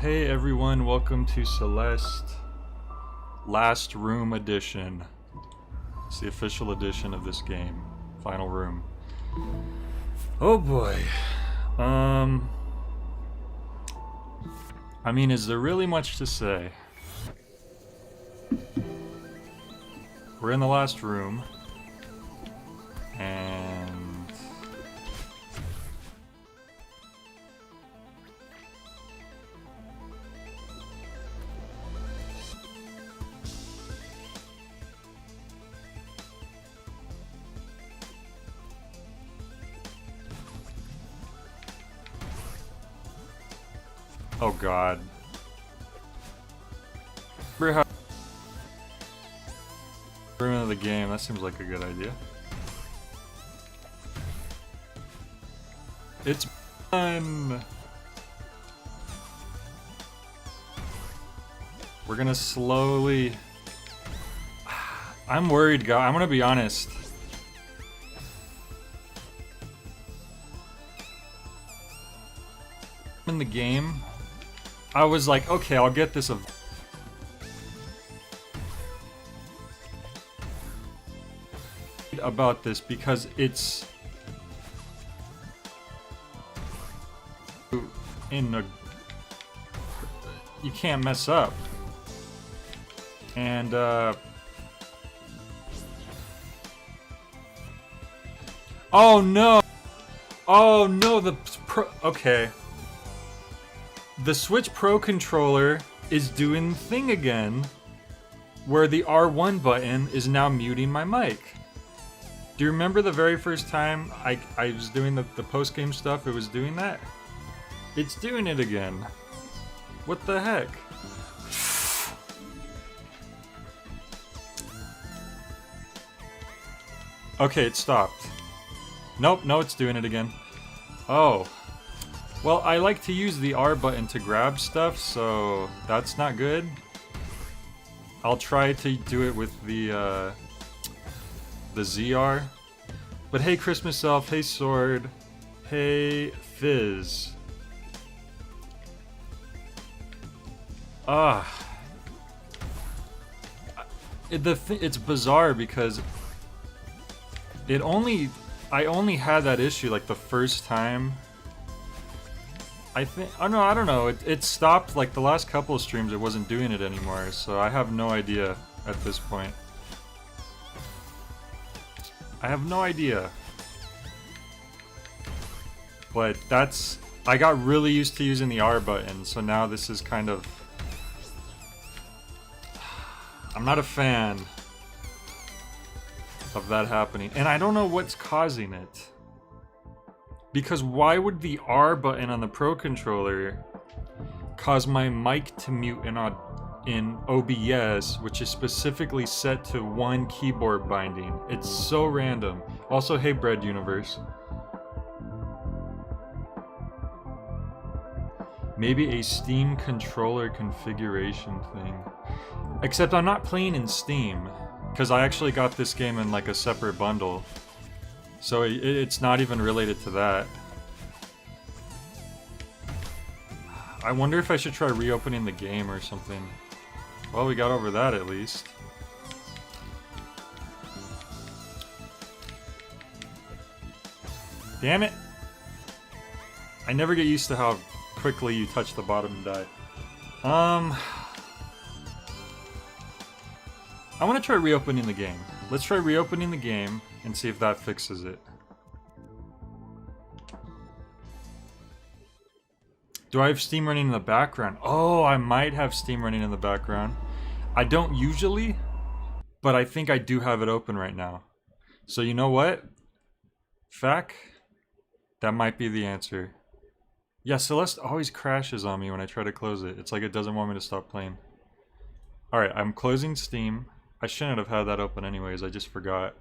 Hey everyone, welcome to Celeste Last Room Edition. It's the official edition of this game. Final room. Oh boy. I mean, is there really much to say? We're in the last room. And... oh god. Room of the game, that seems like a good idea. It's fun! We're gonna slowly... I'm worried, guys. I'm gonna be honest. In the game, I was like, okay, I'll get this about this because it's in a... you can't mess up. And oh no! Oh no, okay. The Switch Pro controller is doing the thing again, where the R1 button is now muting my mic. Do you remember the very first time I was doing the post-game stuff, it was doing that? It's doing it again. What the heck? Okay, it stopped. Nope, no, it's doing it again. Oh. Well, I like to use the R button to grab stuff, so that's not good. I'll try to do it with the ZR. But hey Christmas Elf, hey Sword, hey Fizz. It's bizarre because I only had that issue like the first time. I think, oh no, I don't know, it stopped like the last couple of streams, it wasn't doing it anymore, so I have no idea at this point. I have no idea. But that's, I got really used to using the R button, so now this is kind of, I'm not a fan of that happening, and I don't know what's causing it. Because why would the R button on the Pro controller cause my mic to mute in OBS, which is specifically set to one keyboard binding? It's so random. Also, hey Bread Universe. Maybe a Steam controller configuration thing. Except I'm not playing in Steam, because I actually got this game in like a separate bundle. So it's not even related to that. I wonder if I should try reopening the game or something. Well, we got over that at least. Damn it! I never get used to how quickly you touch the bottom and die. I want to try reopening the game. Let's try reopening the game and see if that fixes it. Do I have Steam running in the background? Oh, I might have Steam running in the background. I don't usually, but I think I do have it open right now. So you know what? Fact, that might be the answer. Yeah, Celeste always crashes on me when I try to close it. It's like it doesn't want me to stop playing. Alright, I'm closing Steam. I shouldn't have had that open anyways, I just forgot.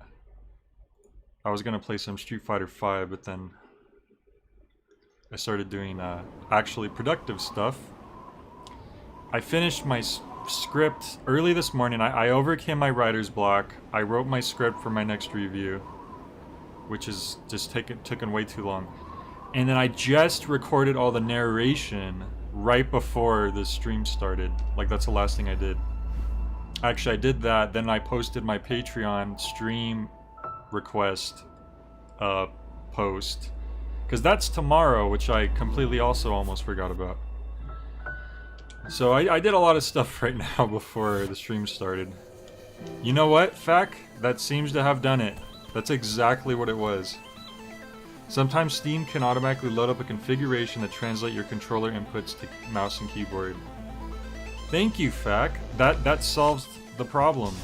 I was gonna play some Street Fighter V, but then I started doing actually productive stuff. I finished my script early this morning. I overcame my writer's block. I wrote my script for my next review, which is just taken way too long. And then I just recorded all the narration right before the stream started. Like, that's the last thing I did. Actually, I did that, then I posted my Patreon stream request post. Because that's tomorrow, which I completely also almost forgot about. So I did a lot of stuff right now before the stream started. You know what, Fac? That seems to have done it. That's exactly what it was. Sometimes Steam can automatically load up a configuration that translates your controller inputs to mouse and keyboard. Thank you, Fac. That solves the problem.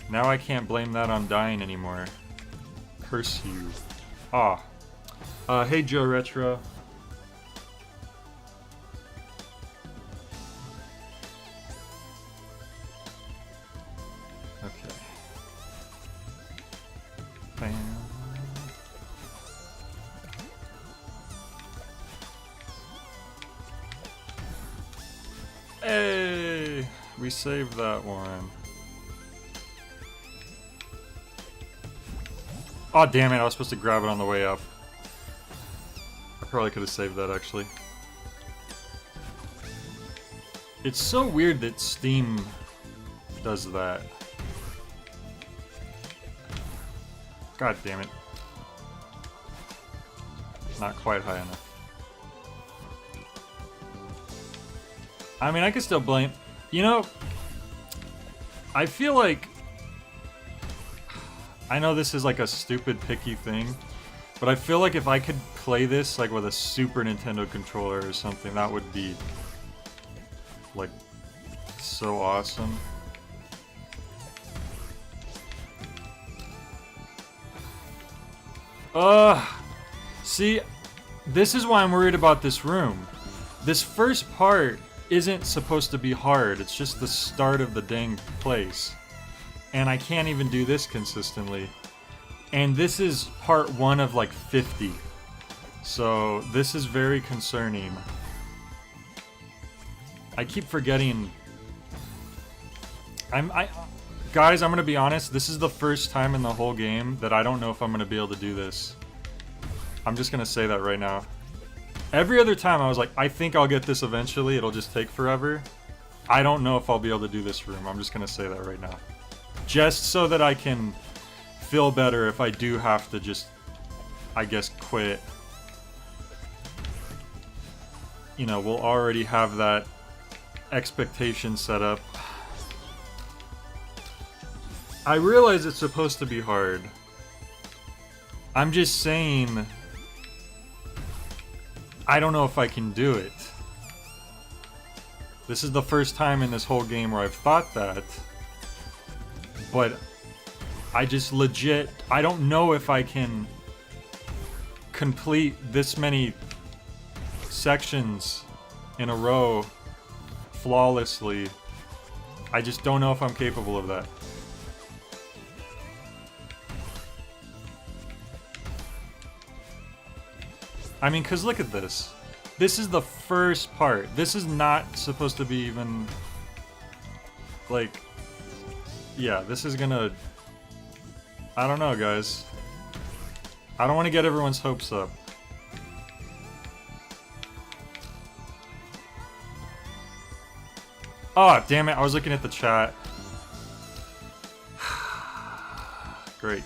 Now I can't blame that on dying anymore. Curse you. Ah. Hey Joe Retro. Okay. Bam. Hey! We saved that one. Oh damn it, I was supposed to grab it on the way up. I probably could have saved that actually. It's so weird that Steam does that. God damn it. Not quite high enough. I mean, I could still blame... You know, I feel like... I know this is like a stupid picky thing, but I feel like if I could play this like with a Super Nintendo controller or something, that would be like so awesome. See, this is why I'm worried about this room. This first part isn't supposed to be hard, it's just the start of the dang place. And I can't even do this consistently. And this is part 1 of like 50. So this is very concerning. I keep forgetting. Guys, I'm gonna be honest, this is the first time in the whole game that I don't know if I'm gonna be able to do this. I'm just gonna say that right now. Every other time I was like, I think I'll get this eventually, it'll just take forever. I don't know if I'll be able to do this room, I'm just gonna say that right now. Just so that I can feel better if I do have to just, I guess, quit. You know, we'll already have that expectation set up. I realize it's supposed to be hard. I'm just saying, I don't know if I can do it. This is the first time in this whole game where I've thought that. But I just legit, I don't know if I can complete this many sections in a row flawlessly. I just don't know if I'm capable of that. I mean, cause look at this. This is the first part. This is not supposed to be even, like, yeah, this is gonna... I don't know, guys. I don't want to get everyone's hopes up. Oh, damn it, I was looking at the chat. Great.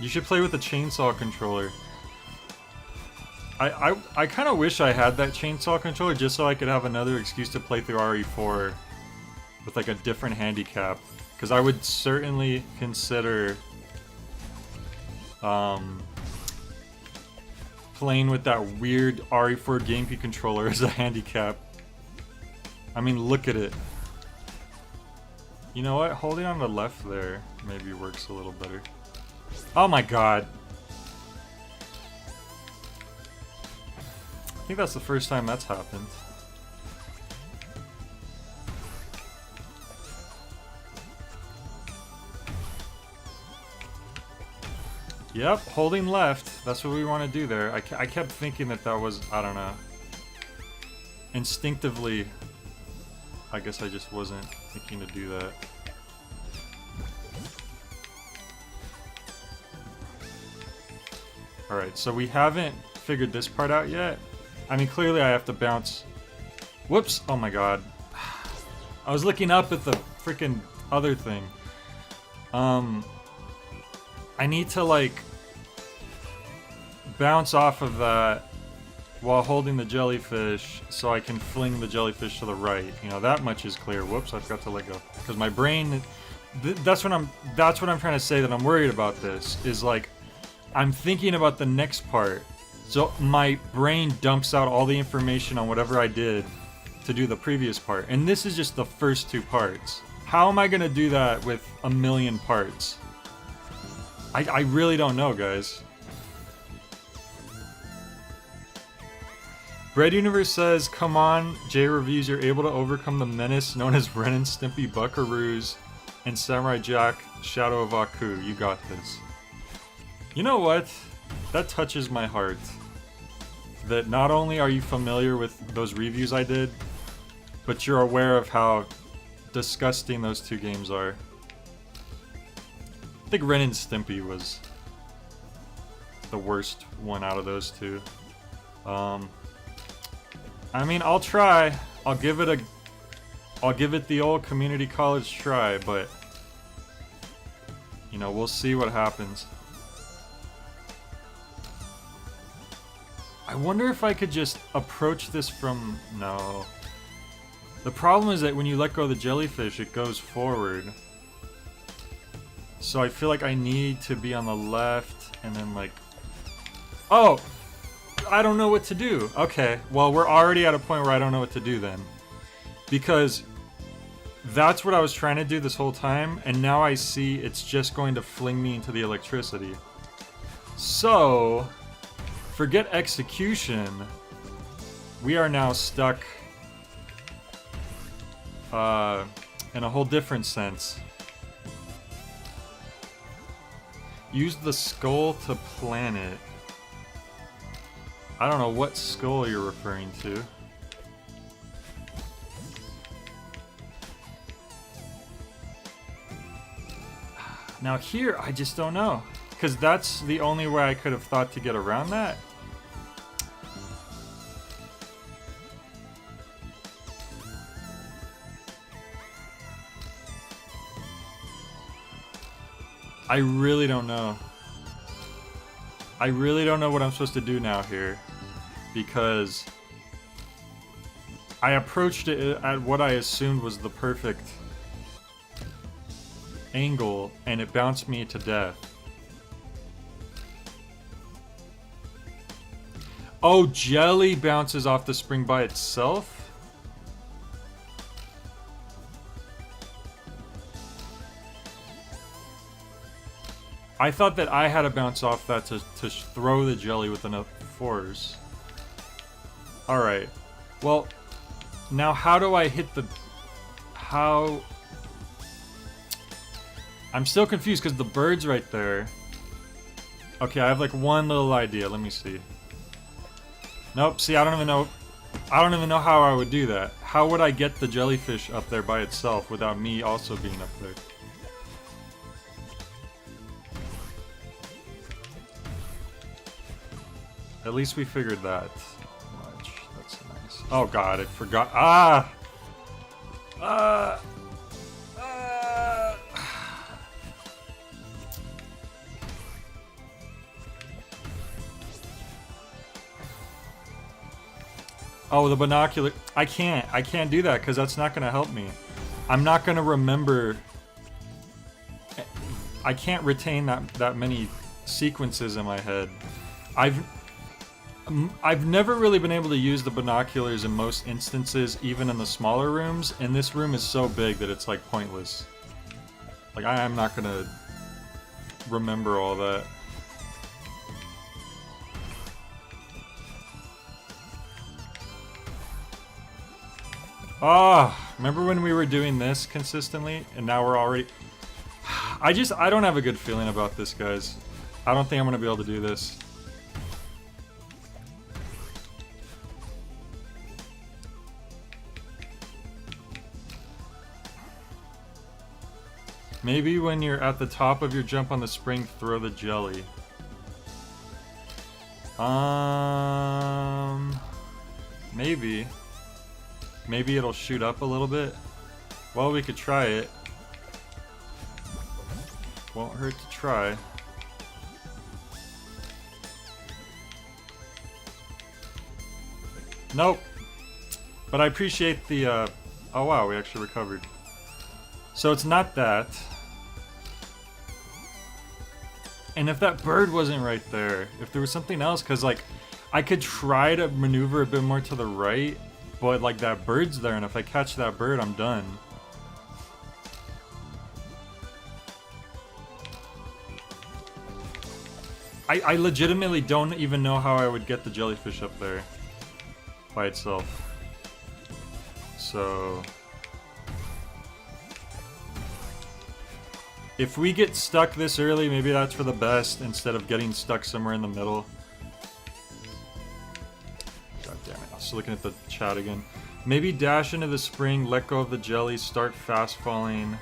You should play with the chainsaw controller. I kind of wish I had that chainsaw controller just so I could have another excuse to play through RE4 with like a different handicap. Because I would certainly consider playing with that weird RE4 GameCube controller as a handicap. I mean, look at it. You know what? Holding on the left there maybe works a little better. Oh my god. I think that's the first time that's happened. Yep, holding left. That's what we want to do there. I kept thinking that that was, I don't know. Instinctively, I guess I just wasn't thinking to do that. Alright, so we haven't figured this part out yet. I mean, clearly I have to bounce... Whoops! Oh my god. I was looking up at the freaking other thing. I need to, like, bounce off of that while holding the jellyfish so I can fling the jellyfish to the right. You know, that much is clear. Whoops, I forgot to let go. Because my brain... That's what I'm trying to say, that I'm worried about this. Is, like, I'm thinking about the next part. So my brain dumps out all the information on whatever I did to do the previous part. And this is just the first 2 parts. How am I going to do that with a million parts? I really don't know, guys. Bread Universe says, come on, J Reviews, you're able to overcome the menace known as Ren and Stimpy Buckaroos and Samurai Jack Shadow of Aku. You got this. You know what? That touches my heart. That not only are you familiar with those reviews I did, but you're aware of how disgusting those 2 games are. I think Ren and Stimpy was the worst one out of those 2. I mean, I'll try. I'll give it the old community college try, but you know, we'll see what happens. I wonder if I could just approach this from... No. The problem is that when you let go of the jellyfish, it goes forward. So I feel like I need to be on the left and then, like... Oh! I don't know what to do. Okay, well, we're already at a point where I don't know what to do then. Because that's what I was trying to do this whole time, and now I see it's just going to fling me into the electricity. So, forget execution. We are now stuck in a whole different sense. Use the skull to plan it. I don't know what skull you're referring to. Now here, I just don't know. Because that's the only way I could have thought to get around that. I really don't know. I really don't know what I'm supposed to do now here. Because I approached it at what I assumed was the perfect angle, and it bounced me to death. Oh, jelly bounces off the spring by itself? I thought that I had to bounce off that to throw the jelly with enough force. Alright. Well, now how do I hit the... How... I'm still confused because the bird's right there. Okay, I have like one little idea. Let me see. Nope, see, I don't even know how I would do that. How would I get the jellyfish up there by itself without me also being up there? At least we figured that much. That's nice. Oh god, I forgot. Ah! Oh, the binocular. I can't do that because that's not going to help me. I'm not going to remember. I can't retain that many sequences in my head. I've never really been able to use the binoculars in most instances, even in the smaller rooms, and this room is so big that it's like pointless. Like, I am not gonna remember all that. Ah, remember when we were doing this consistently, and now we're already... I don't have a good feeling about this, guys. I don't think I'm gonna be able to do this. Maybe when you're at the top of your jump on the spring, throw the jelly. Maybe. Maybe it'll shoot up a little bit. Well, we could try it. Won't hurt to try. Nope. But I appreciate the, oh wow, we actually recovered. So it's not that. And if that bird wasn't right there, if there was something else, because like, I could try to maneuver a bit more to the right, but like that bird's there, and if I catch that bird, I'm done. I legitimately don't even know how I would get the jellyfish up there by itself. So if we get stuck this early, maybe that's for the best instead of getting stuck somewhere in the middle. God damn it, I was looking at the chat again. Maybe dash into the spring, let go of the jelly, start fast falling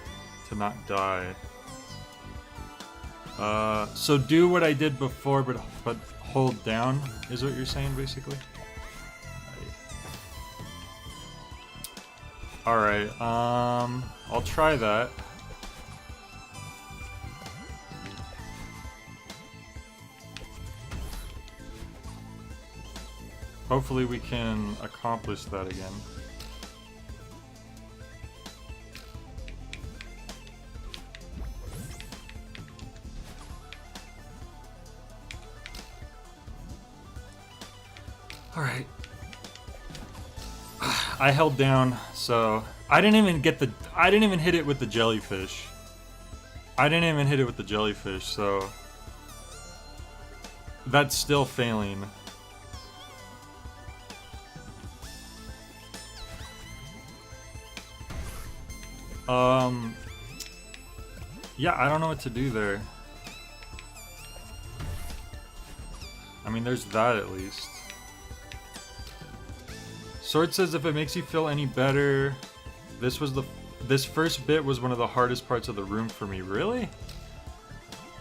to not die. So do what I did before, but hold down, is what you're saying, basically? Alright, I'll try that. Hopefully we can accomplish that again. Alright. I held down, so I didn't even hit it with the jellyfish. So that's still failing. Yeah, I don't know what to do there. I mean, there's that at least. Sword says if it makes you feel any better, this first bit was one of the hardest parts of the room for me. Really?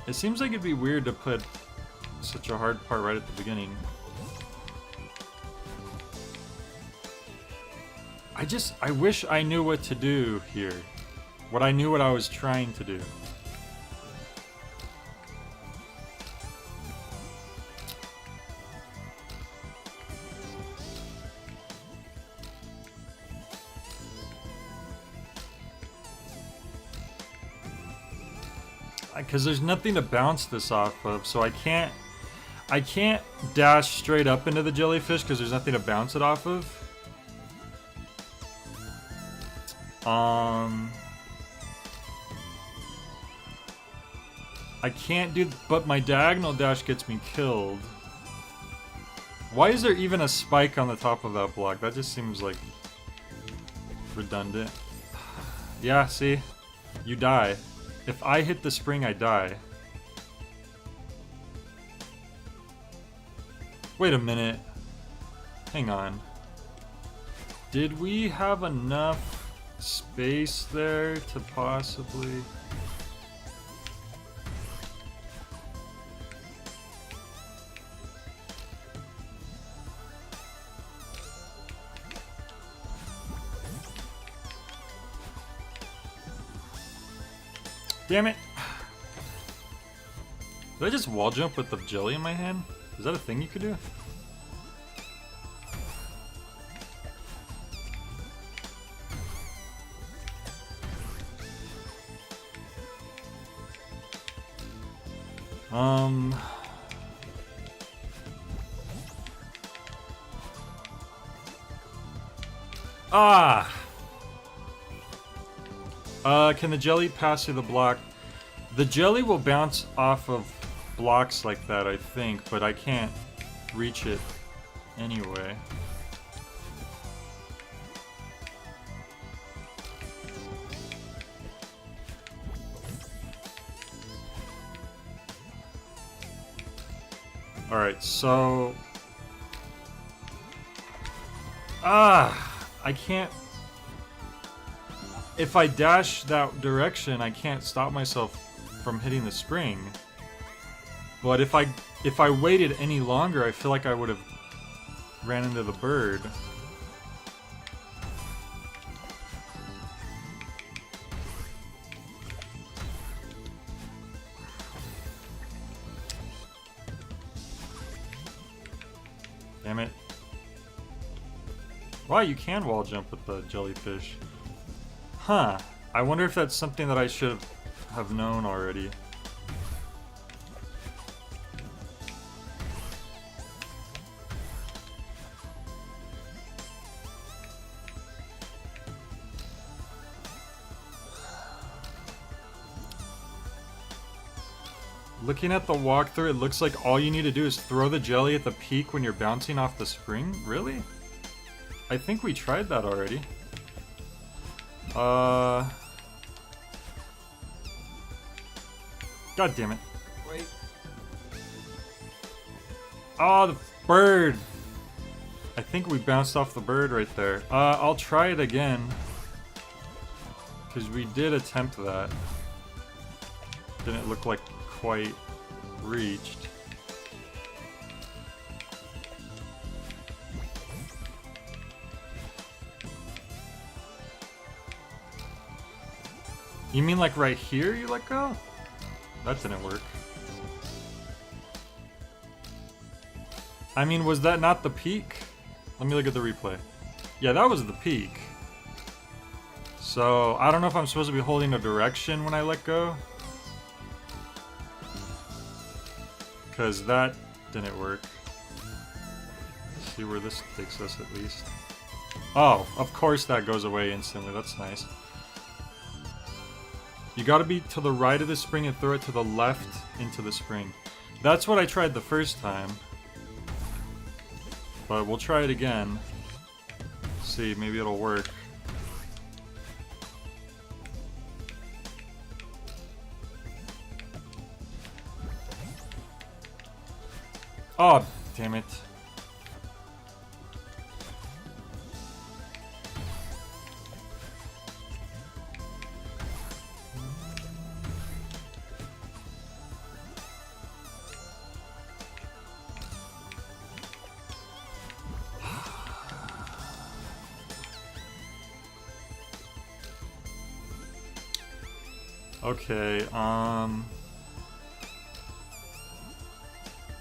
It seems like it'd be weird to put such a hard part right at the beginning. I wish I knew what to do here. What I was trying to do. Because there's nothing to bounce this off of, so I can't dash straight up into the jellyfish because there's nothing to bounce it off of. I can't do, but my diagonal dash gets me killed. Why is there even a spike on the top of that block? That just seems like redundant. Yeah, see? You die. If I hit the spring, I die. Wait a minute. Hang on. Did we have enough space there to possibly... Damn it! Did I just wall jump with the jelly in my hand? Is that a thing you could do? Can the jelly pass through the block? The jelly will bounce off of blocks like that, I think, but I can't reach it anyway. Alright, so... I can't... If I dash that direction, I can't stop myself from hitting the spring. But if I waited any longer, I feel like I would have ran into the bird. Damn it. Wow, you can wall jump with the jellyfish. Huh. I wonder if that's something that I should have known already. Looking at the walkthrough, it looks like all you need to do is throw the jelly at the peak when you're bouncing off the spring? Really? I think we tried that already. God damn it. Wait. Oh, the bird! I think we bounced off the bird right there. I'll try it again. Because we did attempt that. Didn't look like quite reached. You mean like right here you let go? That didn't work. I mean, was that not the peak? Let me look at the replay. Yeah, that was the peak. So, I don't know if I'm supposed to be holding a direction when I let go. Because that didn't work. Let's see where this takes us at least. Oh, of course that goes away instantly. That's nice. You gotta be to the right of the spring and throw it to the left into the spring. That's what I tried the first time. But we'll try it again. See, maybe it'll work. Oh, damn it. Okay,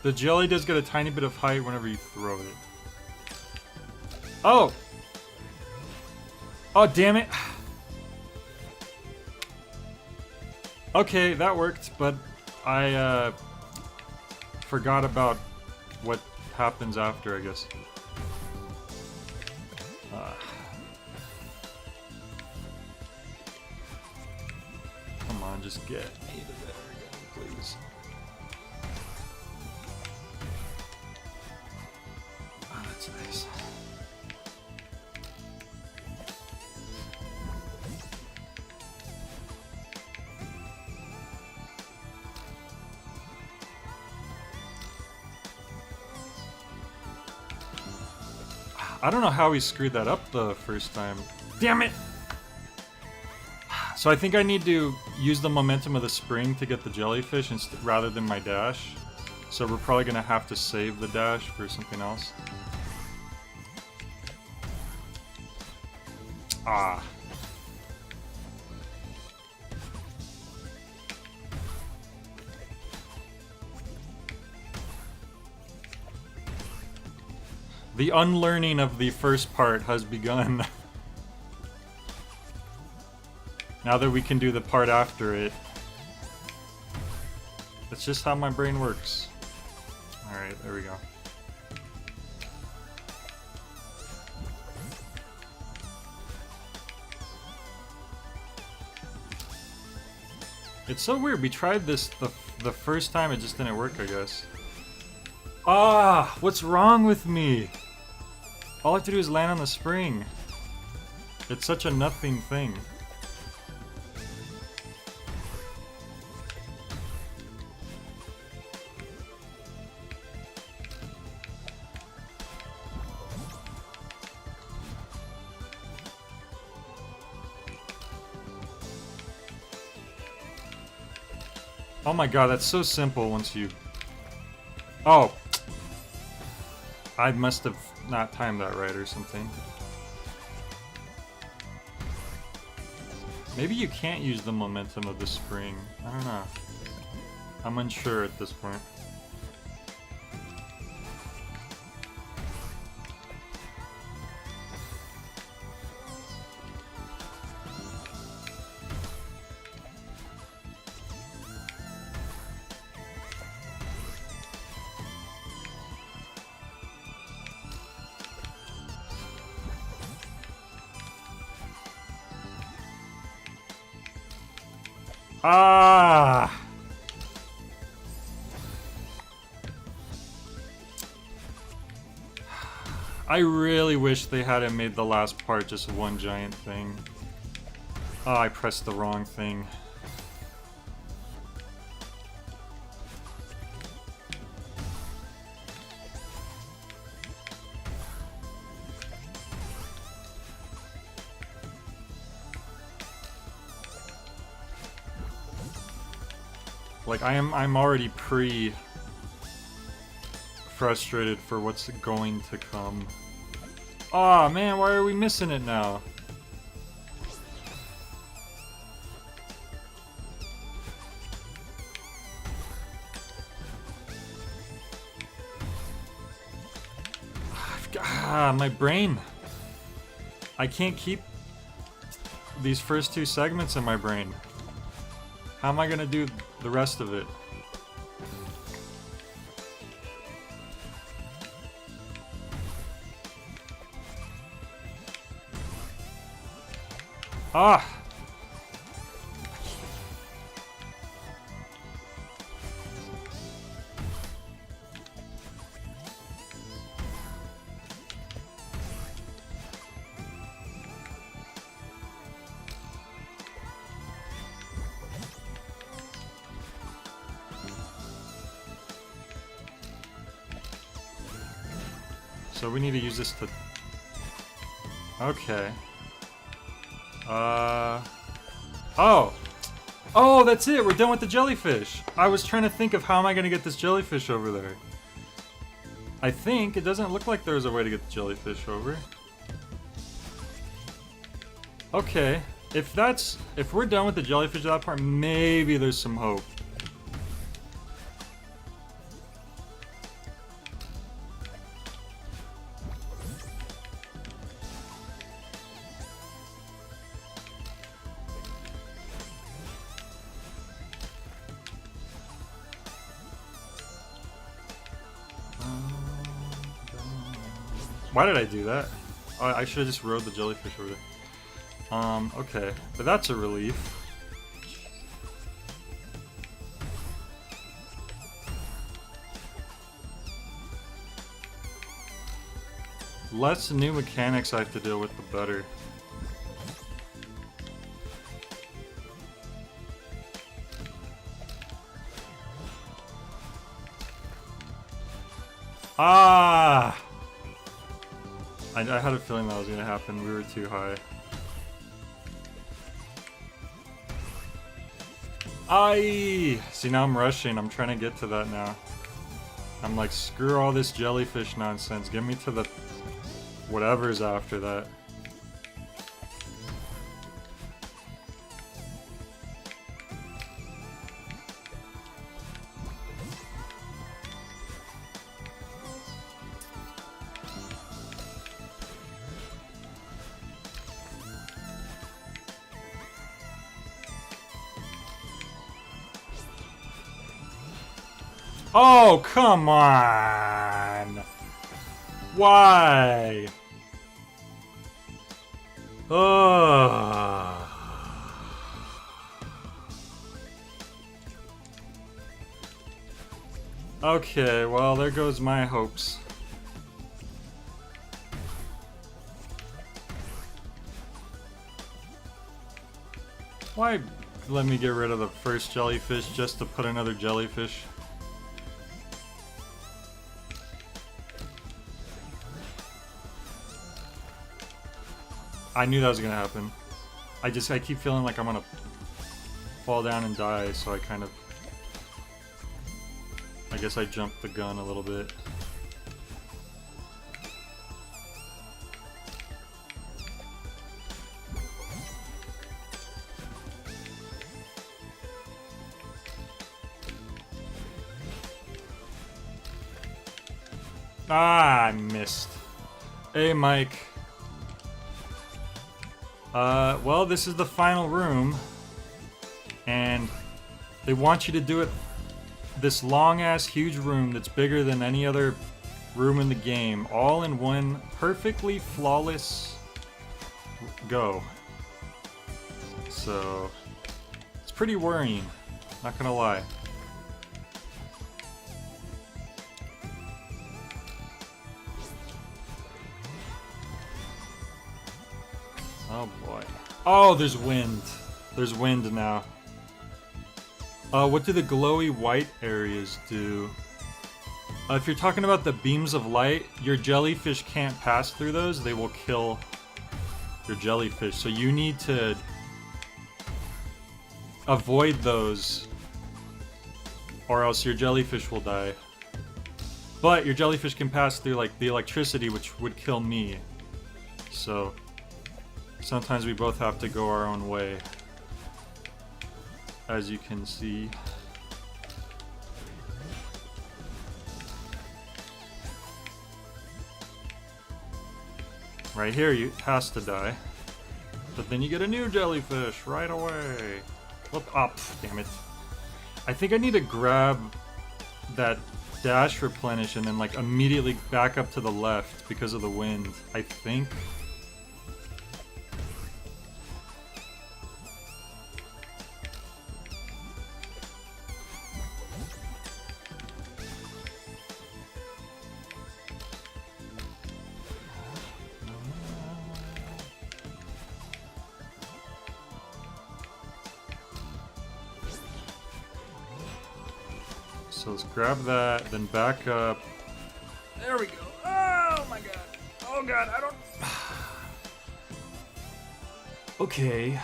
the jelly does get a tiny bit of height whenever you throw it. Oh! Oh, damn it! Okay, that worked, but I, forgot about what happens after, I guess. Come on, just get me to there again, please. Oh, that's nice. I don't know how we screwed that up the first time. Damn it! So I think I need to use the momentum of the spring to get the jellyfish rather than my dash. So we're probably gonna have to save the dash for something else. Ah. The unlearning of the first part has begun. Now that we can do the part after it. That's just how my brain works. Alright, there we go. It's so weird, we tried this the first time, it just didn't work, I guess. Ah, what's wrong with me? All I have to do is land on the spring. It's such a nothing thing. Oh my god, that's so simple once you Oh! I must have not timed that right or something. Maybe you can't use the momentum of the spring. I don't know. I'm unsure at this point. Ah! I really wish they hadn't made the last part just one giant thing. Oh, I pressed the wrong thing. Like I'm already frustrated for what's going to come. Aw, man, why are we missing it now? Ah, my brain. I can't keep these first two segments in my brain. How am I gonna do the rest of it? Ah! So we need to use this to... Okay. Oh! Oh, that's it! We're done with the jellyfish! I was trying to think of how am I gonna get this jellyfish over there. I think it doesn't look like there's a way to get the jellyfish over. Okay. If we're done with the jellyfish at that part, maybe there's some hope. Why did I do that? I should have just rode the jellyfish over there. Okay. But that's a relief. Less new mechanics I have to deal with, the better. Ah! I had a feeling that was gonna happen. We were too high. Aye! See, now I'm rushing. I'm trying to get to that now. I'm like, screw all this jellyfish nonsense. Get me to the whatever's after that. Oh, come on! Why? Ugh. Okay, well, there goes my hopes. Why let me get rid of the first jellyfish just to put another jellyfish? I knew that was gonna happen. I keep feeling like I'm gonna fall down and die, so I kind of... I guess I jumped the gun a little bit. Ah, I missed. Hey, Mike. Well, this is the final room. And they want you to do it this long-ass huge room that's bigger than any other room in the game, all in one perfectly flawless go. So, it's pretty worrying, not gonna lie. Oh boy. Oh, there's wind. There's wind now. What do the glowy white areas do? If you're talking about the beams of light, your jellyfish can't pass through those. They will kill your jellyfish. So you need to avoid those, or else your jellyfish will die. But your jellyfish can pass through like the electricity, which would kill me. So sometimes we both have to go our own way, as you can see. Right here, it has to die. But then you get a new jellyfish right away. Look up, damn it. I think I need to grab that dash replenish and then like immediately back up to the left because of the wind, I think. So let's grab that, then back up. There we go. Oh my god. Oh god, I don't... Okay.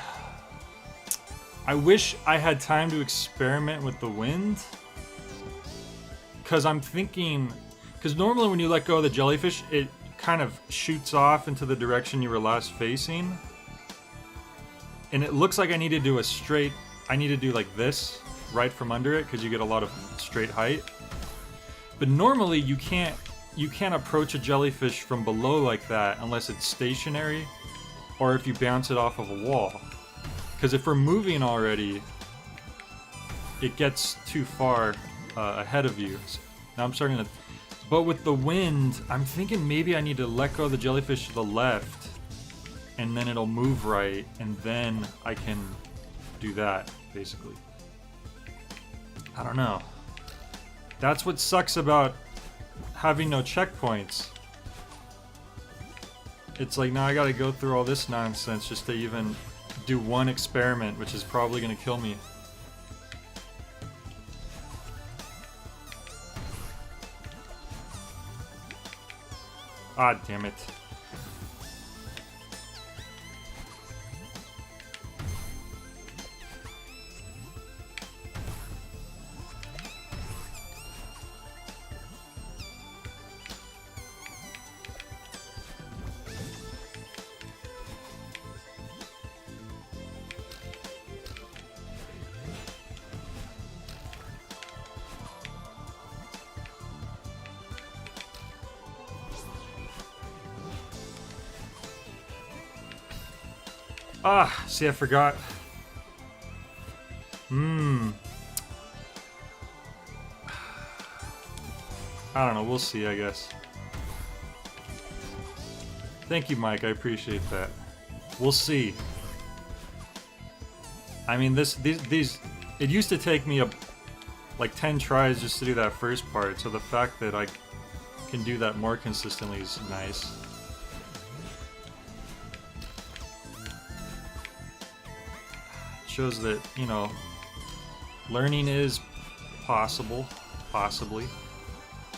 I wish I had time to experiment with the wind. Because I'm thinking... Because normally when you let go of the jellyfish, it kind of shoots off into the direction you were last facing. And it looks like I need to do a straight... I need to do like this. Right from under it, because you get a lot of straight height. But normally you can't approach a jellyfish from below like that unless it's stationary, or if you bounce it off of a wall. Because if we're moving already, it gets too far ahead of you. So now I'm starting to... But with the wind, I'm thinking maybe I need to let go of the jellyfish to the left, and then it'll move right, and then I can do that, basically. I don't know. That's what sucks about having no checkpoints. It's like, now I gotta go through all this nonsense just to even do one experiment, which is probably gonna kill me. Ah, damn it. Ah, see, I forgot. I don't know, we'll see, I guess. Thank you, Mike, I appreciate that. We'll see. I mean, these, it used to take me like 10 tries just to do that first part, so the fact that I can do that more consistently is nice. Shows that, you know, learning is possible, possibly.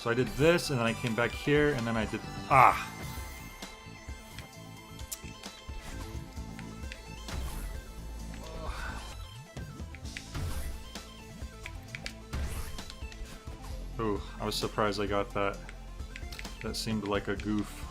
So I did this, and then I came back here, and then I did... Ah! Ooh, I was surprised I got that. That seemed like a goof.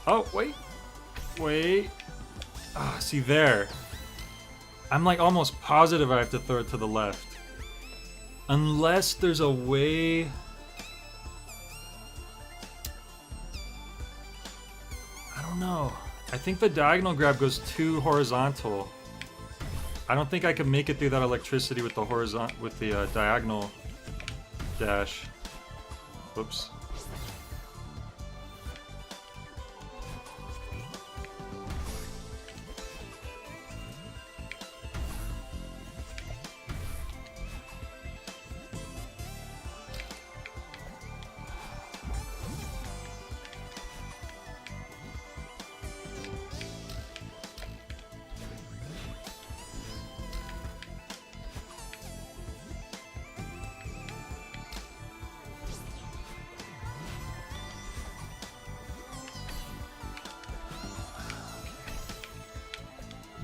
Oh, wait. Wait. Ah, see there. I'm like almost positive I have to throw it to the left. Unless there's a way... I don't know. I think the diagonal grab goes too horizontal. I don't think I can make it through that electricity with the diagonal dash. Whoops.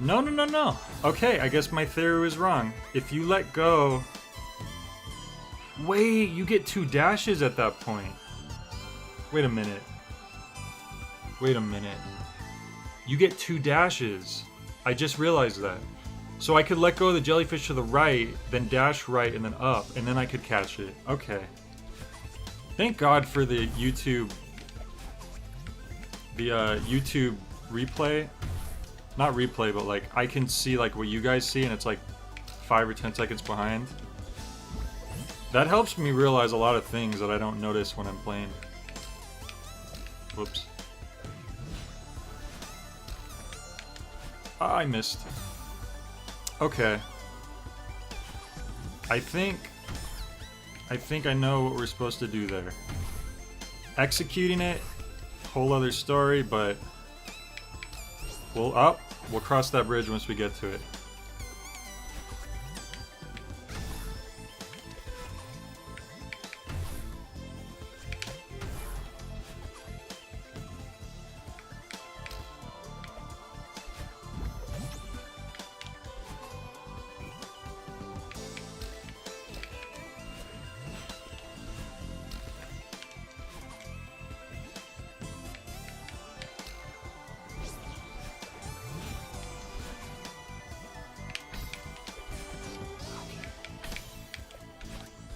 No, no, no, no. Okay, I guess my theory was wrong. If you let go... Wait, you get 2 dashes at that point. Wait a minute. Wait a minute. You get 2 dashes. I just realized that. So I could let go of the jellyfish to the right, then dash right, and then up, and then I could catch it. Okay. Thank God for the YouTube... YouTube replay. Not replay, but like I can see like what you guys see, and it's like 5 or 10 seconds behind. That helps me realize a lot of things that I don't notice when I'm playing. Whoops. I missed. Okay. I think I know what we're supposed to do there. Executing it, whole other story, but we'll cross that bridge once we get to it.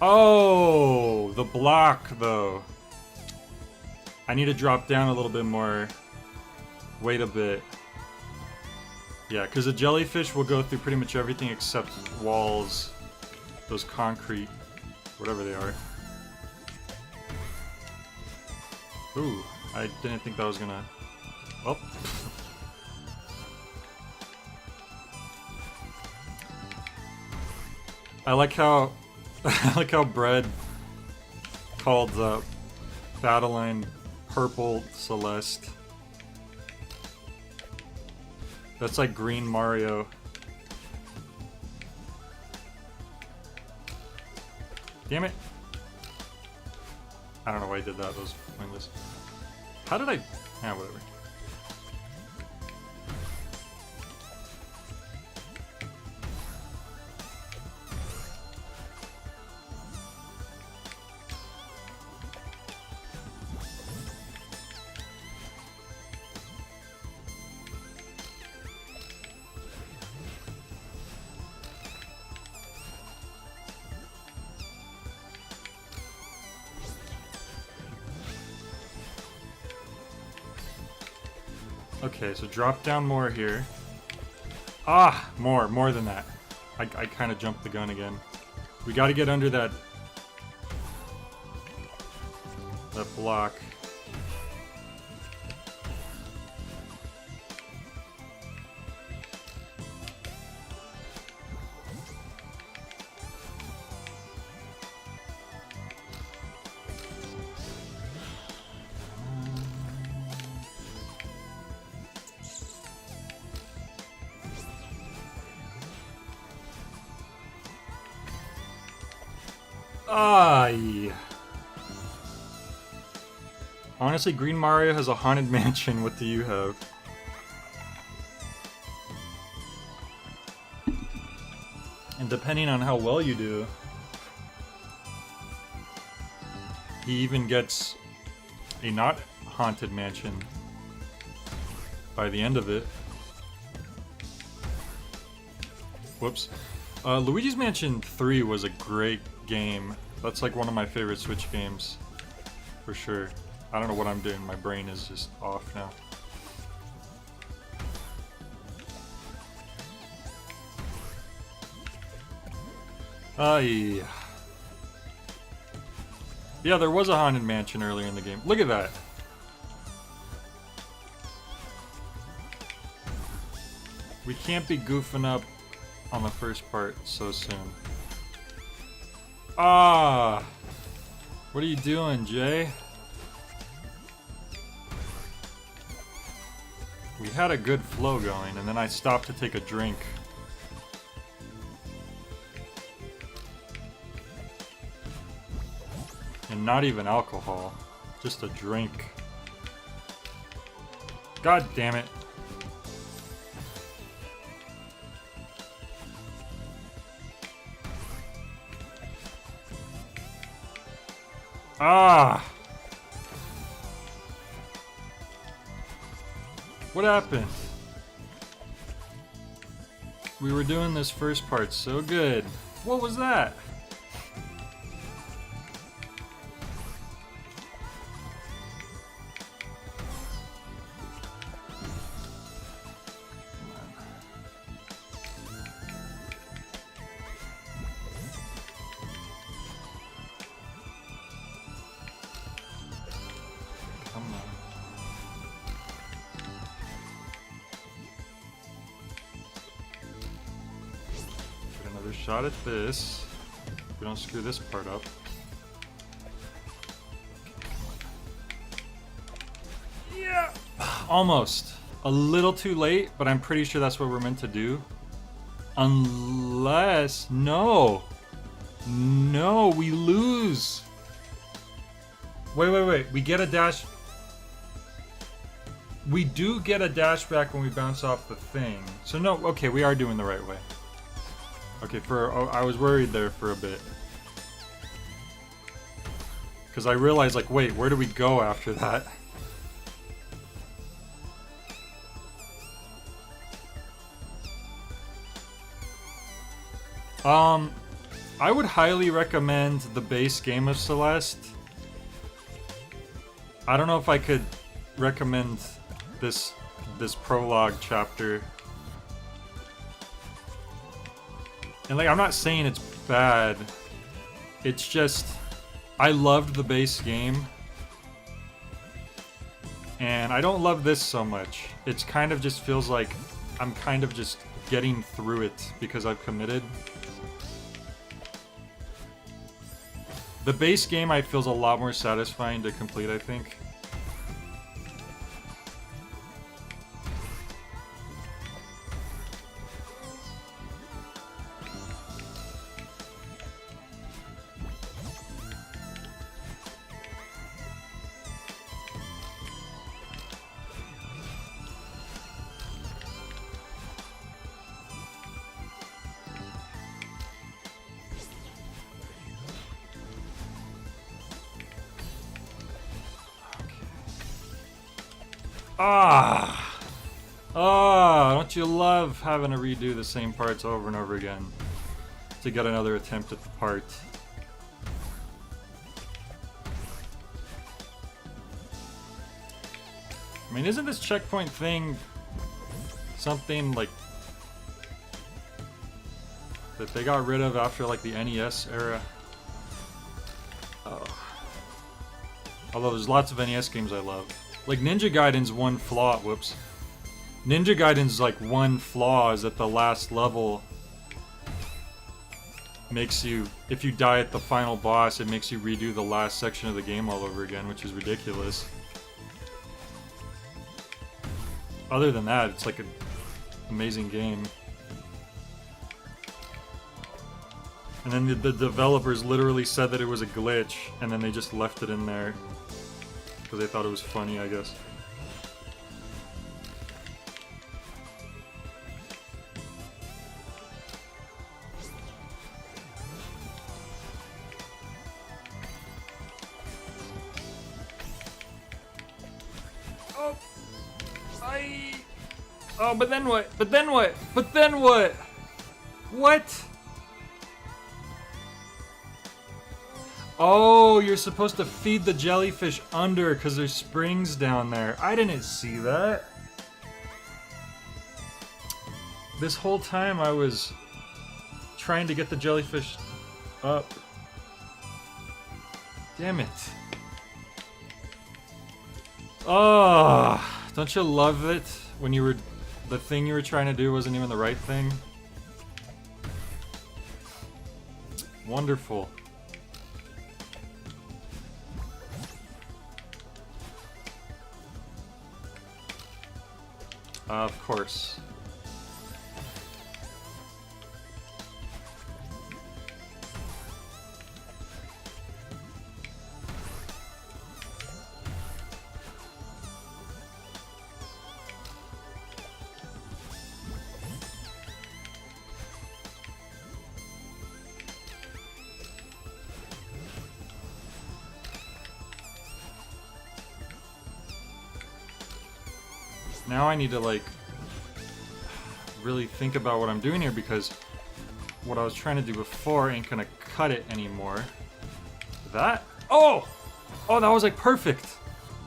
Oh, the block, though. I need to drop down a little bit more. Wait a bit. Yeah, because the jellyfish will go through pretty much everything except walls. Those concrete, whatever they are. Ooh, I didn't think that was gonna... Oh. I like how... I like how Bread called Battle Line Purple Celeste. That's like Green Mario. Damn it. I don't know why I did that, that was pointless. How did I... Ah, whatever. Okay, so drop down more here. Ah! More than that. I kind of jumped the gun again. We gotta get under that block. Ay. Honestly, Green Mario has a haunted mansion. What do you have? And depending on how well you do, he even gets a not haunted mansion by the end of it. Whoops. Luigi's Mansion 3 was a great game. That's like one of my favorite Switch games. For sure. I don't know what I'm doing. My brain is just off now. Yeah. Yeah, there was a haunted mansion earlier in the game. Look at that. We can't be goofing up on the first part so soon. Ah! What are you doing, Jay? We had a good flow going, and then I stopped to take a drink. And not even alcohol, just a drink. God damn it. Ah! What happened? We were doing this first part so good. What was that? Come on. Get another shot at this. We don't screw this part up. Yeah! Almost. A little too late, but I'm pretty sure that's what we're meant to do. Unless... No! No, we lose! Wait. We get a dash... We do get a dash back when we bounce off the thing. So no, okay, we are doing the right way. Okay, I was worried there for a bit. Because I realized, like, wait, where do we go after that? I would highly recommend the base game of Celeste. I don't know if I could recommend this prologue chapter. And like, I'm not saying it's bad. It's just, I loved the base game. And I don't love this so much. It's kind of just feels like I'm kind of just getting through it because I've committed. The base game I feels a lot more satisfying to complete, I think. Don't you love having to redo the same parts over and over again to get another attempt at the part? I mean, isn't this checkpoint thing something like that they got rid of after like the NES era? Oh. Although there's lots of NES games I love. Like Ninja Gaiden's one flaw, whoops. Ninja Gaiden's like one flaw is that the last level makes you, if you die at the final boss, it makes you redo the last section of the game all over again, which is ridiculous. Other than that, it's like an amazing game. And then the developers literally said that it was a glitch, and then they just left it in there. Because they thought it was funny, I guess. Oh! Oh, but then what? But then what? But then what? What? Oh, you're supposed to feed the jellyfish under because there's springs down there. I didn't see that. This whole time I was trying to get the jellyfish up. Damn it. Oh, don't you love it when you were... the thing you were trying to do wasn't even the right thing? Wonderful. Of course. Now I need to, like, really think about what I'm doing here, because what I was trying to do before ain't gonna cut it anymore. That? Oh! Oh, that was, like, perfect!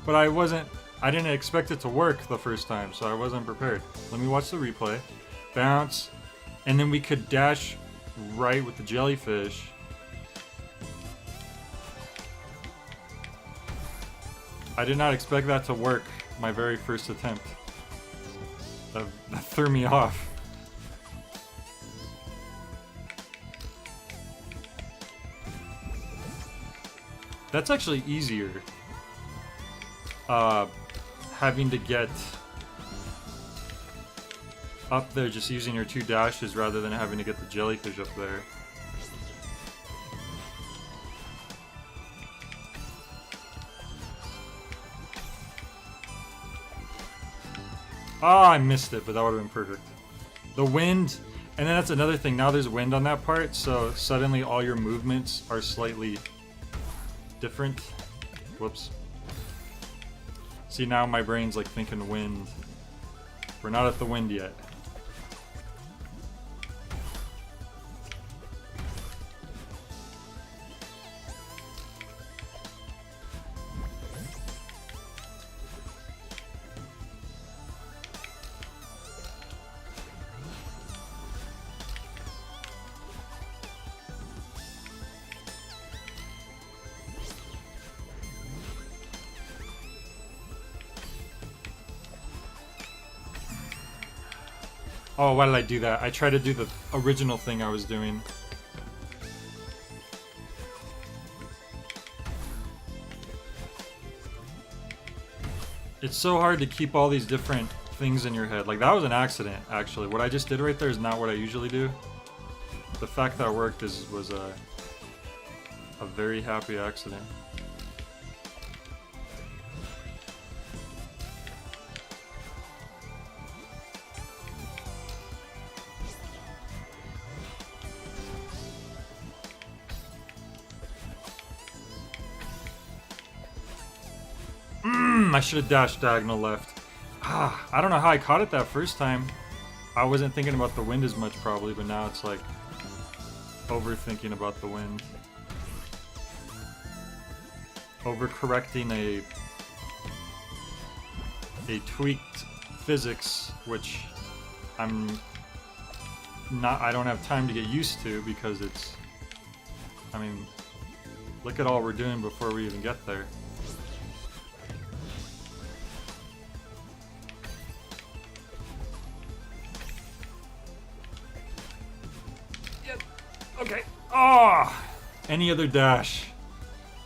But I didn't expect it to work the first time, so I wasn't prepared. Let me watch the replay. Bounce. And then we could dash right with the jellyfish. I did not expect that to work my very first attempt. That threw me off. That's actually easier. Having to get up there just using your 2 dashes rather than having to get the jellyfish up there. Ah, I missed it, but that would have been perfect. The wind, and then that's another thing. Now there's wind on that part, so suddenly all your movements are slightly different. Whoops. See, now my brain's like thinking wind. We're not at the wind yet. Oh, why did I do that? I tried to do the original thing I was doing. It's so hard to keep all these different things in your head. Like, that was an accident, actually. What I just did right there is not what I usually do. The fact that it worked was a very happy accident. I should have dashed diagonal left. I don't know how I caught it that first time. I wasn't thinking about the wind as much probably, but now it's like overthinking about the wind. Overcorrecting a tweaked physics, which I don't have time to get used to because it's, I mean, look at all we're doing before we even get there. Okay. Oh! Any other dash.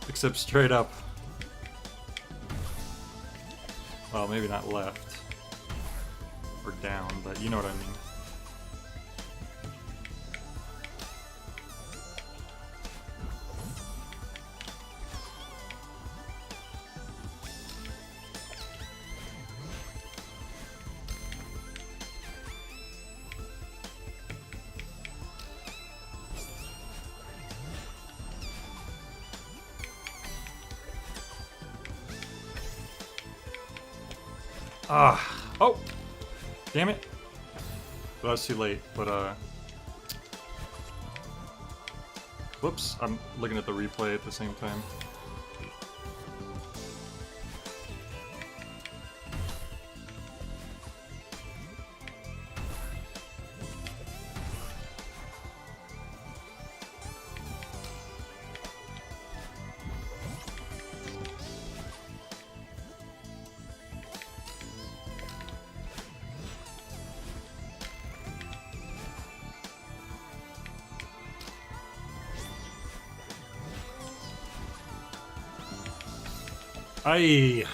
Except straight up. Well, maybe not left. Or down, but you know what I mean. Ah. Oh. Damn it. Well, that's too late, but whoops, I'm looking at the replay at the same time.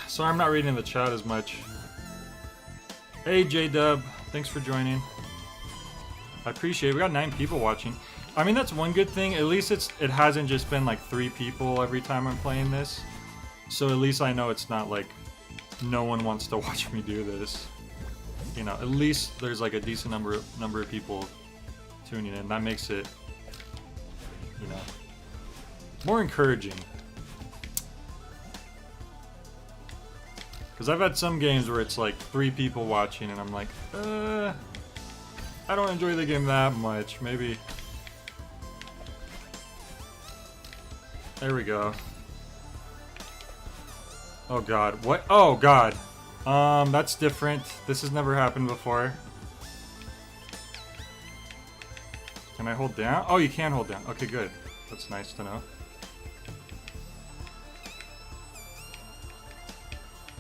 Sorry I'm not reading the chat as much. Hey J-Dub, thanks for joining. I appreciate it. We got 9 people watching. I mean, that's one good thing. At least it hasn't just been like 3 people every time I'm playing this. So at least I know it's not like no one wants to watch me do this. You know, at least there's like a decent number of people tuning in. That makes it, you know, more encouraging. Because I've had some games where it's like 3 people watching and I'm like, I don't enjoy the game that much. Maybe. There we go. Oh god. What? Oh god. That's different. This has never happened before. Can I hold down? Oh, you can hold down. Okay, good. That's nice to know.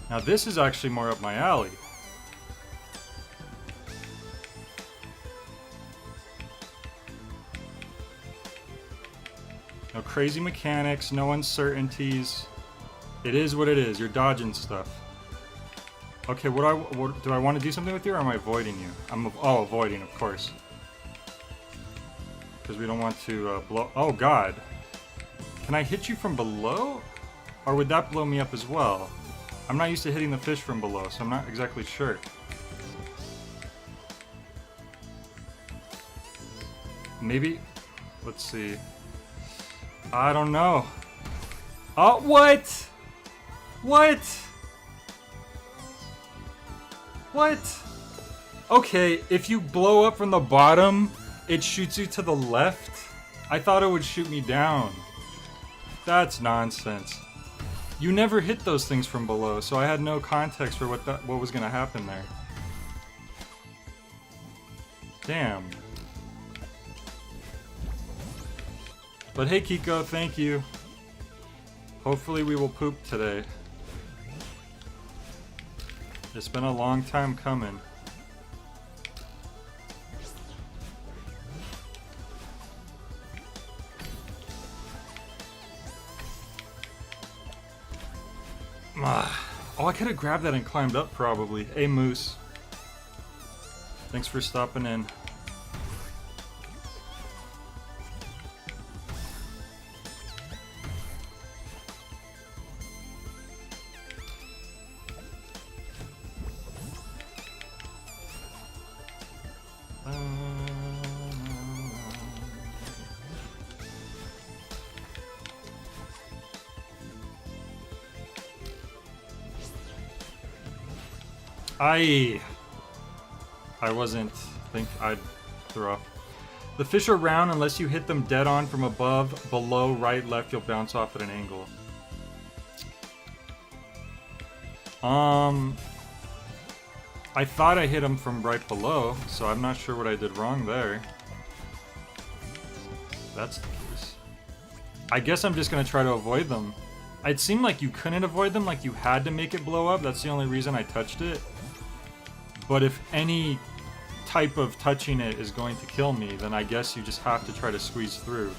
Now this is actually more up my alley. No crazy mechanics, no uncertainties. It is what it is. You're dodging stuff. Okay, what do I want to do something with you, or am I avoiding you? Avoiding, of course. Because we don't want to blow. Oh god. Can I hit you from below? Or would that blow me up as well? I'm not used to hitting the fish from below, so I'm not exactly sure. Maybe? Let's see. I don't know. Oh, what? What? What? Okay, if you blow up from the bottom, it shoots you to the left? I thought it would shoot me down. That's nonsense. You never hit those things from below, so I had no context for what was gonna happen there. Damn. But hey Kiko, thank you. Hopefully we will poop today. It's been a long time coming. Oh, I could have grabbed that and climbed up probably. Hey Moose. Thanks for stopping in. I wasn't I'd throw off. The fish are round unless you hit them dead on from above, below, right, left, you'll bounce off at an angle. I thought I hit them from right below, so I'm not sure what I did wrong there. That's the case. I guess I'm just gonna try to avoid them. It seemed like you couldn't avoid them, like you had to make it blow up. That's the only reason I touched it. But if any type of touching it is going to kill me, then I guess you just have to try to squeeze through.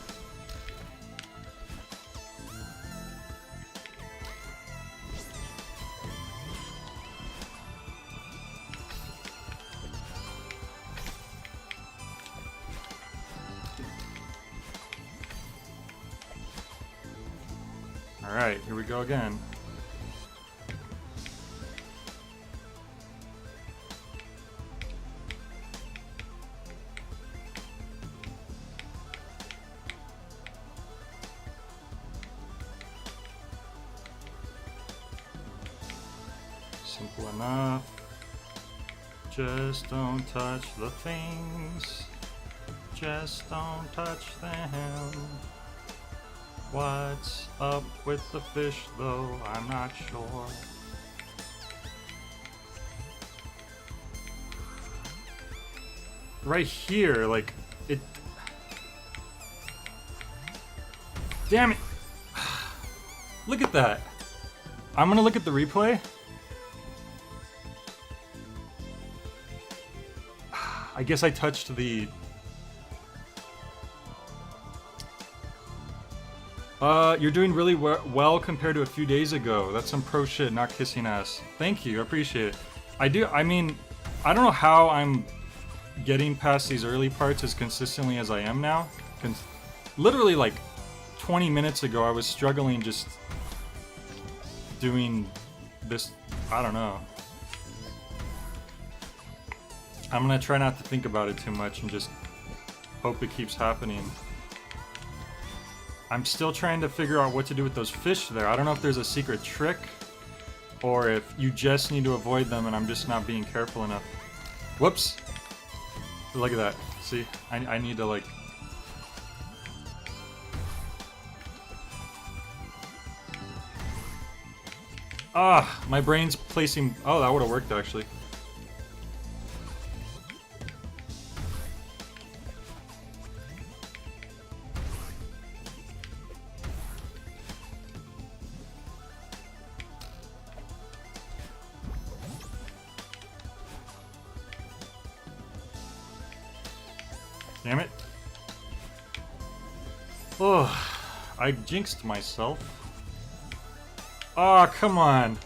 Alright, here we go again. Simple enough. Just don't touch the things. Just don't touch them. What's up with the fish though? I'm not sure. Right here, like, it... Damn it! Look at that! I'm gonna look at the replay. I guess I touched the... You're doing really well compared to a few days ago. That's some pro shit, not kissing ass. Thank you, I appreciate it. I mean, I don't know how I'm getting past these early parts as consistently as I am now. Literally like 20 minutes ago, I was struggling just doing this, I don't know. I'm gonna try not to think about it too much and just hope it keeps happening. I'm still trying to figure out what to do with those fish there. I don't know if there's a secret trick or if you just need to avoid them and I'm just not being careful enough. Whoops! Look at that. See? I need to like... Ah! My brain's placing... Oh, that would have worked actually. Damn it. Oh, I jinxed myself. Oh, come on.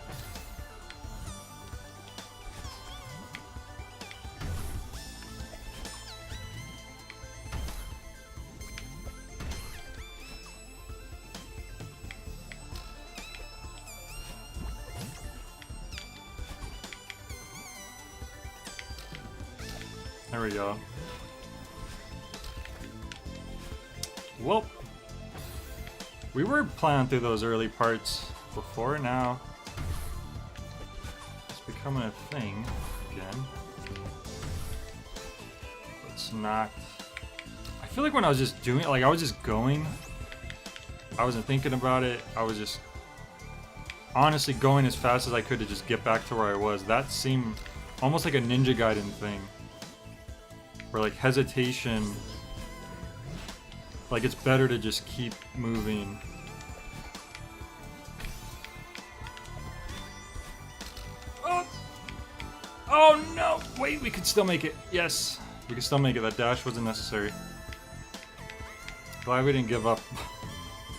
There we go. Well, we were plowing through those early parts before, now it's becoming a thing again. It's not... I feel like when I was just doing it, like I was just going, I wasn't thinking about it, I was just honestly going as fast as I could to just get back to where I was. That seemed almost like a Ninja Gaiden thing, where like hesitation... Like, it's better to just keep moving. Oh! Oh no! Wait, we could still make it. Yes! We could still make it. That dash wasn't necessary. Glad we didn't give up.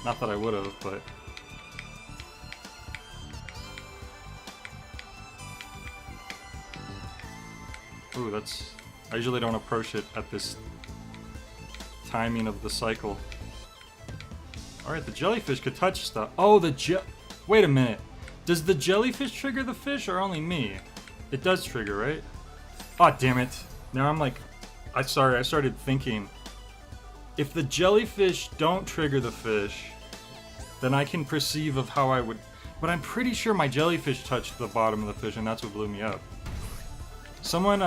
Not that I would have, but... Ooh, that's... I usually don't approach it at this... timing of the cycle. Alright, the jellyfish could touch stuff. Oh, wait a minute. Does the jellyfish trigger the fish or only me? It does trigger, right? Aw, damn it. Now I'm like... I started thinking. If the jellyfish don't trigger the fish, then I can perceive of how I would... But I'm pretty sure my jellyfish touched the bottom of the fish and that's what blew me up. Someone,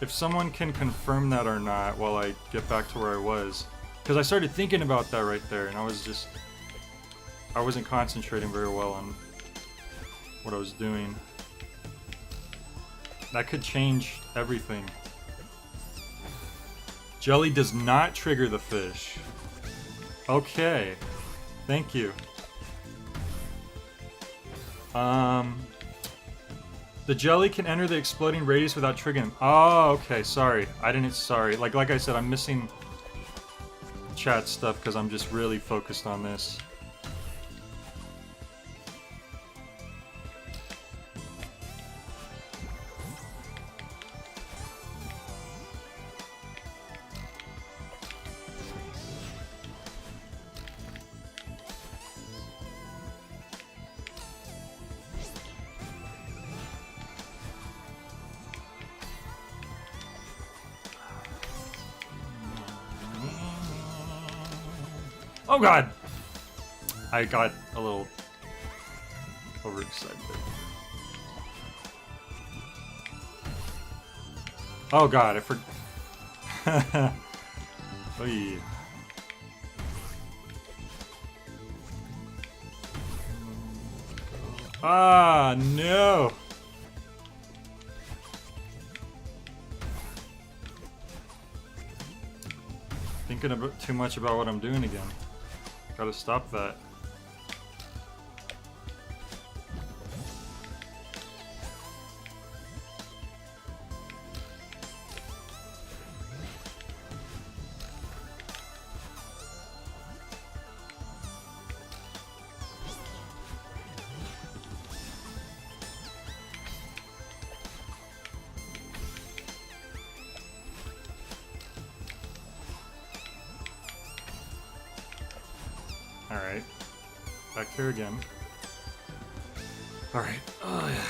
if someone can confirm that or not while I get back to where I was. Because I started thinking about that right there and I wasn't concentrating very well on what I was doing. That could change everything. Jelly does not trigger the fish. Okay. Thank you. The jelly can enter the exploding radius without triggering. Oh, okay, sorry. Sorry. Like I said, I'm missing chat stuff because I'm just really focused on this. Oh god! I got a little overexcited. Oh god, I forgot. Oy. Ah, no! Thinking about too much about what I'm doing again. Gotta stop that. Alright. Back here again. Alright. Oh, yeah.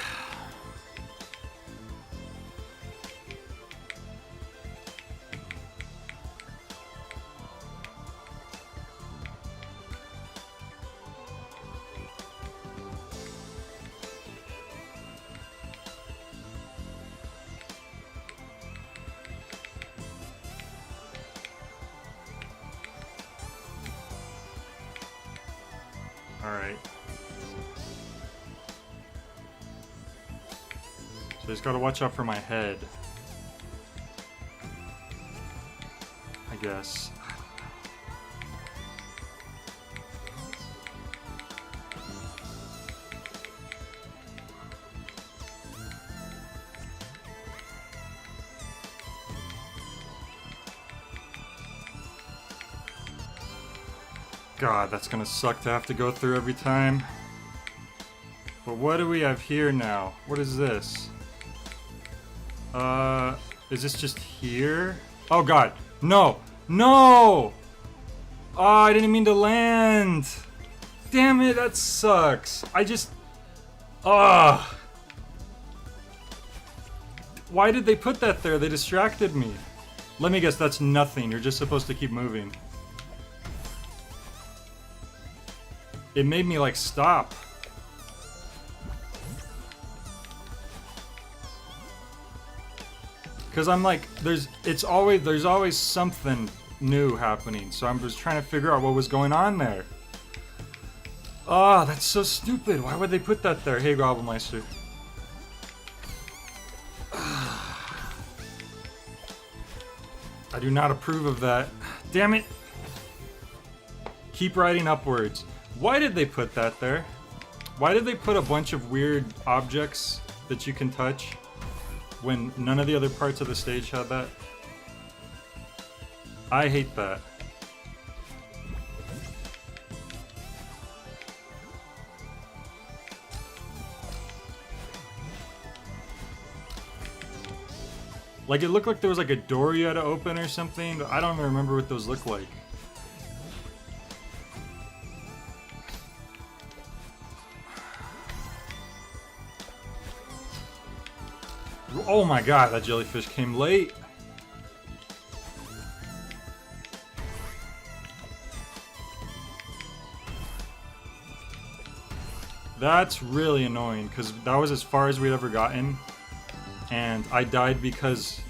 Alright. So I just gotta watch out for my head. I guess. God, that's gonna suck to have to go through every time. But what do we have here now? What is this? Is this just here? Oh god, no! No! Oh, I didn't mean to land! Damn it, that sucks. I just... Ugh! Why did they put that there? They distracted me. Let me guess, that's nothing. You're just supposed to keep moving. It made me like stop. Cause I'm like, there's always something new happening. So I'm just trying to figure out what was going on there. Ah, oh, that's so stupid. Why would they put that there? Hey, Gobblemeister. I do not approve of that. Damn it. Keep riding upwards. Why did they put that there? Why did they put a bunch of weird objects that you can touch when none of the other parts of the stage had that? I hate that. Like, it looked like there was like a door you had to open or something, but I don't even remember what those look like. Oh my god, that jellyfish came late. That's really annoying, because that was as far as we'd ever gotten. And I died because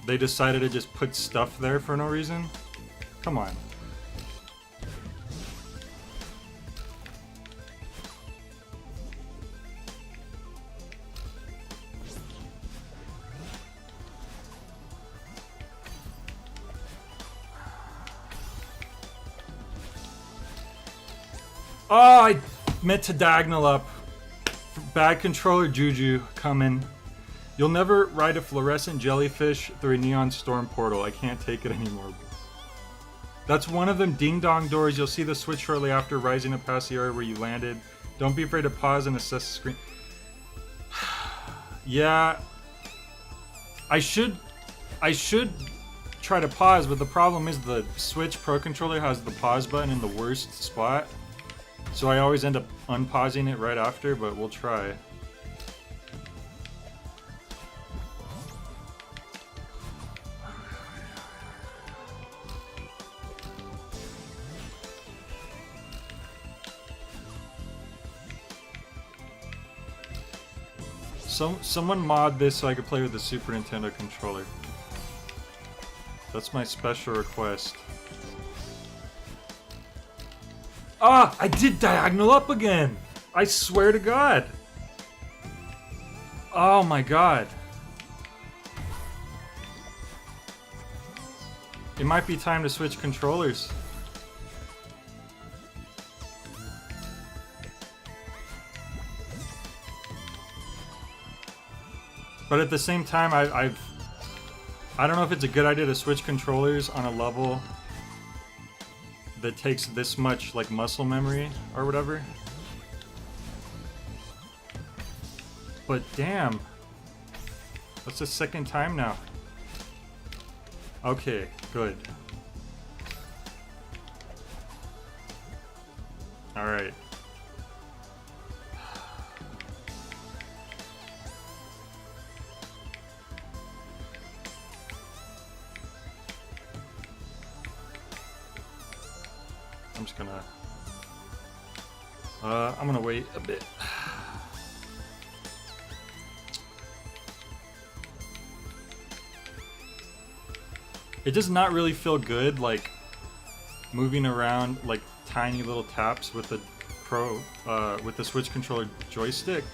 they decided to just put stuff there for no reason. Come on. Oh, I meant to diagonal up. Bad controller juju coming. You'll never ride a fluorescent jellyfish through a neon storm portal. I can't take it anymore. That's one of them ding-dong doors. You'll see the switch shortly after rising up past the area where you landed. Don't be afraid to pause and assess the screen. Yeah. I should try to pause, but the problem is the Switch Pro Controller has the pause button in the worst spot. So I always end up unpausing it right after, but we'll try. Someone mod this so I could play with the Super Nintendo controller. That's my special request. Ah! I did diagonal up again! I swear to God! Oh my God. It might be time to switch controllers. But at the same time, I don't know if it's a good idea to switch controllers on a level that takes this much like muscle memory or whatever. But damn, that's the second time now. Okay, good. All right. I'm just gonna I'm gonna wait a bit. It does not really feel good, like moving around like tiny little taps with the with the Switch controller joystick.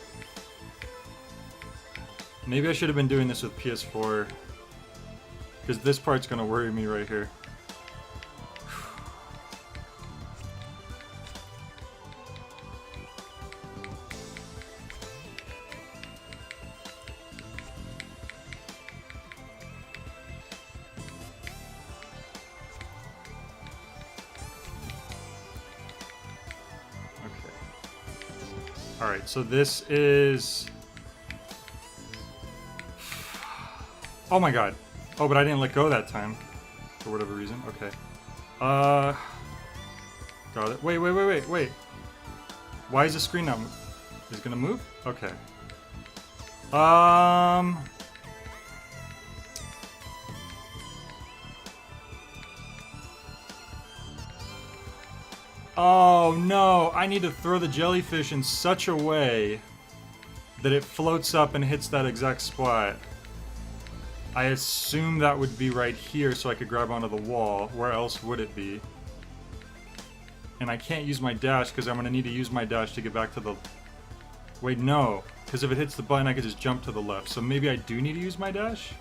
Maybe I should have been doing this with PS4, because this part's gonna worry me right here. Alright, so this is... Oh my god. Oh, but I didn't let go that time. For whatever reason. Okay. Got it. Wait. Why is the screen not... Is it gonna move? Okay. Oh no, I need to throw the jellyfish in such a way that it floats up and hits that exact spot. I assume that would be right here so I could grab onto the wall. Where else would it be? And I can't use my dash because I'm going to need to use my dash to get back to the... Wait, no. Because if it hits the button, I could just jump to the left. So maybe I do need to use my dash?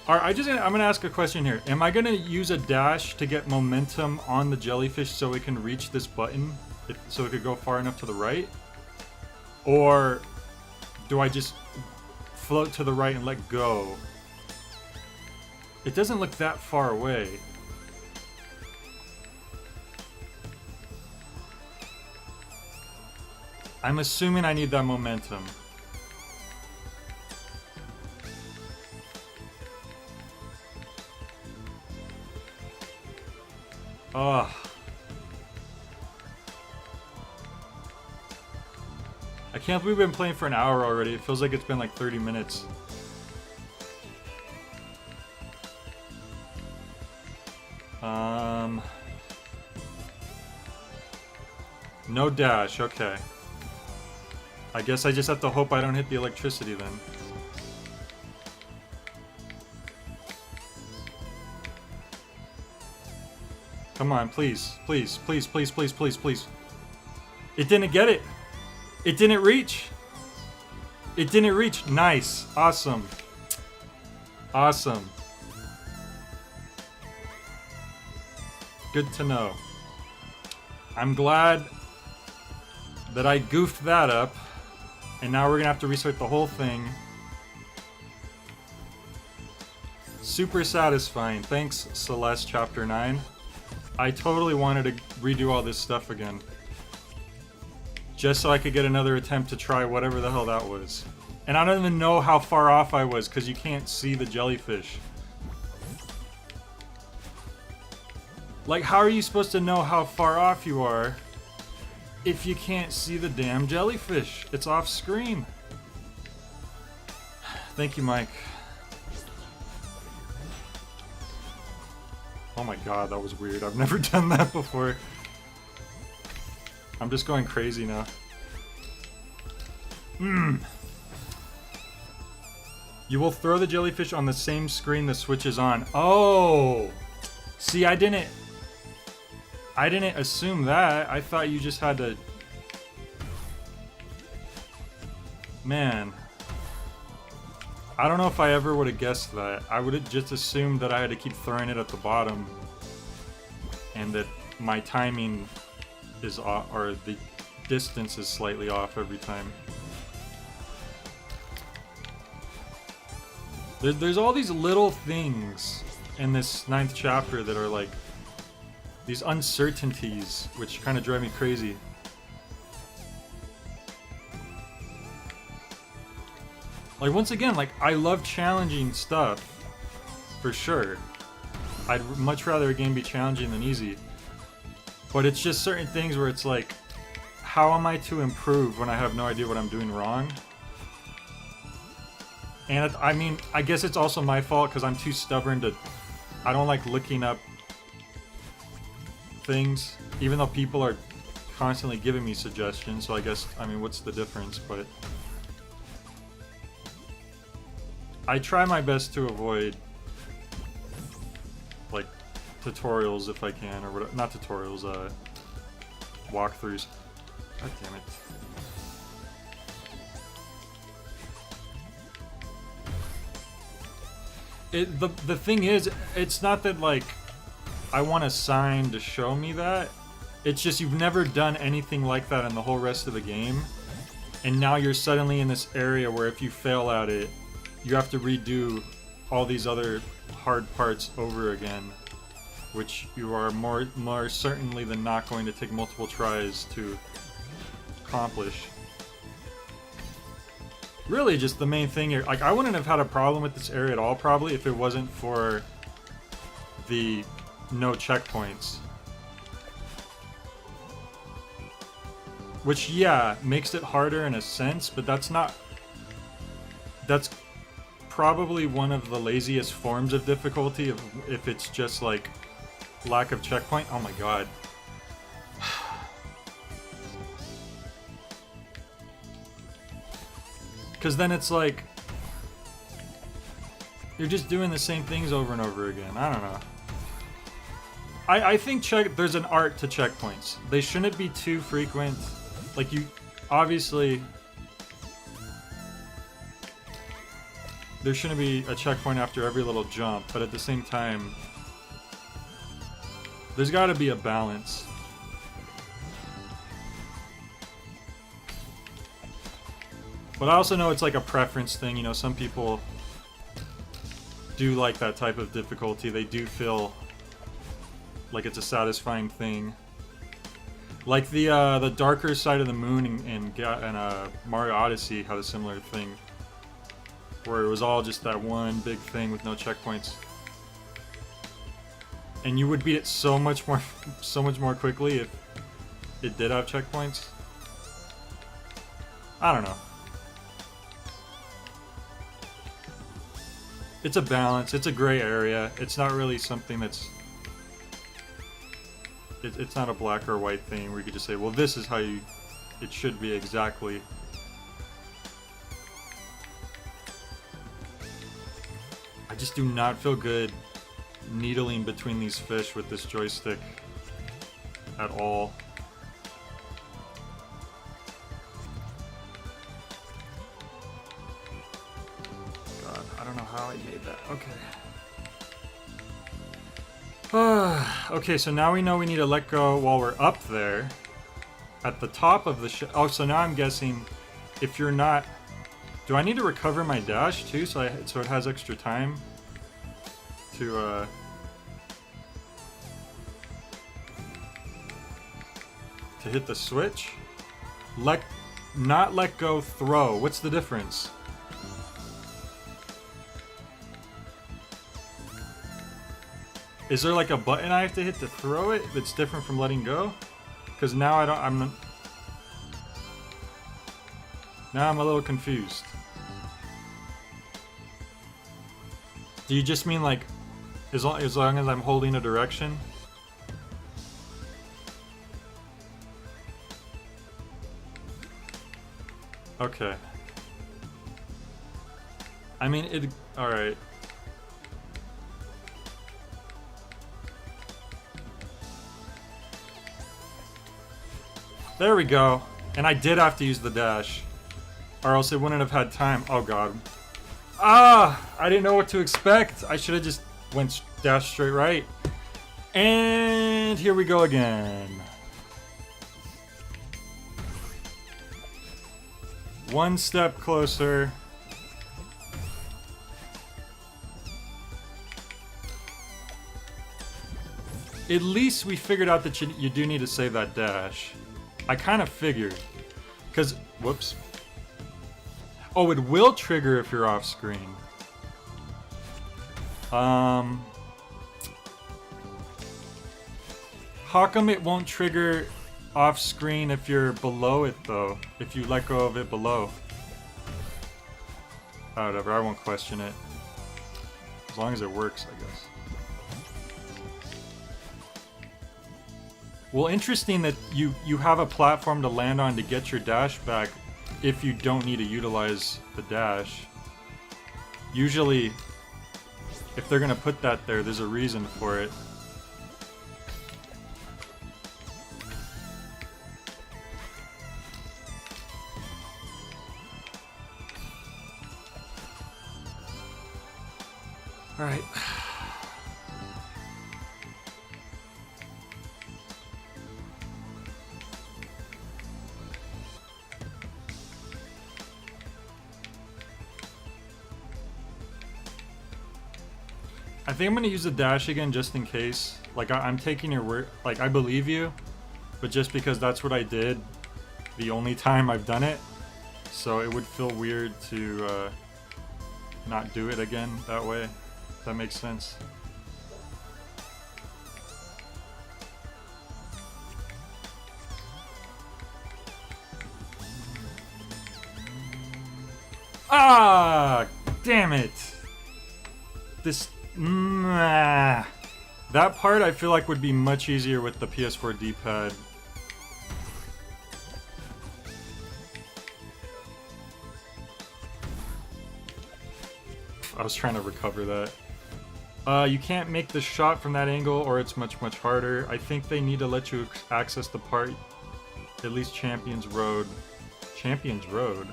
Alright, I'm gonna ask a question here. Am I gonna use a dash to get momentum on the jellyfish so it can reach this button? So it could go far enough to the right? Or do I just float to the right and let go? It doesn't look that far away. I'm assuming I need that momentum. Ugh. I can't believe we've been playing for an hour already. It feels like it's been like 30 minutes. No dash, okay. I guess I just have to hope I don't hit the electricity then. Come on, please. Please, please, please, please, please, please. It didn't get it. It didn't reach. It didn't reach. Nice. Awesome. Awesome. Good to know. I'm glad that I goofed that up. And now we're gonna have to restart the whole thing. Super satisfying. Thanks, Celeste, Chapter 9. I totally wanted to redo all this stuff again. Just so I could get another attempt to try whatever the hell that was. And I don't even know how far off I was, because you can't see the jellyfish. Like, how are you supposed to know how far off you are if you can't see the damn jellyfish? It's off screen. Thank you, Mike. Oh my god, that was weird. I've never done that before. I'm just going crazy now. You will throw the jellyfish on the same screen the switch is on. Oh! See, I didn't assume that. I thought you just had to... Man. I don't know if I ever would have guessed that. I would have just assumed that I had to keep throwing it at the bottom. And that my timing is off, or the distance is slightly off every time. There's all these little things in this 9th chapter that are like these uncertainties, which kind of drive me crazy. Like, once again, like, I love challenging stuff, for sure. I'd much rather a game be challenging than easy. But it's just certain things where it's like, how am I to improve when I have no idea what I'm doing wrong? And I mean, I guess it's also my fault because I'm too stubborn to... I don't like looking up things, even though people are constantly giving me suggestions, so I guess, I mean, what's the difference? But I try my best to avoid, like, tutorials if I can, or whatever. Not tutorials, walkthroughs. God damn it. The thing is, it's not that, like, I want a sign to show me that. It's just you've never done anything like that in the whole rest of the game. And now you're suddenly in this area where if you fail at it, you have to redo all these other hard parts over again. Which you are more certainly than not going to take multiple tries to accomplish. Really, just the main thing here. Like, I wouldn't have had a problem with this area at all, probably, if it wasn't for the no checkpoints. Which, yeah, makes it harder in a sense, but that's not... That's probably one of the laziest forms of difficulty if it's just, like, lack of checkpoint. Oh my god. Because then it's like, you're just doing the same things over and over again. I don't know. I think there's an art to checkpoints. They shouldn't be too frequent. Like, you, obviously, there shouldn't be a checkpoint after every little jump, but at the same time, there's got to be a balance. But I also know it's like a preference thing, you know, some people do like that type of difficulty. They do feel like it's a satisfying thing. Like the darker side of the moon in Mario Odyssey had a similar thing. Where it was all just that one big thing with no checkpoints. And you would beat it so much more quickly if it did have checkpoints. I don't know. It's a balance, it's a gray area. It's not really something that's... It's not a black or white thing where you could just say, well, this is how it should be exactly. I just do not feel good needling between these fish with this joystick at all. How I made that. Okay. Okay, so now we know we need to let go while we're up there. At the top of the oh, so now I'm guessing if you're not... Do I need to recover my dash too so it has extra time to hit the switch? Not let go, throw. What's the difference? Is there like a button I have to hit to throw it that's different from letting go? Because now now I'm a little confused. Do you just mean like, as long as I'm holding a direction? Okay. I mean, it... Alright. There we go. And I did have to use the dash. Or else it wouldn't have had time. Oh god. Ah! I didn't know what to expect. I should have just went dash straight right. And here we go again. One step closer. At least we figured out that you do need to save that dash. I kind of figured. Because, whoops. Oh, it will trigger if you're off screen. How come it won't trigger off screen if you're below it though? If you let go of it below? Whatever, I won't question it. As long as it works, I guess. Well, interesting that you have a platform to land on to get your dash back if you don't need to utilize the dash. Usually, if they're gonna put that there, there's a reason for it. Alright. I think I'm gonna use the dash again just in case. Like, I'm taking your word. Like, I believe you, but just because that's what I did the only time I've done it. So it would feel weird to not do it again that way. If that makes sense. Ah! Damn it! This... That part I feel like would be much easier with the PS4 D-pad. I was trying to recover that. You can't make the shot from that angle or it's much harder. I think they need to let you access the part, at least Champions Road. Champions Road?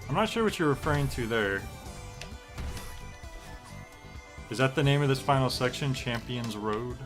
I'm not sure what you're referring to there. Is that the name of this final section? Champions Road?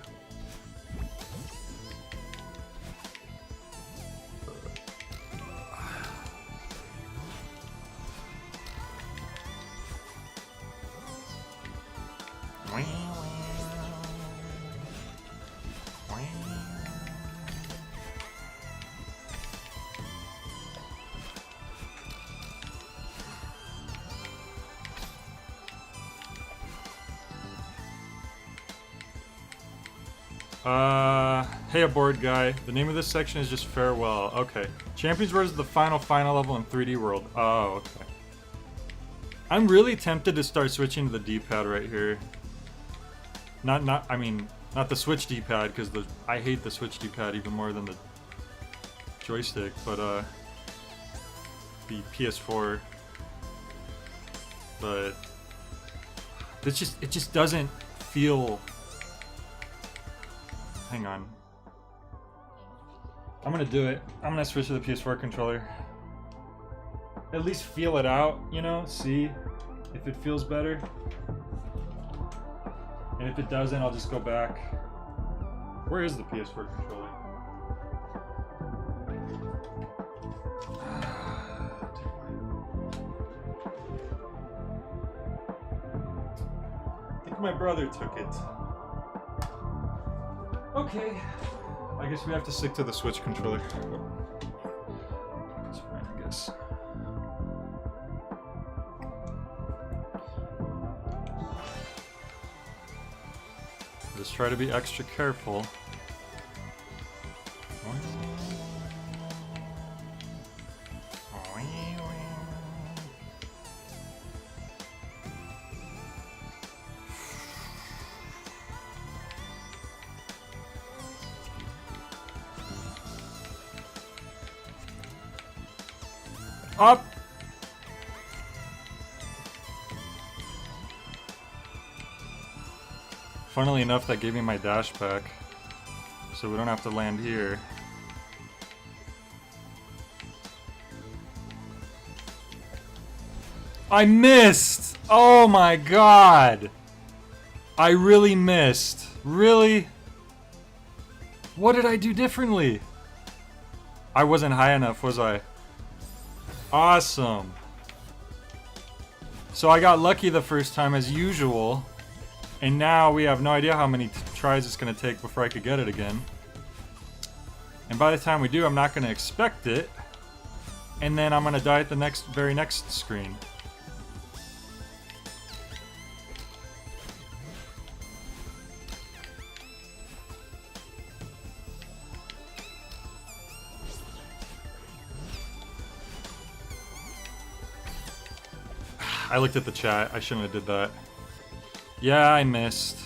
Hey aboard guy, the name of this section is just farewell. Okay. Champions Road is the final level in 3D World. Oh, okay. I'm really tempted to start switching to the D-pad right here. I mean, not the Switch D-pad, because I hate the Switch D-pad even more than the joystick, but the PS4. But it just doesn't feel. Hang on. I'm gonna do it. I'm gonna switch to the PS4 controller. At least feel it out, you know? See if it feels better. And if it doesn't, I'll just go back. Where is the PS4 controller? I think my brother took it. Okay. I guess we have to stick to the Switch controller. That's fine, I guess. Just try to be extra careful. Up! Funnily enough, that gave me my dash back. So we don't have to land here. I missed! Oh my god! I really missed. Really? What did I do differently? I wasn't high enough, was I? Awesome. So I got lucky the first time as usual. And now we have no idea how many tries it's going to take before I could get it again. And by the time we do, I'm not going to expect it. And then I'm going to die at the very next screen. I looked at the chat. I shouldn't have did that. Yeah, I missed.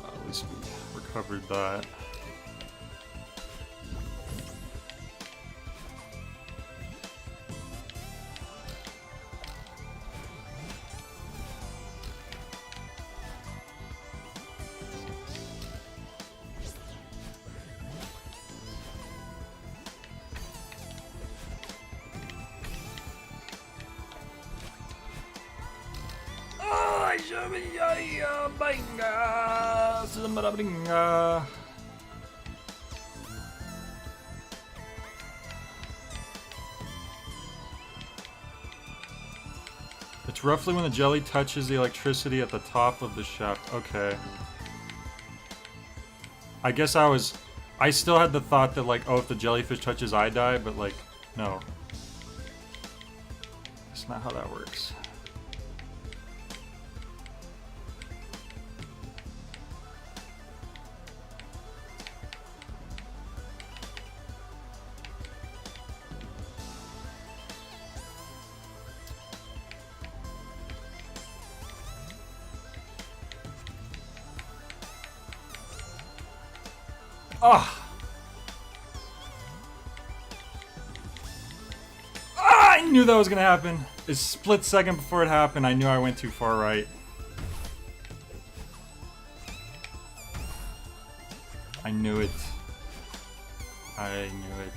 At least we recovered that. It's roughly when the jelly touches the electricity at the top of the shaft. Okay. I guess I still had the thought that like, oh, if the jellyfish touches I die, but like, no. That's not how that works. Ah! I knew that was gonna happen. A split second before it happened, I knew I went too far right. I knew it. I knew it.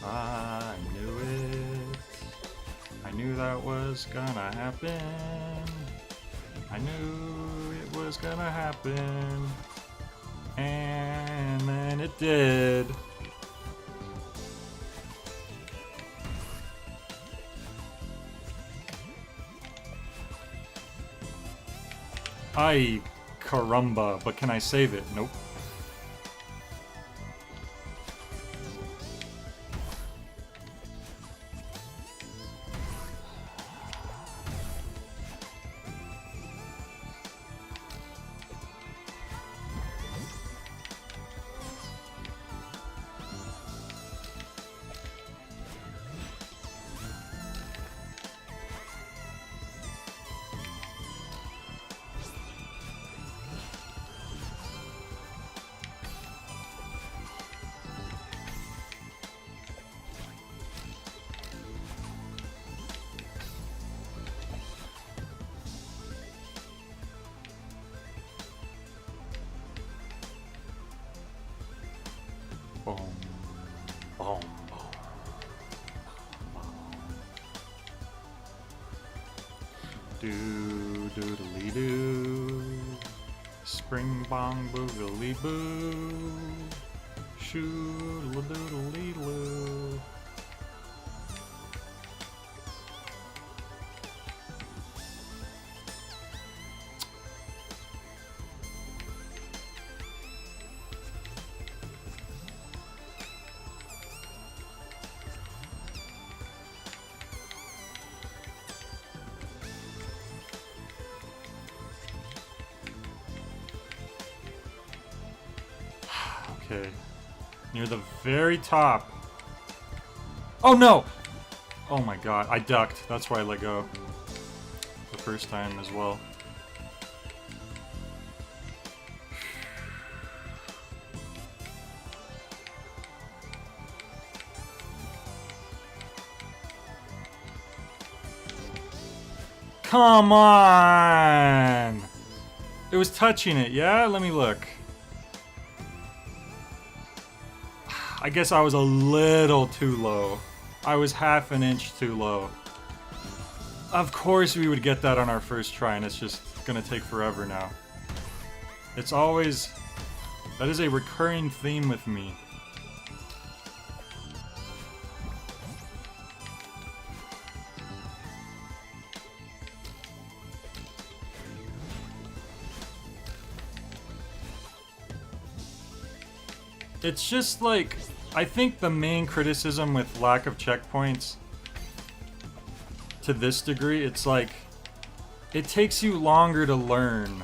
I knew it. I knew that was gonna happen. I knew it was gonna happen. And then it did. Ay, caramba. But can I save it? Nope. Boom. Boom. Do doodly doo. Spring bong boogly boo. Shoo doodly loo. Okay. Near the very top. Oh no! Oh my god, I ducked. That's why I let go. The first time as well. Come on! It was touching it, yeah? Let me look. I guess I was a little too low. I was half an inch too low. Of course we would get that on our first try, and it's just gonna take forever now. It's always... That is a recurring theme with me. It's just like... I think the main criticism with lack of checkpoints to this degree, it's like... It takes you longer to learn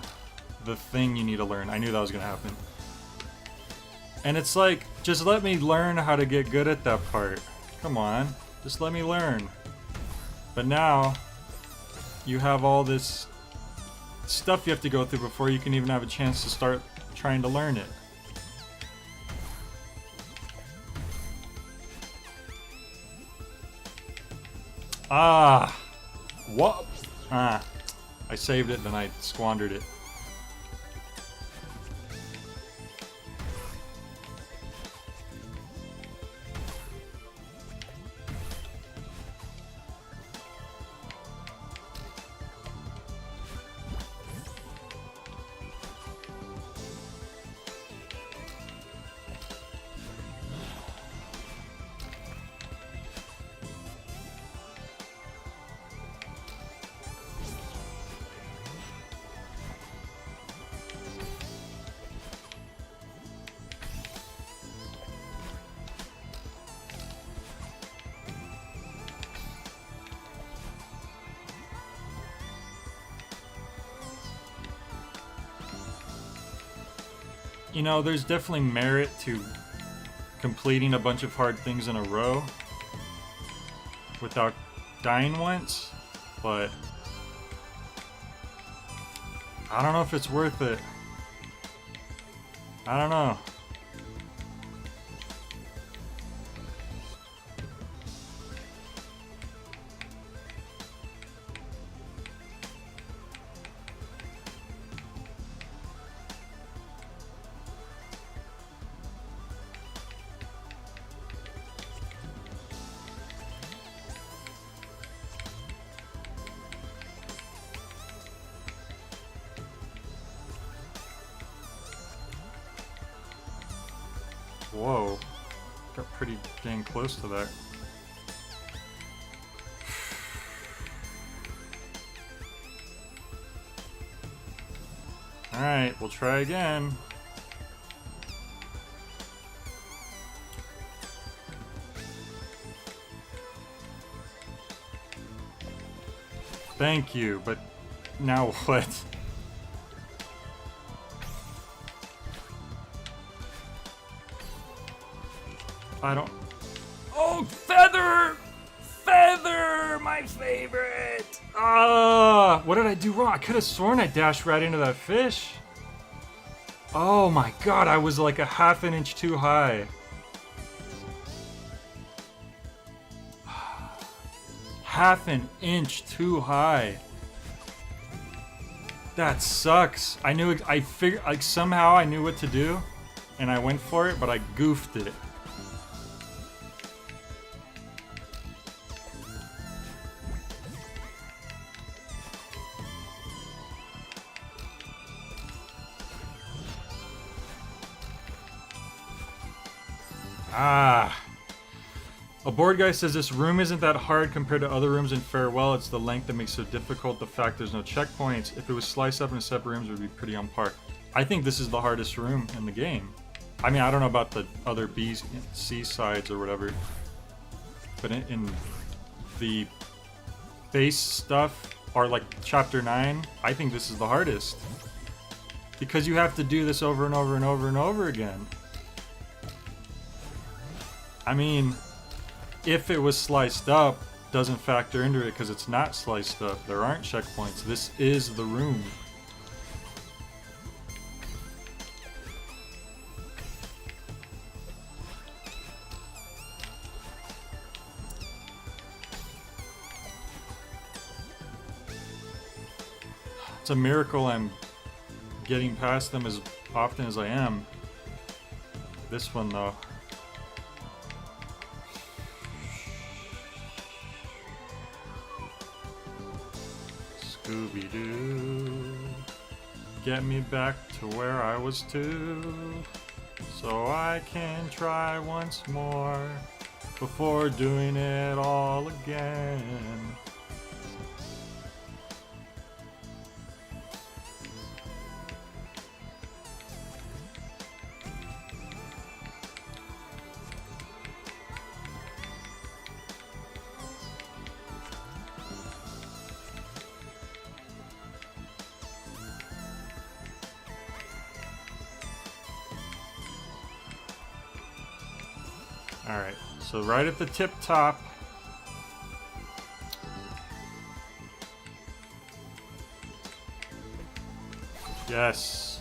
the thing you need to learn. I knew that was gonna happen. And it's like, just let me learn how to get good at that part. Come on, just let me learn. But now, you have all this stuff you have to go through before you can even have a chance to start trying to learn it. Ah! What? Ah. I saved it, then I squandered it. You know, there's definitely merit to completing a bunch of hard things in a row without dying once, but I don't know if it's worth it. I don't know. Whoa, got pretty dang close to that. Alright, we'll try again. Thank you, but now what? I don't... Oh, Feather! Feather! My favorite! Ah, what did I do wrong? I could have sworn I dashed right into that fish. Oh my god, I was like a half an inch too high. Half an inch too high. That sucks. I knew... I figured... Like, somehow I knew what to do, and I went for it, but I goofed it. Ah. A board guy says this room isn't that hard compared to other rooms in Farewell. It's the length that makes it so difficult. The fact there's no checkpoints. If it was sliced up into separate rooms, it would be pretty on par. I think this is the hardest room in the game. I mean, I don't know about the other B, C sides or whatever. But in the base stuff, or like Chapter 9, I think this is the hardest. Because you have to do this over and over and over and over again. I mean, if it was sliced up, doesn't factor into it because it's not sliced up. There aren't checkpoints. This is the room. It's a miracle I'm getting past them as often as I am. This one though. Scooby-Doo, get me back to where I was too, so I can try once more before doing it all again. Alright, so right at the tip top. Yes.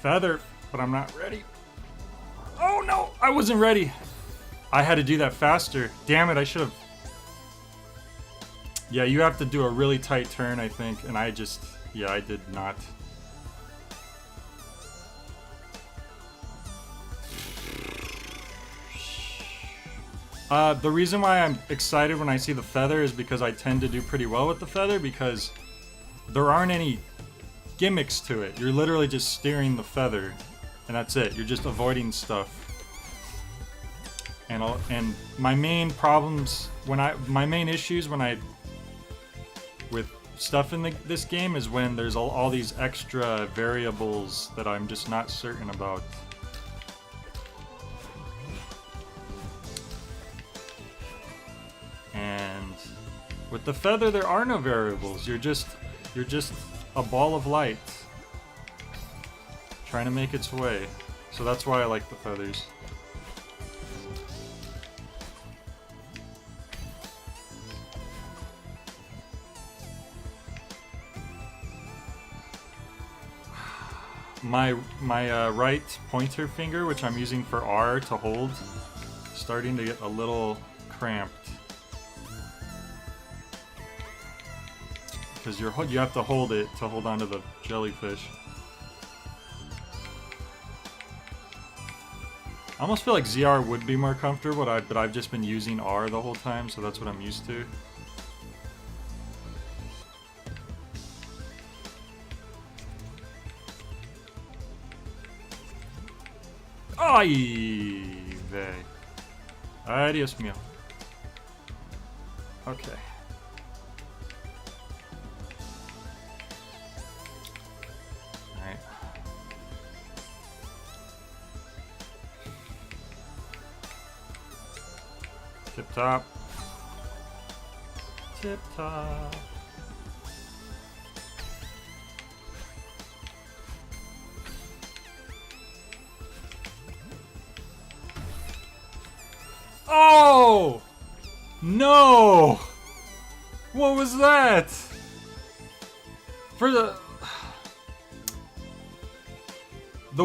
Feather, but I'm not ready. Oh no, I wasn't ready. I had to do that faster. Damn it, I should have. Yeah, you have to do a really tight turn, I think, and I just, yeah, I did not. The reason why I'm excited when I see the feather is because I tend to do pretty well with the feather because there aren't any gimmicks to it. You're literally just steering the feather, and that's it. You're just avoiding stuff. And my main problems my main issues with stuff in this game is when there's all these extra variables that I'm just not certain about. And with the feather, there are no variables. You're just a ball of light trying to make its way. So that's why I like the feathers. My right pointer finger, which I'm using for R to hold, starting to get a little cramped. Because you have to hold it to hold onto the jellyfish. I almost feel like ZR would be more comfortable, but I've just been using R the whole time, so that's what I'm used to. Ay, vey. Ay, Dios mío. Okay. Alright. Tip top. Tip top. Oh! No! What was that? For the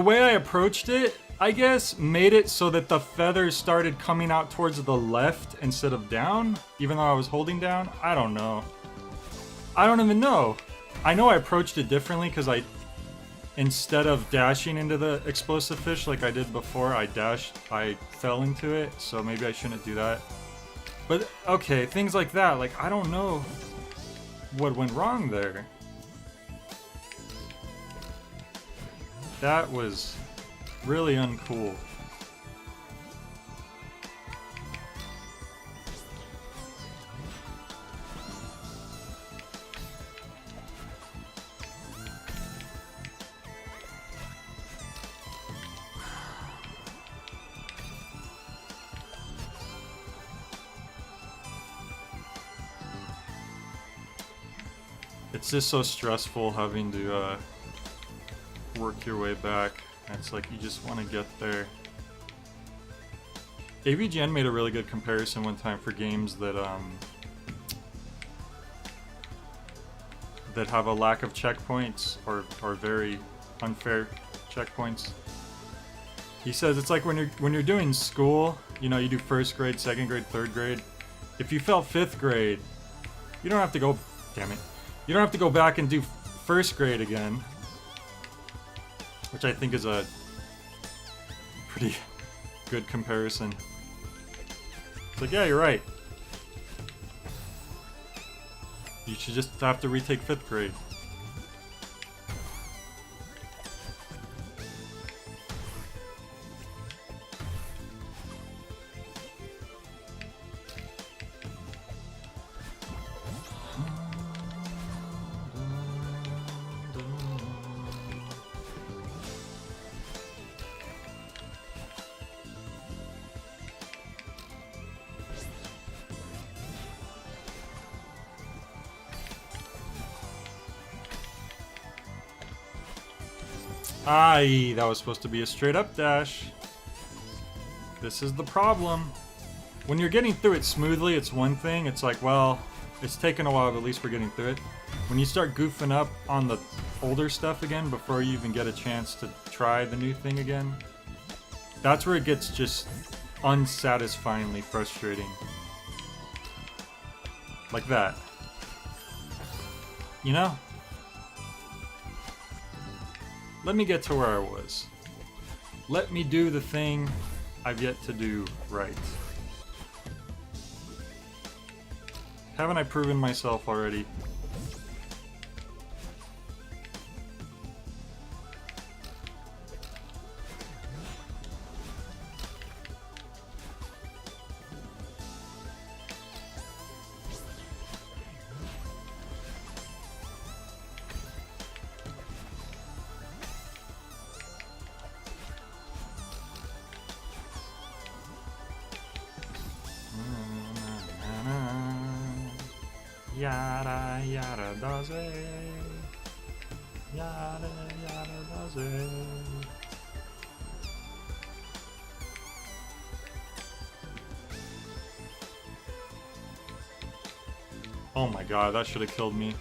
way I approached it, I guess, made it so that the feathers started coming out towards the left instead of down, even though I was holding down. I don't know. I don't even know. I know I approached it differently because instead of dashing into the explosive fish like I did before, I fell into it, so maybe I shouldn't do that. But, okay, things like that, like, I don't know what went wrong there. That was really uncool. It's just so stressful having to work your way back. It's like you just want to get there. AVGN made a really good comparison one time for games that that have a lack of checkpoints or very unfair checkpoints. He says it's like when you're doing school, you know, you do first grade, second grade, third grade. If you fail fifth grade, you don't have to go. Damn it! You don't have to go back and do first grade again, which I think is a pretty good comparison. It's like, yeah, you're right. You should just have to retake fifth grade. Aye, that was supposed to be a straight up dash. This is the problem. When you're getting through it smoothly, it's one thing. It's like, well, it's taken a while, but at least we're getting through it. When you start goofing up on the older stuff again before you even get a chance to try the new thing again, that's where it gets just unsatisfyingly frustrating. Like that. You know? Let me get to where I was. Let me do the thing I've yet to do right. Haven't I proven myself already? Yada yada does it. Yada yada does it. Oh my god, that should have killed me.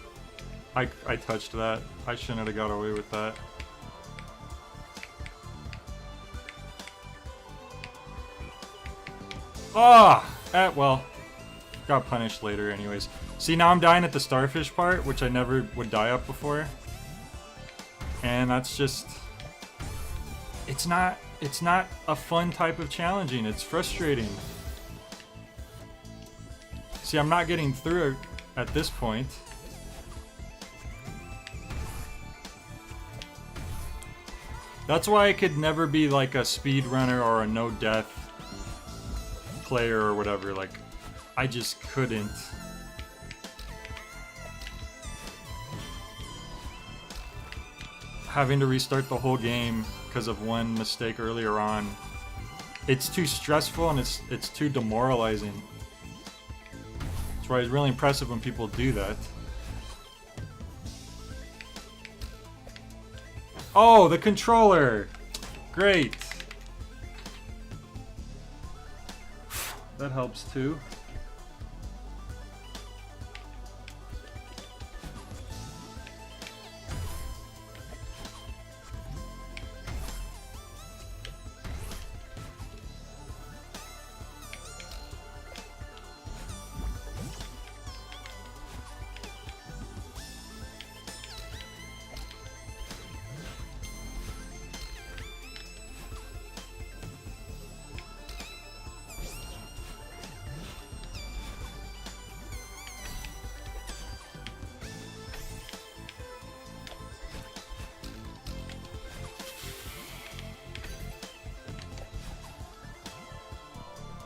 I touched that. I shouldn't have got away with that. Ah! Well. Got punished later anyways. See, now I'm dying at the starfish part, which I never would die up before. And that's just... It's not a fun type of challenging. It's frustrating. See, I'm not getting through it at this point. That's why I could never be like a speedrunner or a no-death player or whatever. Like, I just couldn't. Having to restart the whole game because of one mistake earlier on. It's too stressful and it's too demoralizing. That's why it's really impressive when people do that. Oh, the controller! Great! That helps too.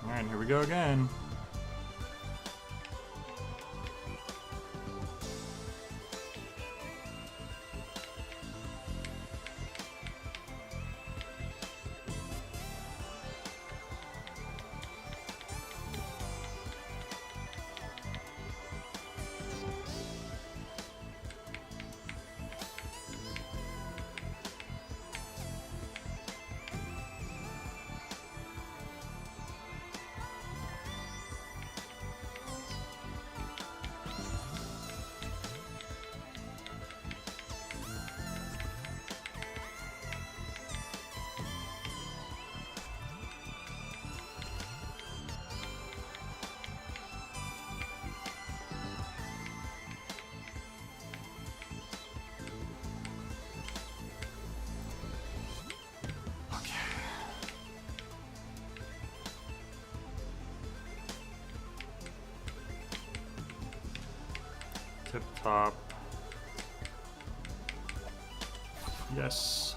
Alright, here we go again. Tip top. Yes.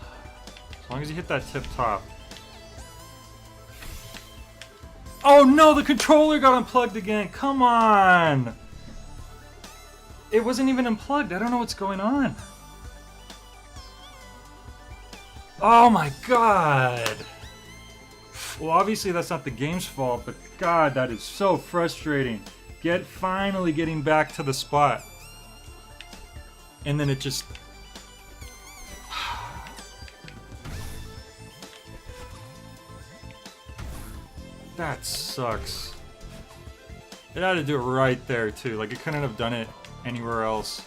As long as you hit that tip top. Oh no, the controller got unplugged again. Come on. It wasn't even unplugged. I don't know what's going on. Oh my god. Well, obviously that's not the game's fault, but god, that is so frustrating. Finally getting back to the spot. And then it just... That sucks. It had to do it right there too. Like, it couldn't have done it anywhere else.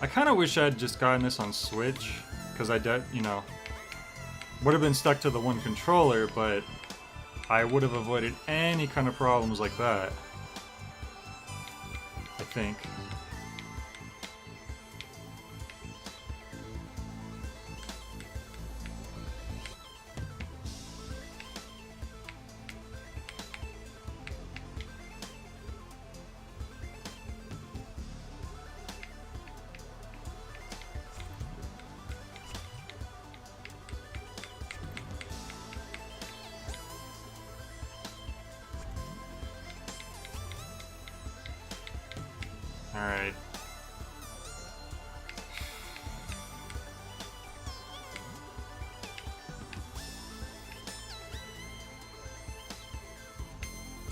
I kind of wish I had just gotten this on Switch, because you know, would have been stuck to the one controller, but I would have avoided any kind of problems like that, I think. Alright.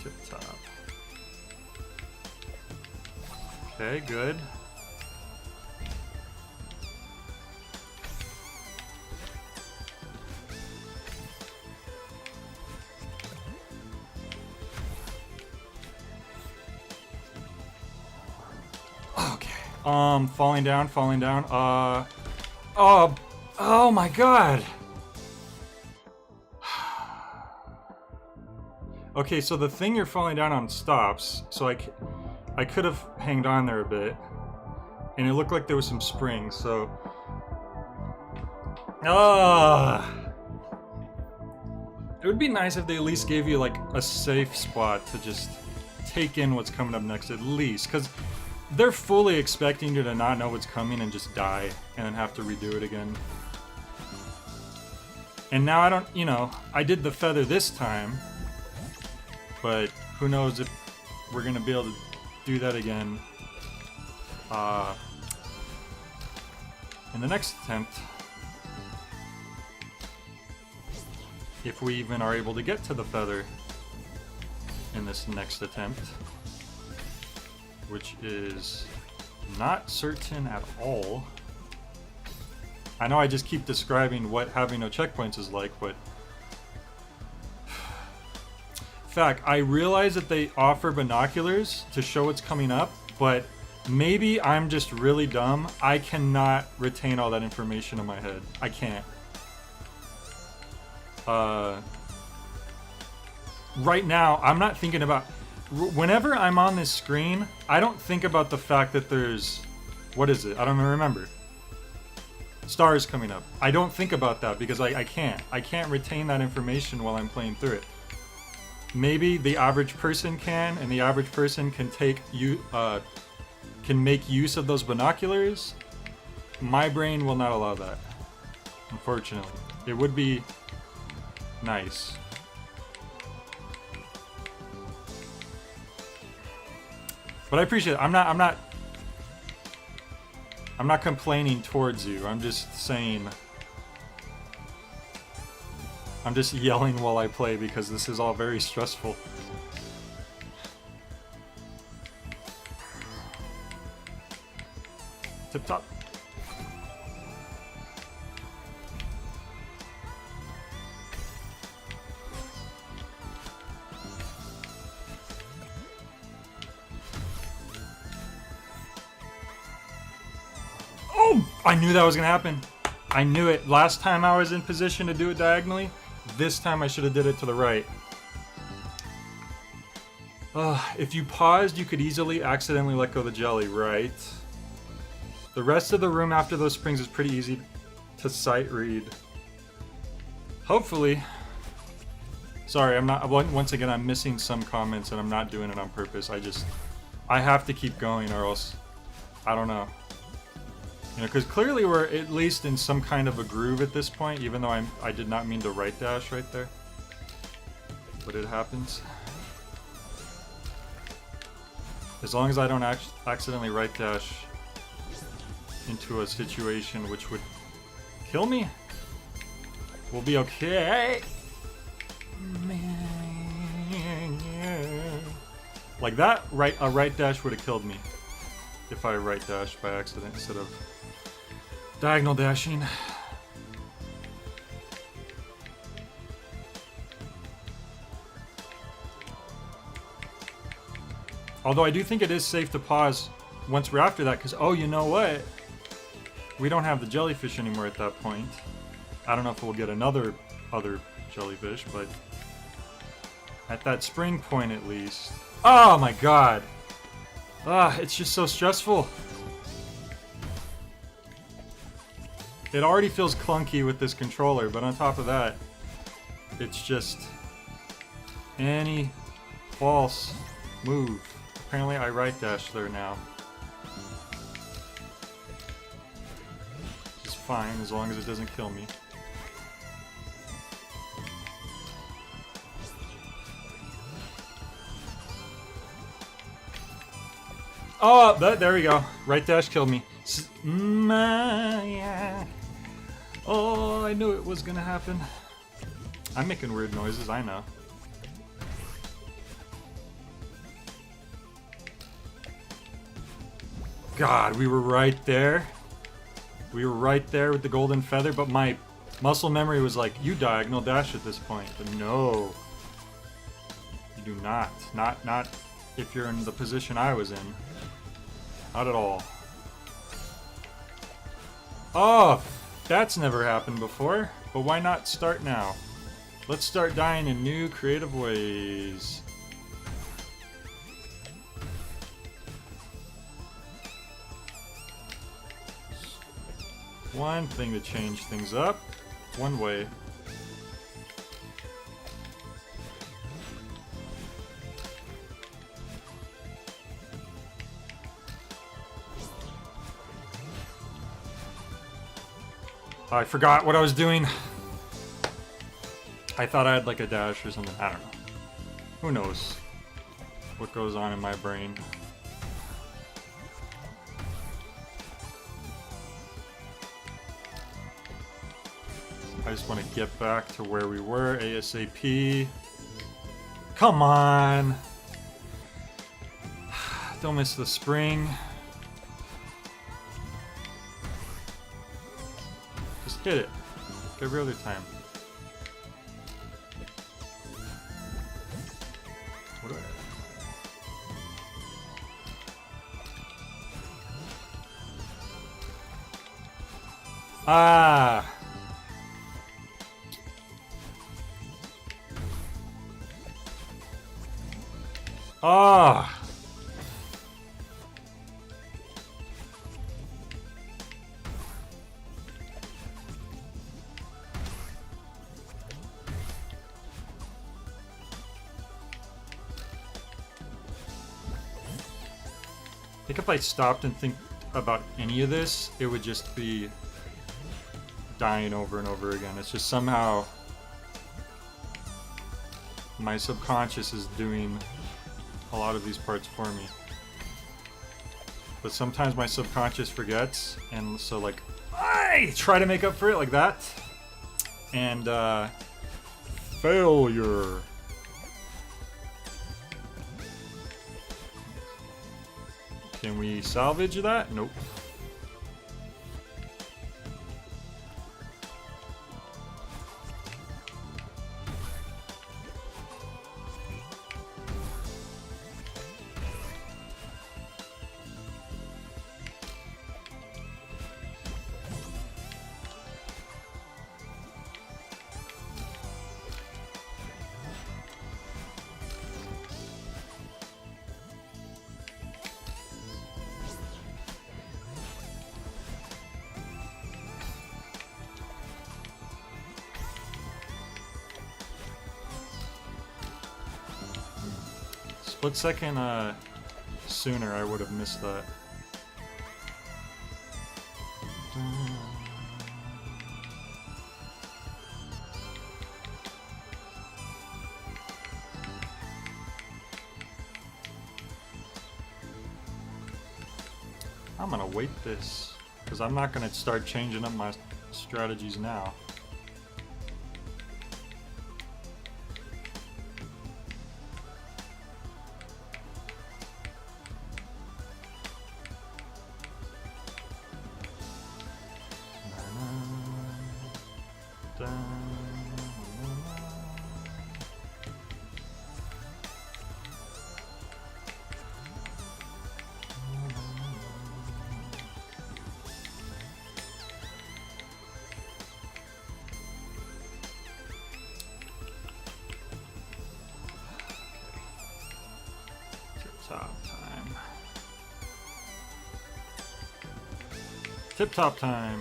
Tip top. Okay, good. Falling down. Oh my god. Okay, so the thing you're falling down on stops, so I could have hanged on there a bit, and it looked like there was some springs, so... It would be nice if they at least gave you, like, a safe spot to just take in what's coming up next, at least, because they're fully expecting you to not know what's coming and just die, and then have to redo it again. And now I don't, you know, I did the feather this time, but who knows if we're gonna be able to do that again in the next attempt. If we even are able to get to the feather in this next attempt. Which is not certain at all. I know I just keep describing what having no checkpoints is like, but... In fact, I realize that they offer binoculars to show what's coming up, but maybe I'm just really dumb. I cannot retain all that information in my head. I can't. Right now, I'm not thinking about... Whenever I'm on this screen, I don't think about the fact that there's... What is it? I don't even remember. Stars coming up. I don't think about that because I can't. I can't retain that information while I'm playing through it. Maybe the average person can, and the average person can can make use of those binoculars. My brain will not allow that, unfortunately. It would be nice. But I appreciate it. I'm not complaining towards you. I'm just saying... I'm just yelling while I play because this is all very stressful. Tip top. I knew that was gonna happen. I knew it. Last time I was in position to do it diagonally. This time I should have did it to the right. If you paused, you could easily accidentally let go of the jelly, right? The rest of the room after those springs is pretty easy to sight read. Hopefully. Sorry, I'm not. Once again, I'm missing some comments and I'm not doing it on purpose. I have to keep going or else, I don't know. You know, because clearly we're at least in some kind of a groove at this point, even though I did not mean to right dash right there. But it happens. As long as I don't accidentally right dash into a situation which would kill me, we'll be okay. Like that, a right dash would have killed me if I right dashed by accident instead of diagonal dashing. Although I do think it is safe to pause once we're after that, because, oh, you know what? We don't have the jellyfish anymore at that point. I don't know if we'll get other jellyfish, but at that spring point at least. Oh my god! It's just so stressful. It already feels clunky with this controller, but on top of that, it's just any false move. Apparently I right dash there now. Which is fine as long as it doesn't kill me. Oh, there we go. Right dash killed me. Oh, I knew it was gonna happen. I'm making weird noises, I know. God, we were right there. We were right there with the golden feather, but my muscle memory was like, you diagonal dash at this point. But no. You do not. Not if you're in the position I was in. Not at all. Oh, that's never happened before. But why not start now? Let's start dying in new creative ways. One thing to change things up. One way. I forgot what I was doing. I thought I had like a dash or something. I don't know. Who knows what goes on in my brain. I just want to get back to where we were ASAP. Come on! Don't miss the spring. Just hit it. Like every other time. What do I... Ah! Ah! I think if I stopped and think about any of this, it would just be dying over and over again. It's just somehow my subconscious is doing a lot of these parts for me. But sometimes my subconscious forgets, and so like I try to make up for it like that. And failure. Can we salvage that? Nope. split second sooner, I would have missed that. I'm gonna wait this, because I'm not gonna start changing up my strategies now. Tip-top time.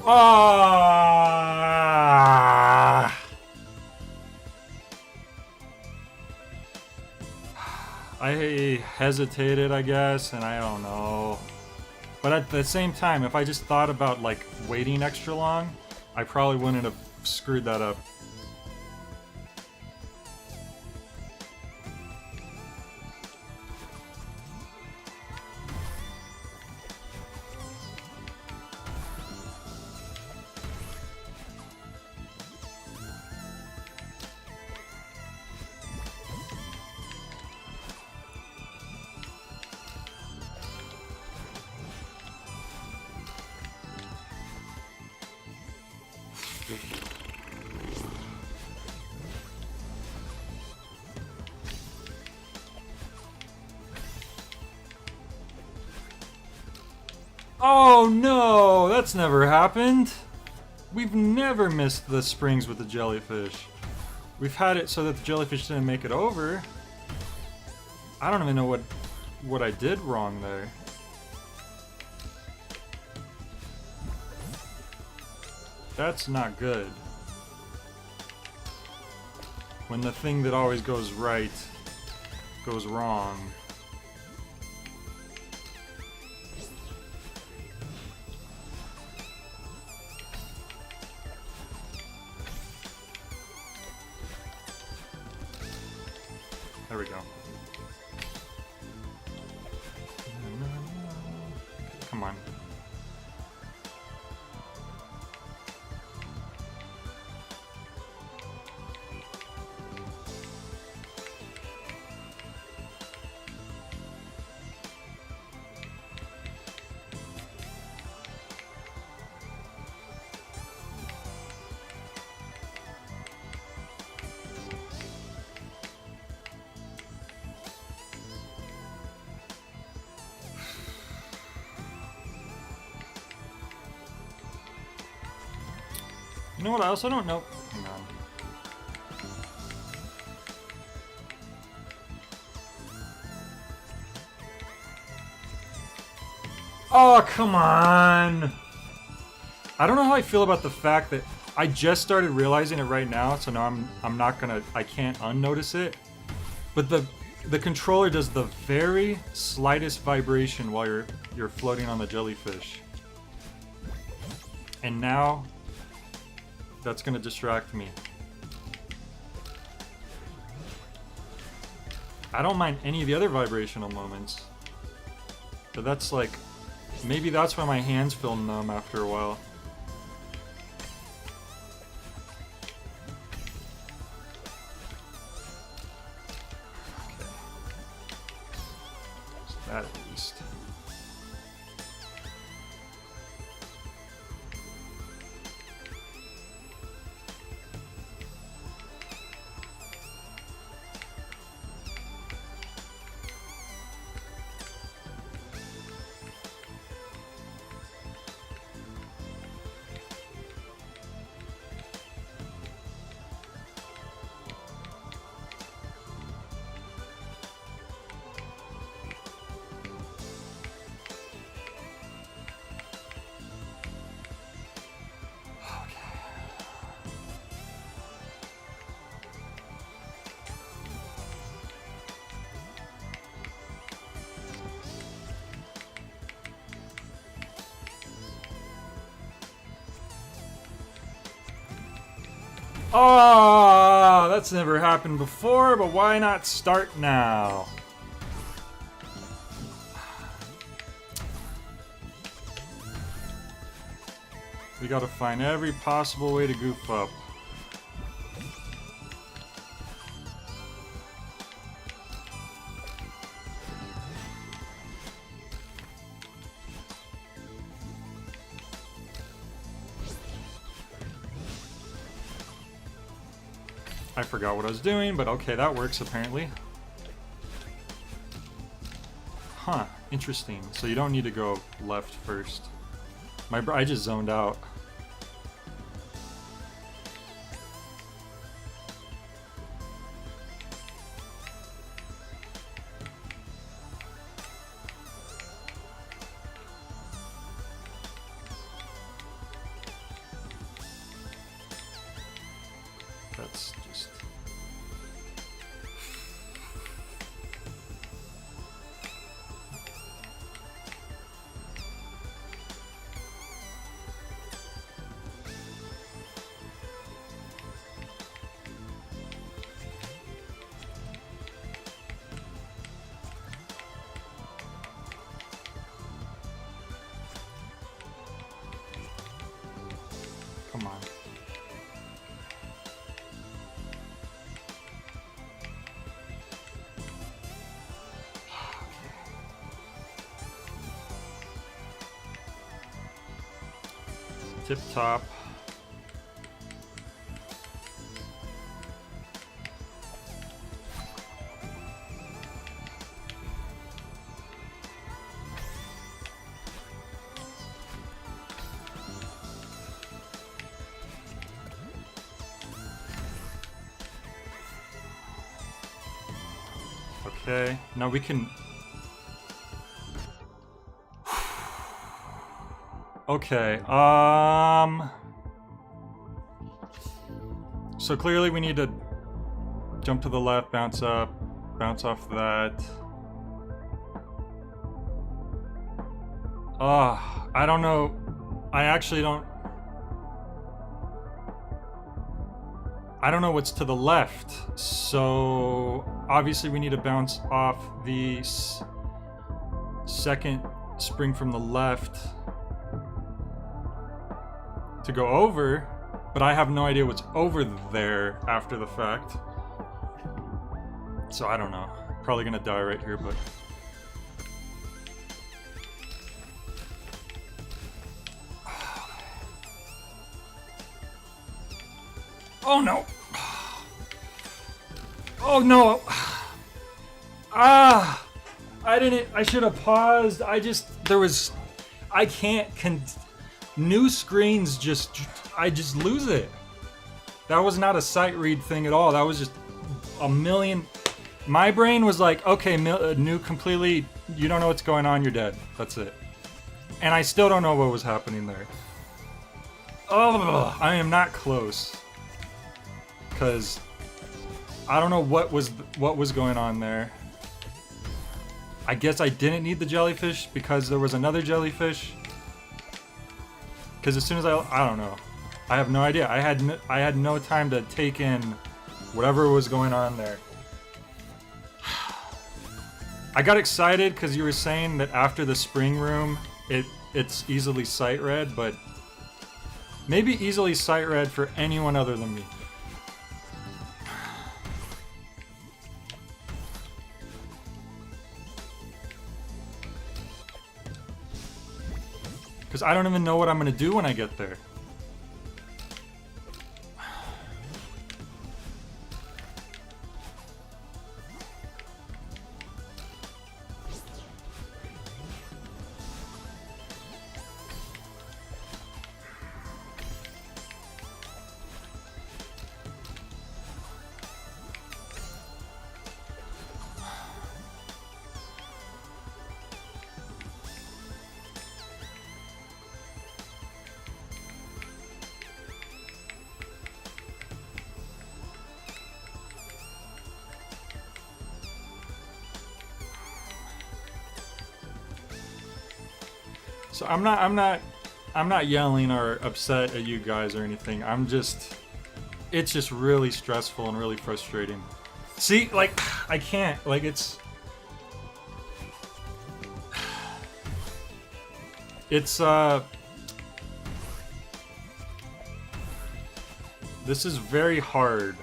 Ah! I hesitated, I guess, and I don't know. But at the same time, if I just thought about, like, waiting extra long, I probably wouldn't have screwed that up. Oh no, that's never happened. We've never missed the springs with the jellyfish. We've had it so that the jellyfish didn't make it over. I don't even know what I did wrong there. That's not good. When the thing that always goes right goes wrong. There we go. Come on. You know what? I also don't know. Hang on. Oh, come on! I don't know how I feel about the fact that I just started realizing it right now, so now I'm not gonna. I can't unnotice it. But the controller does the very slightest vibration while you're floating on the jellyfish, and now. That's gonna distract me. I don't mind any of the other vibrational moments. But that's like... Maybe that's why my hands feel numb after a while. Okay. So that at least. Oh, that's never happened before, but why not start now? We gotta find every possible way to goof up. I forgot what I was doing, but okay, that works apparently. Huh, interesting. So you don't need to go left first. I just zoned out. That's just... Come on. Tip top. Okay, now we can... Okay, so clearly we need to jump to the left, bounce up, bounce off that. I don't know. I actually don't... I don't know what's to the left, so obviously we need to bounce off the second spring from the left to go over, but I have no idea what's over there after the fact. So I don't know. Probably gonna die right here, but... Oh no! Oh no! Ah! I should have paused. I can't new screens I just lose it. That was not a sight read thing at all. That was just a million. My brain was like, okay, new completely, you don't know what's going on, you're dead. That's it. And I still don't know what was happening there. Oh, I am not close. Because I don't know what was going on there. I guess I didn't need the jellyfish because there was another jellyfish. Because as soon as I don't know. I have no idea. I had no time to take in whatever was going on there. I got excited because you were saying that after the spring room, it's easily sight read, but maybe easily sight read for anyone other than me. Because I don't even know what I'm going to do when I get there. So I'm not yelling or upset at you guys or anything. I'm just it's just really stressful and really frustrating. See, like, I can't, like, it's this is very hard.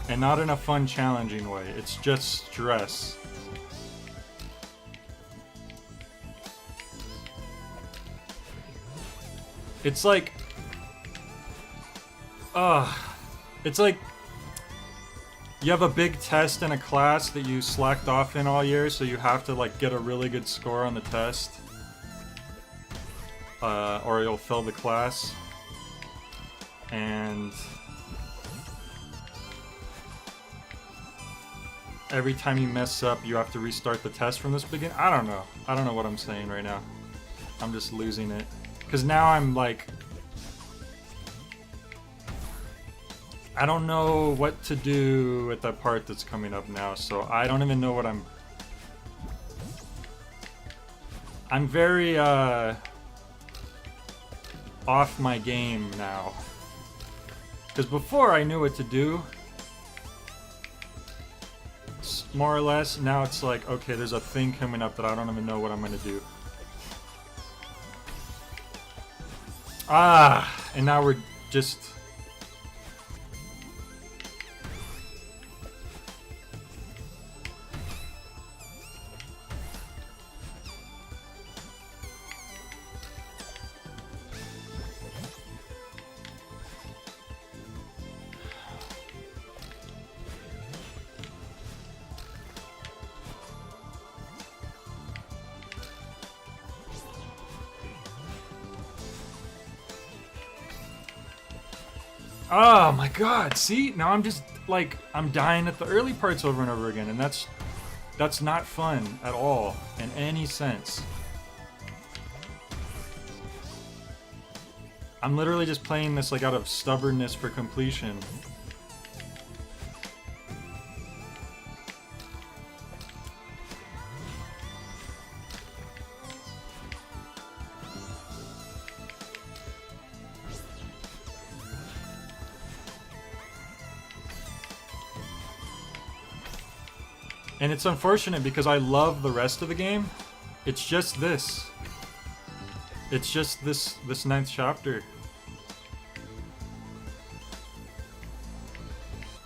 And not in a fun, challenging way. It's just stress. It's like... it's like... You have a big test in a class that you slacked off in all year, so you have to, like, get a really good score on the test. Or you'll fail the class. And... every time you mess up, you have to restart the test from this beginning. I don't know. I don't know what I'm saying right now. I'm just losing it. Because now I'm like... I don't know what to do with that part that's coming up now, so I don't even know what I'm very, off my game now. Because before I knew what to do. More or less. Now it's like, okay, there's a thing coming up that I don't even know what I'm gonna do. And now we're just... Oh my god, see? Now I'm just, like, I'm dying at the early parts over and over again, and that's not fun at all, in any sense. I'm literally just playing this, like, out of stubbornness for completion. And it's unfortunate because I love the rest of the game. It's just this. It's just this 9th chapter.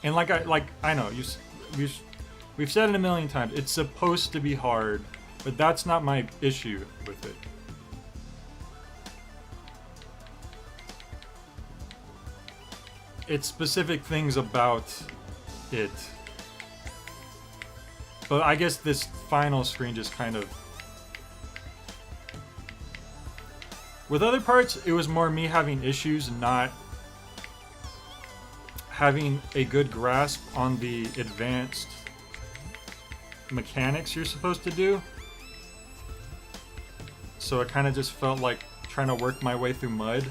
And I know we've said it a million times. It's supposed to be hard, but that's not my issue with it. It's specific things about it. But I guess this final screen just kind of... With other parts, it was more me having issues, not having a good grasp on the advanced mechanics you're supposed to do. So it kind of just felt like trying to work my way through mud.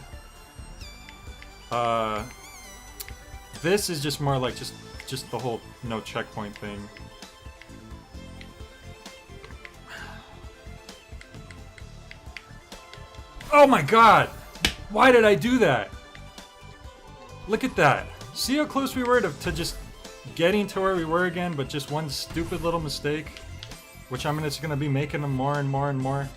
This is just more like just the whole no checkpoint thing. Oh my god! Why did I do that? Look at that. See how close we were to just getting to where we were again, but just one stupid little mistake? Which I'm just gonna be making them more and more and more.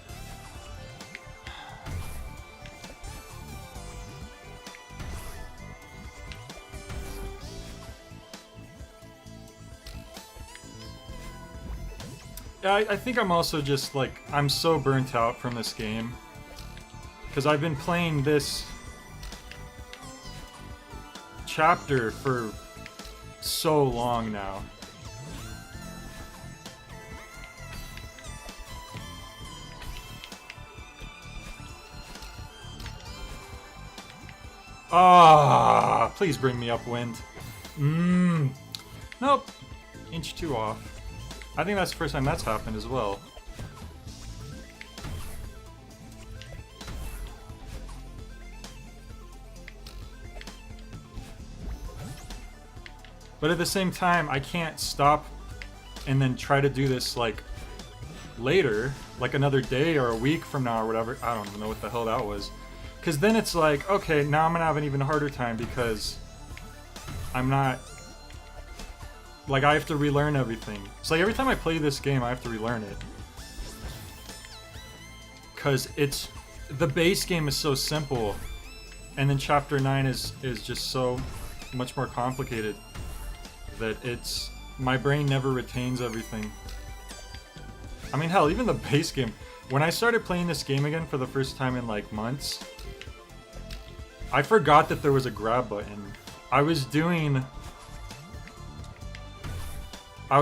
Yeah, I think I'm also just like, I'm so burnt out from this game. Because I've been playing this chapter for so long now. Ah, please bring me upwind. Nope. Inch 2 off. I think that's the first time that's happened as well. But at the same time, I can't stop and then try to do this, like, later. Like another day or a week from now or whatever. I don't even know what the hell that was. Because then it's like, okay, now I'm gonna have an even harder time because I'm not... Like, I have to relearn everything. It's like every time I play this game, I have to relearn it. Because it's... The base game is so simple. And then Chapter 9 is just so much more complicated that it's... My brain never retains everything. I mean, hell, even the base game... When I started playing this game again for the first time in, like, months, I forgot that there was a grab button. I was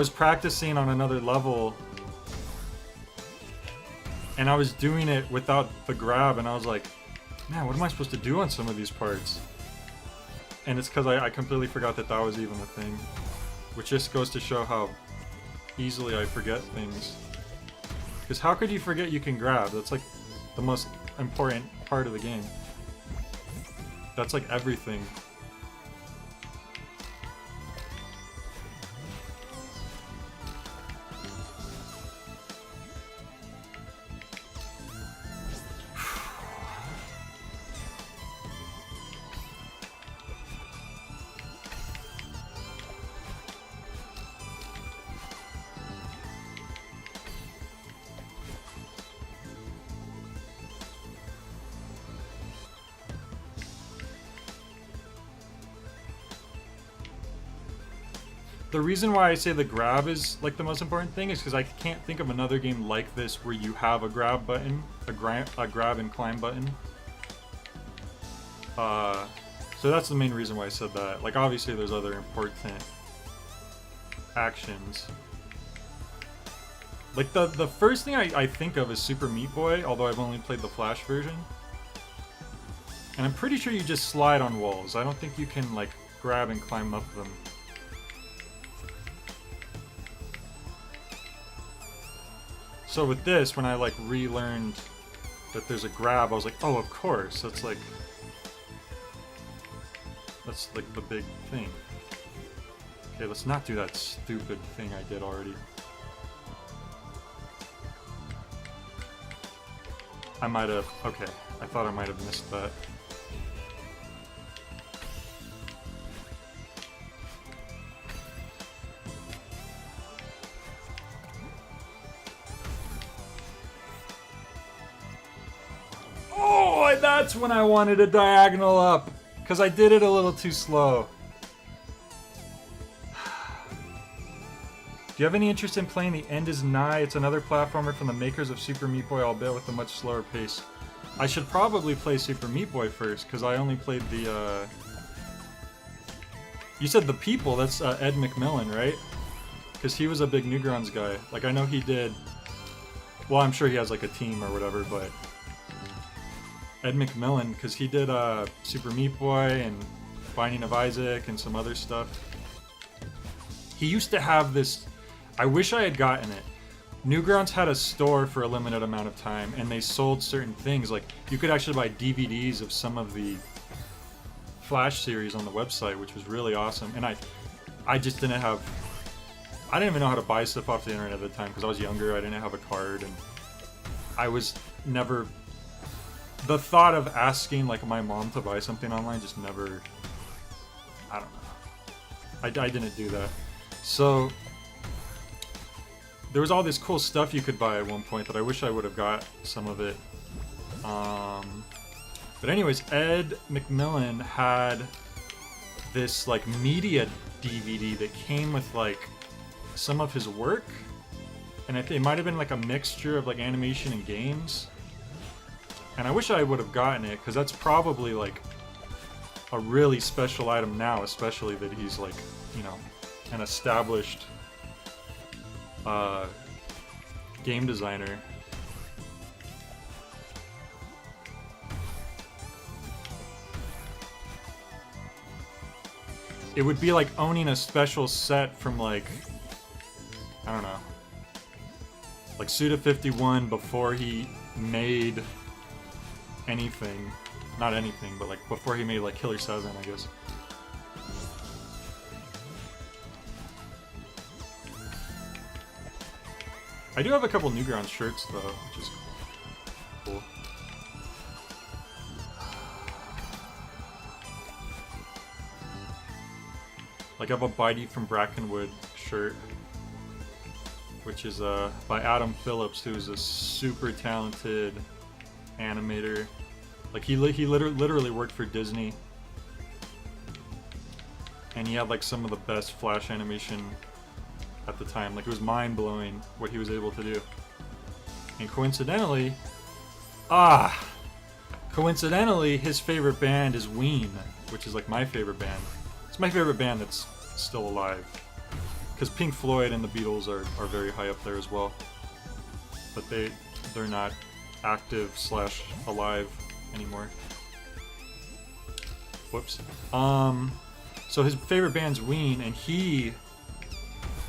practicing on another level, and I was doing it without the grab, and I was like, man, what am I supposed to do on some of these parts? And it's because I completely forgot that that was even a thing. Which just goes to show how easily I forget things. Because how could you forget you can grab? That's like the most important part of the game. That's like everything. The reason why I say the grab is like the most important thing is because I can't think of another game like this where you have a grab button, a grab and climb button. So that's the main reason why I said that. Like, obviously there's other important actions. Like the first thing I think of is Super Meat Boy, although I've only played the Flash version. And I'm pretty sure you just slide on walls. I don't think you can like grab and climb up them. So with this, when I like relearned that there's a grab, I was like, oh, of course. That's like the big thing. Okay, let's not do that stupid thing I did already. I might have, okay, I thought I might have missed that. That's when I wanted a diagonal up, because I did it a little too slow. Do you have any interest in playing The End Is Nigh? It's another platformer from the makers of Super Meat Boy, albeit with a much slower pace. I should probably play Super Meat Boy first, because I only played the, You said The People, that's Ed McMillan, right? Because he was a big Newgrounds guy. Like, I know he did... Well, I'm sure he has, like, a team or whatever, but... Ed McMillan, because he did Super Meat Boy and Binding of Isaac and some other stuff. He used to have this... I wish I had gotten it. Newgrounds had a store for a limited amount of time, and they sold certain things. Like, you could actually buy DVDs of some of the Flash series on the website, which was really awesome. And I just didn't have... I didn't even know how to buy stuff off the internet at the time, because I was younger, I didn't have a card, and I was never... The thought of asking, like, my mom to buy something online just never... I don't know. I didn't do that. So... There was all this cool stuff you could buy at one point that I wish I would have got some of it. But anyways, Ed McMillan had this, like, media DVD that came with, like, some of his work. And it might have been, like, a mixture of, like, animation and games. And I wish I would have gotten it, because that's probably, like, a really special item now, especially that he's, like, you know, an established game designer. It would be like owning a special set from, like, I don't know, like Suda51 before he made anything. Not anything, but like before he made like Killer 7, I guess. I do have a couple Newgrounds shirts though, which is cool. Like I have a Bitey from Brackenwood shirt, which is by Adam Phillips, who is a super talented animator. Like he literally worked for Disney, and he had like some of the best Flash animation at the time. Like it was mind-blowing what he was able to do. And coincidentally, his favorite band is Ween, which is like my favorite band. It's my favorite band that's still alive. Because Pink Floyd and the Beatles are very high up there as well. But they're not active / alive anymore. Whoops. So his favorite band's Ween, and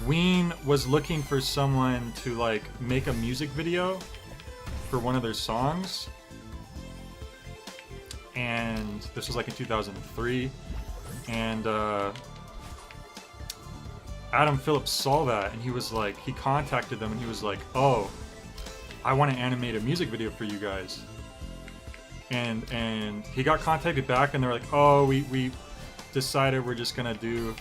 Ween was looking for someone to like make a music video for one of their songs. And this was like in 2003. And Adam Phillips saw that, and he was like, he contacted them and he was like, oh, I want to animate a music video for you guys. And he got contacted back, and they're like, oh, we decided we're just gonna do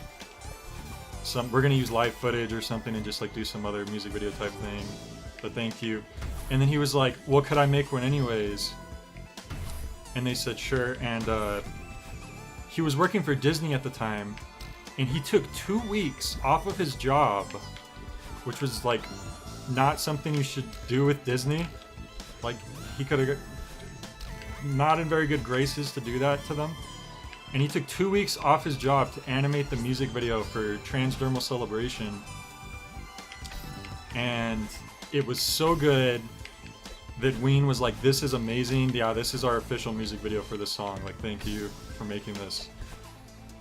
we're gonna use live footage or something and just like do some other music video type thing, but thank you. And then he was like, well, could I make one anyways? And they said sure. And he was working for Disney at the time, and he took 2 weeks off of his job, which was like not something you should do with Disney. Like he could have got not in very good graces to do that to them. And he took 2 weeks off his job to animate the music video for Transdermal Celebration. And it was so good that Ween was like, this is amazing. Yeah, this is our official music video for this song. Like, thank you for making this.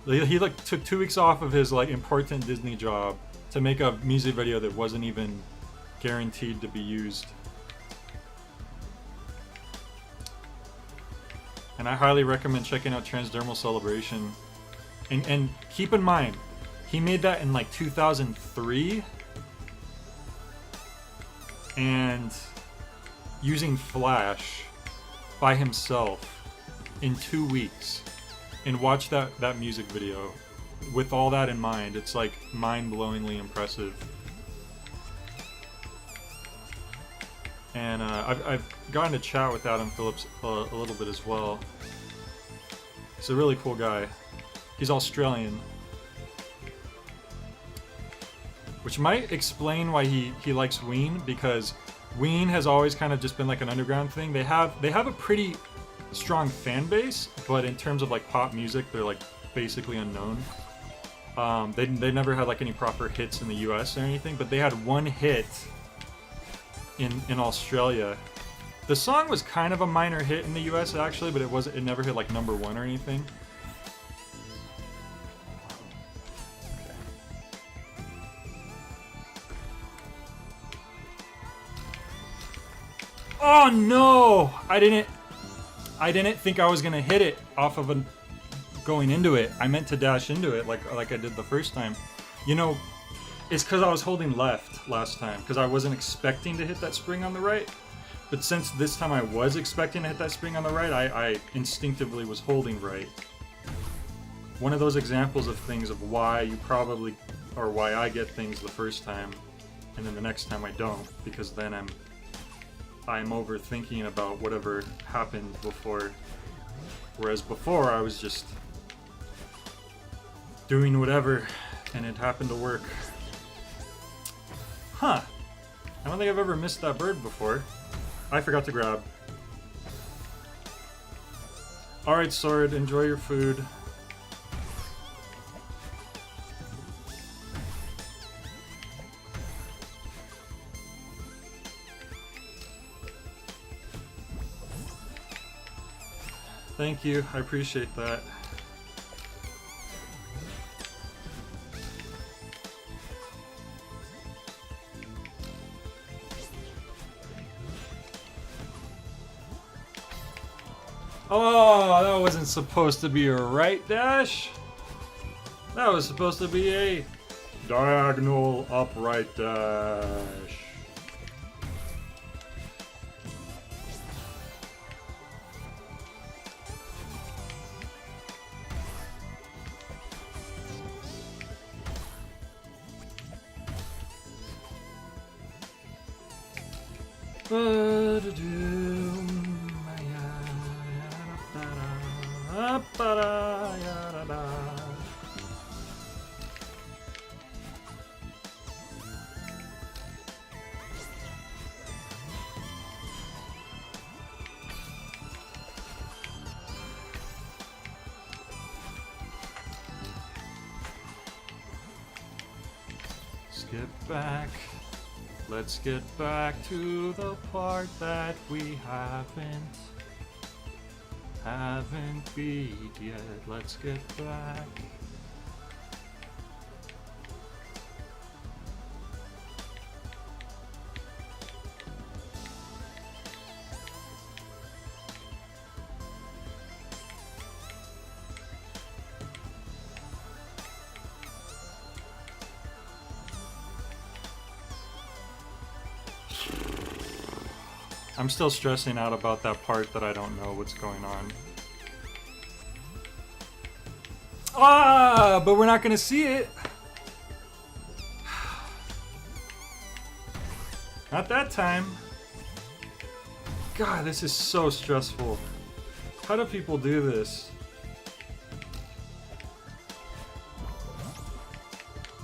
He like took 2 weeks off of his like important Disney job to make a music video that wasn't even guaranteed to be used. And I highly recommend checking out Transdermal Celebration. And keep in mind, he made that in like 2003. And using Flash by himself in 2 weeks. And watch that music video. With all that in mind, it's like mind-blowingly impressive. And I've gotten to chat with Adam Phillips a little bit as well. He's a really cool guy. He's Australian. Which might explain why he likes Ween, because Ween has always kind of just been like an underground thing. They have a pretty strong fan base, but in terms of like pop music, they're like basically unknown. They never had like any proper hits in the US or anything, but they had one hit in Australia. The song was kind of a minor hit in the US actually, but it never hit like #1 or anything. Oh no! I didn't think I was gonna hit it off of going into it. I meant to dash into it like I did the first time. You know, it's because I was holding left last time, because I wasn't expecting to hit that spring on the right. But since this time I was expecting to hit that spring on the right, I instinctively was holding right. One of those examples of things of why you probably, or why I get things the first time, and then the next time I don't, because then I'm overthinking about whatever happened before. Whereas before I was just doing whatever, and it happened to work. Huh. I don't think I've ever missed that bird before. I forgot to grab. Alright, Sword, enjoy your food. Thank you, I appreciate that. Oh, that wasn't supposed to be a right dash. That was supposed to be a diagonal upright dash. Get back. Let's get back to the part that we haven't beat yet. Let's get back. I'm still stressing out about that part that I don't know what's going on. Ah, but we're not gonna see it. Not that time. God, this is so stressful. How do people do this?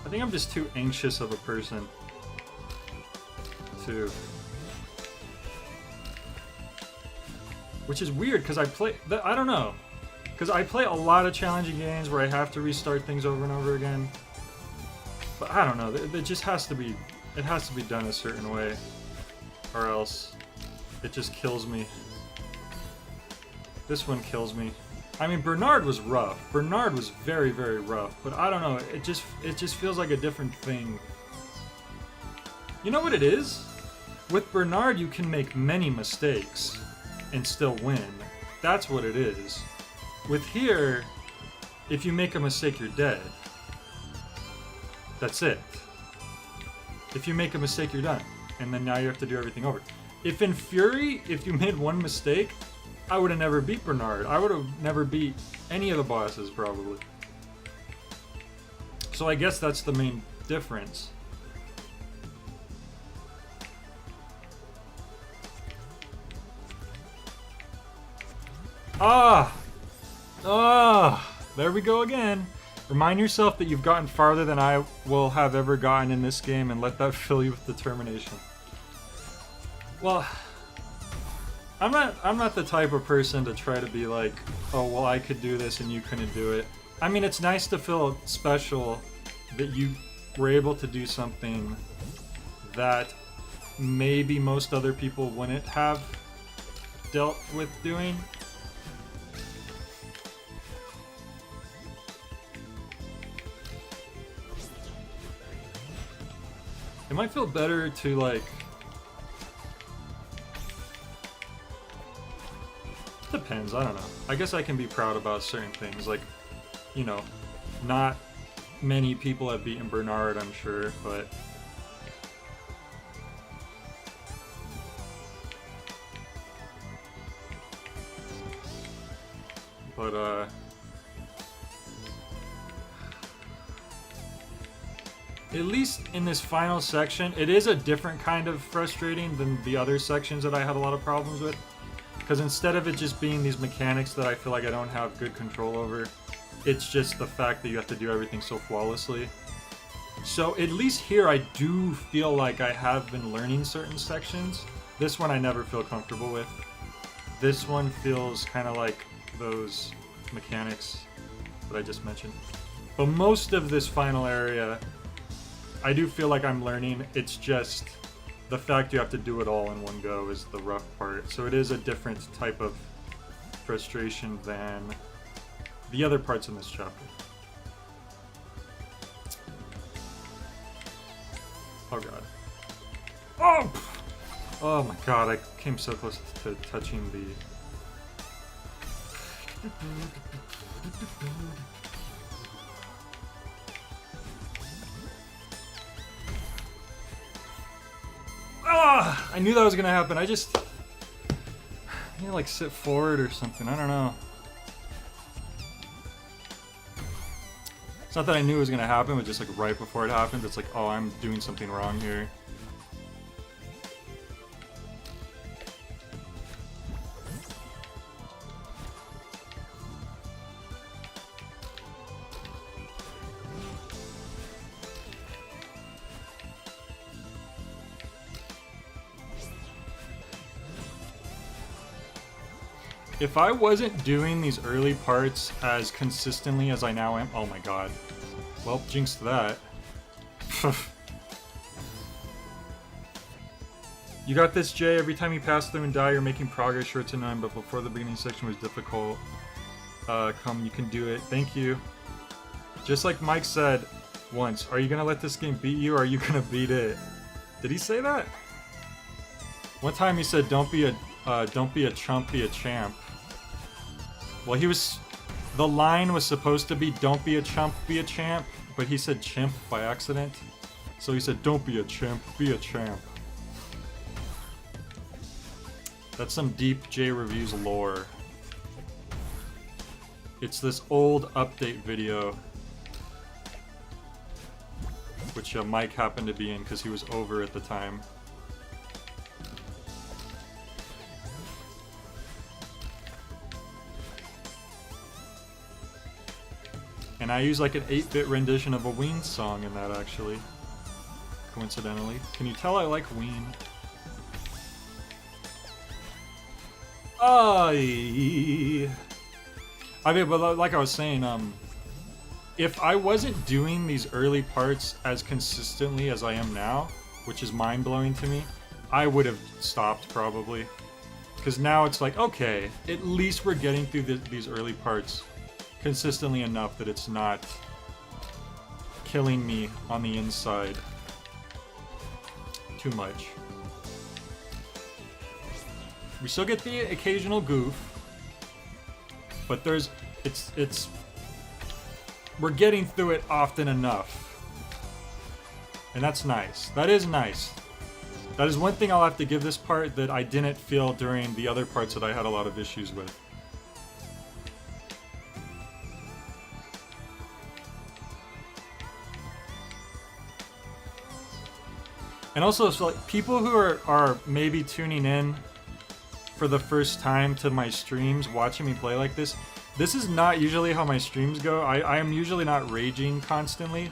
I think I'm just too anxious of a person to... Which is weird, because I play... I don't know. Because I play a lot of challenging games where I have to restart things over and over again. But I don't know. It just has to be... It has to be done a certain way. Or else it just kills me. This one kills me. I mean, Bernard was rough. Bernard was very, very rough. But I don't know. It just feels like a different thing. You know what it is? With Bernard, you can make many mistakes and still win. That's what it is. With here, if you make a mistake, you're dead. That's it. If you make a mistake, you're done. And then now you have to do everything over. If in Fury, if you made one mistake, I would have never beat Bernard. I would have never beat any of the bosses, probably. So I guess that's the main difference. There we go again. Remind yourself that you've gotten farther than I will have ever gotten in this game, and let that fill you with determination. Well, I'm not the type of person to try to be like, oh, well, I could do this and you couldn't do it. I mean, it's nice to feel special that you were able to do something that maybe most other people wouldn't have dealt with doing. It might feel better to, like... Depends, I don't know. I guess I can be proud about certain things, like, you know, not many people have beaten Bernard, I'm sure, but... at least in this final section, it is a different kind of frustrating than the other sections that I had a lot of problems with. Because instead of it just being these mechanics that I feel like I don't have good control over, it's just the fact that you have to do everything so flawlessly. So at least here I do feel like I have been learning certain sections. This one I never feel comfortable with. This one feels kind of like those mechanics that I just mentioned. But most of this final area, I do feel like I'm learning. It's just the fact you have to do it all in one go is the rough part. So it is a different type of frustration than the other parts in this chapter. Oh god. Oh! Oh my god, I came so close to touching the... I knew that was gonna happen. I just need to like sit forward or something. I don't know. It's not that I knew it was gonna happen, but just like right before it happened, it's like, oh, I'm doing something wrong here. If I wasn't doing these early parts as consistently as I now am... Oh my god. Well, jinxed that. You got this, Jay. Every time you pass through and die, you're making progress. Sure, it's annoying, but before the beginning section was difficult. Come, you can do it. Thank you. Just like Mike said once, are you gonna let this game beat you, or are you gonna beat it? Did he say that? One time he said, don't be a chump, be a champ. Well, he was... The line was supposed to be, don't be a chump, be a champ, but he said chimp by accident. So he said, don't be a chimp, be a champ. That's some deep J Reviews lore. It's this old update video, which Mike happened to be in because he was over at the time. And I use like an 8-bit rendition of a Ween song in that, actually. Coincidentally. Can you tell I like Ween? I mean, but like I was saying, if I wasn't doing these early parts as consistently as I am now, which is mind-blowing to me, I would have stopped probably. Because now it's like, okay, at least we're getting through these early parts consistently enough that it's not killing me on the inside too much. We still get the occasional goof, but we're getting through it often enough. And that's nice. That is nice. That is one thing I'll have to give this part that I didn't feel during the other parts that I had a lot of issues with. And also, so like, people who are maybe tuning in for the first time to my streams, watching me play like this is not usually how my streams go. I am usually not raging constantly.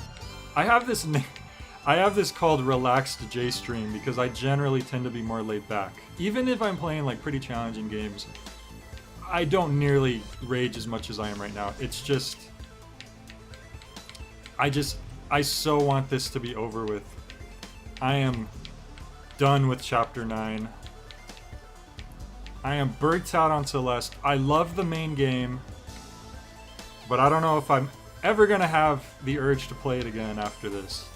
I have this called Relaxed J Stream because I generally tend to be more laid back. Even if I'm playing like pretty challenging games, I don't nearly rage as much as I am right now. It's just... I so want this to be over with. I am done with Chapter 9. I am burnt out on Celeste. I love the main game, but I don't know if I'm ever gonna have the urge to play it again after this.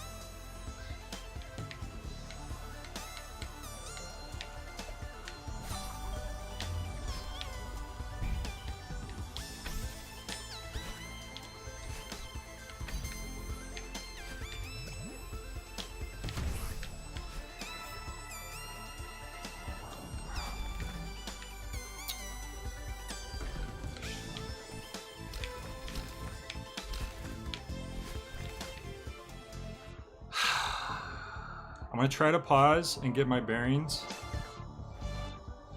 I'm gonna try to pause and get my bearings.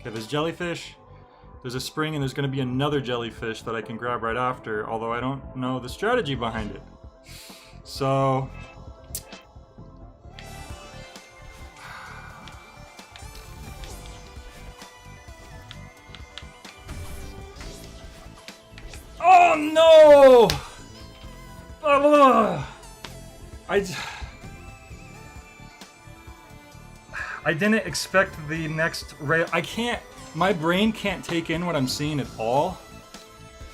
Okay, there's jellyfish, there's a spring, and there's gonna be another jellyfish that I can grab right after, although I don't know the strategy behind it. So... Oh no! I didn't expect the next rail. I can't, my brain can't take in what I'm seeing at all.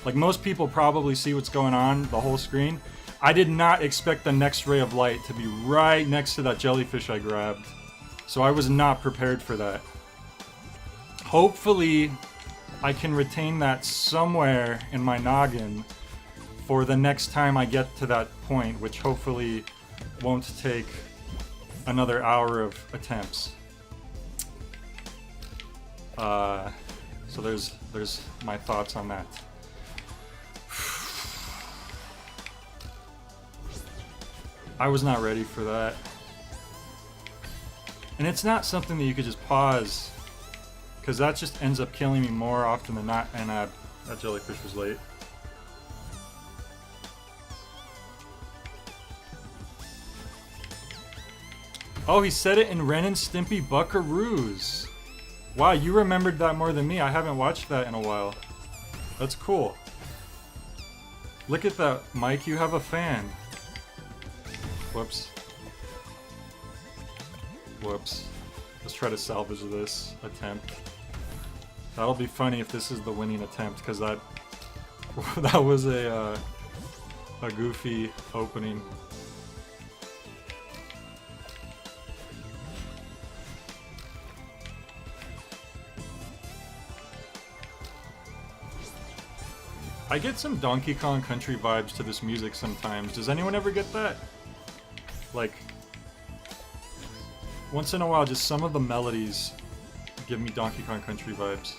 Like most people probably see what's going on, the whole screen. I did not expect the next ray of light to be right next to that jellyfish I grabbed. So I was not prepared for that. Hopefully, I can retain that somewhere in my noggin for the next time I get to that point, which hopefully won't take another hour of attempts. So there's my thoughts on that. I was not ready for that. And it's not something that you could just pause, because that just ends up killing me more often than not. And that jellyfish was late. Oh, he said it in Ren and Stimpy Buckaroos. Wow, you remembered that more than me. I haven't watched that in a while. That's cool. Look at that, Mike, you have a fan. Whoops. Whoops. Let's try to salvage this attempt. That'll be funny if this is the winning attempt, because that that was a goofy opening. I get some Donkey Kong Country vibes to this music sometimes. Does anyone ever get that? Like, once in a while, just some of the melodies give me Donkey Kong Country vibes.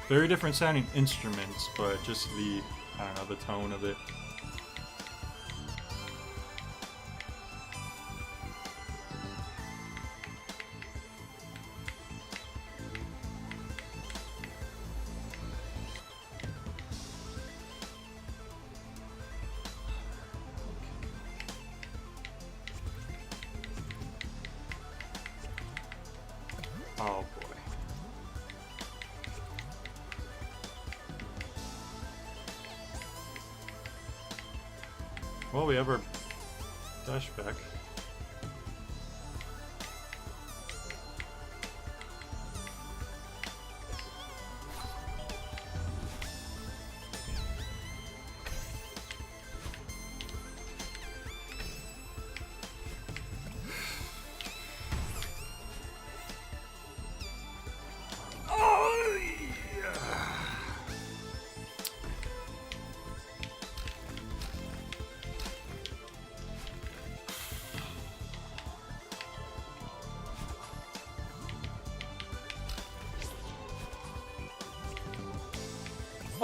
Very different sounding instruments, but just the, I don't know, the tone of it. Oh boy. Well, we have our dash back.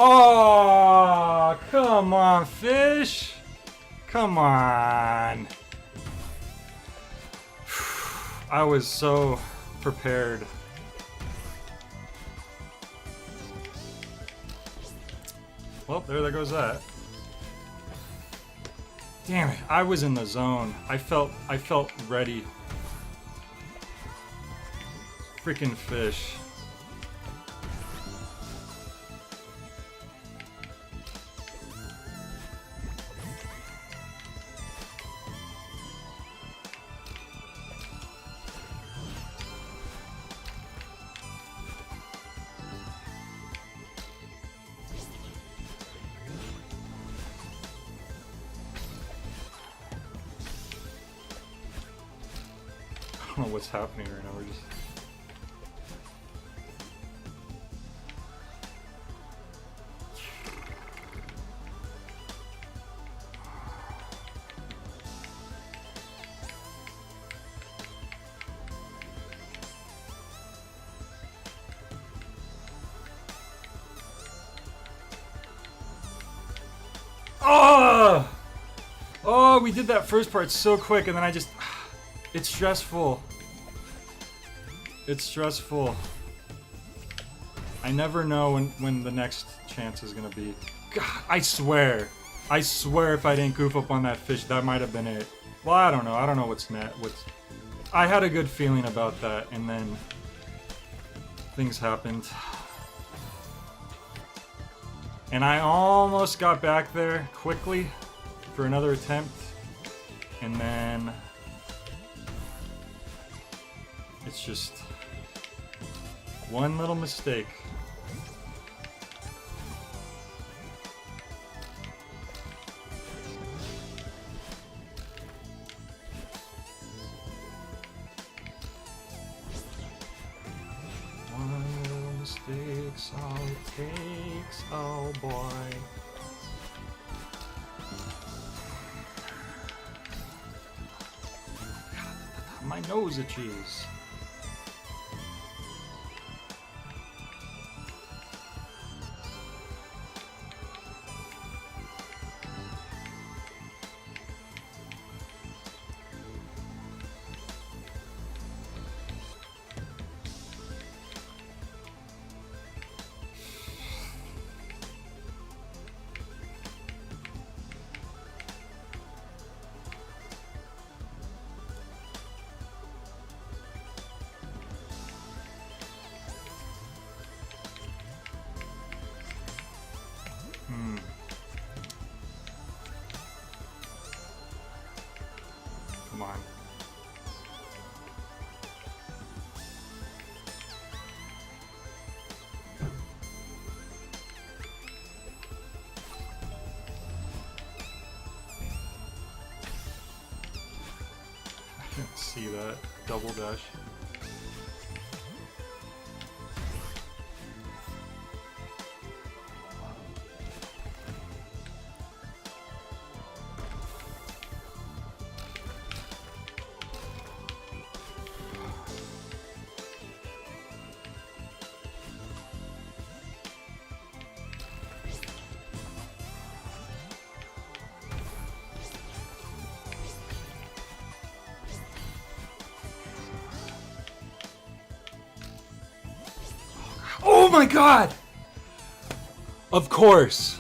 Oh, come on, fish. Come on. I was so prepared. Well, there goes that. Damn it, I was in the zone. I felt ready. Freaking fish. I don't know what's happening right now. We're just... Oh! Oh, we did that first part so quick, and then I just... It's stressful. It's stressful. I never know when the next chance is gonna be. God, I swear if I didn't goof up on that fish, that might have been it. Well, I don't know. I don't know what's net. I had a good feeling about that, and then things happened. And I almost got back there quickly for another attempt, and then it's just one little mistake. One little mistake's all it takes, oh boy. God, my nose itches. see that. Double dash. Oh my god! Of course.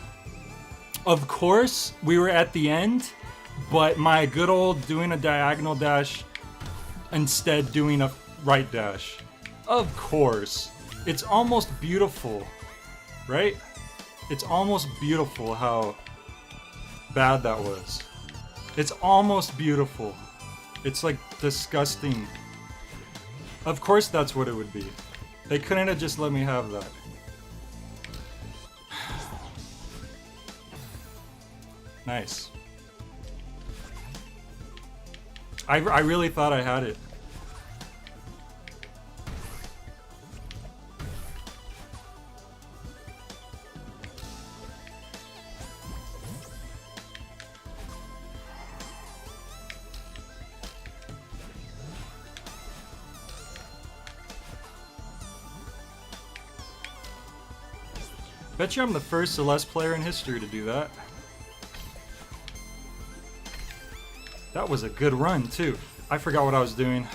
Of course, we were at the end, but my good old doing a diagonal dash instead doing a right dash. Of course. It's almost beautiful, right? It's almost beautiful how bad that was. It's almost beautiful. It's like disgusting. Of course that's what it would be. They couldn't have just let me have that. Nice. I really thought I had it. Bet you I'm the first Celeste player in history to do that. That was a good run, too. I forgot what I was doing.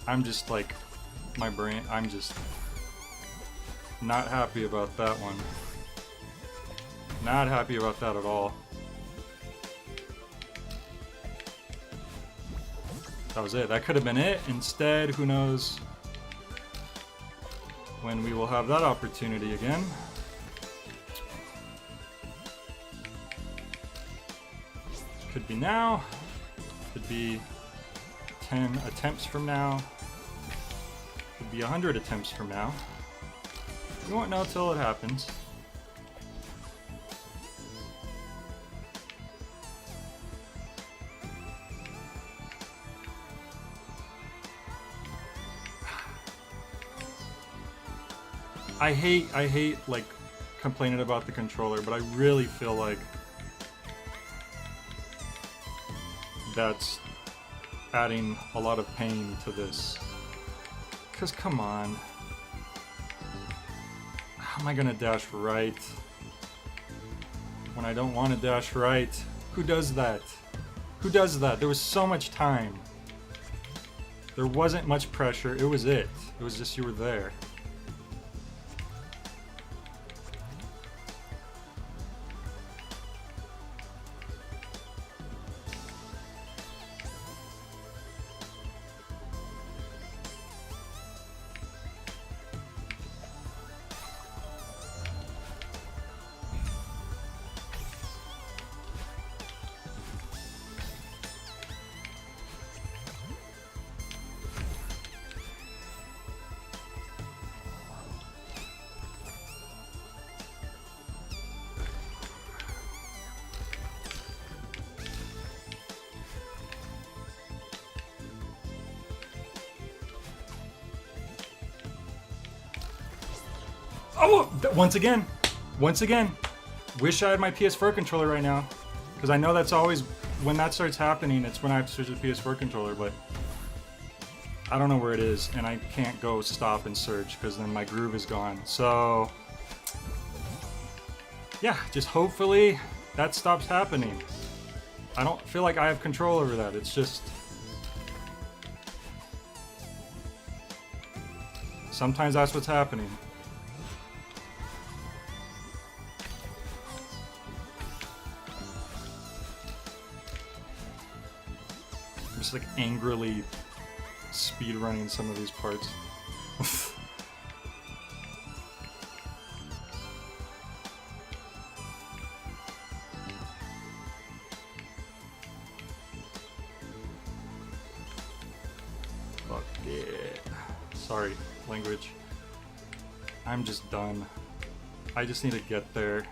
I'm just like, my brain, I'm just not happy about that one. Not happy about that at all. That was it. That could have been it. Instead, who knows when we will have that opportunity again. Could be now, could be 10 attempts from now, could be 100 attempts from now. You won't know till it happens. I hate like complaining about the controller, but I really feel like that's adding a lot of pain to this. Cause come on. How am I gonna dash right when I don't want to dash right? Who does that? Who does that? There was so much time. There wasn't much pressure. It was it. It was just you were there. Oh, once again, wish I had my PS4 controller right now, because I know that's always, when that starts happening, it's when I have to switch to the PS4 controller, but I don't know where it is, and I can't go stop and search, because then my groove is gone. So, yeah, just hopefully that stops happening. I don't feel like I have control over that, it's just... sometimes that's what's happening. Just like angrily speed running some of these parts. Fuck yeah. Sorry, language. I'm just done. I just need to get there.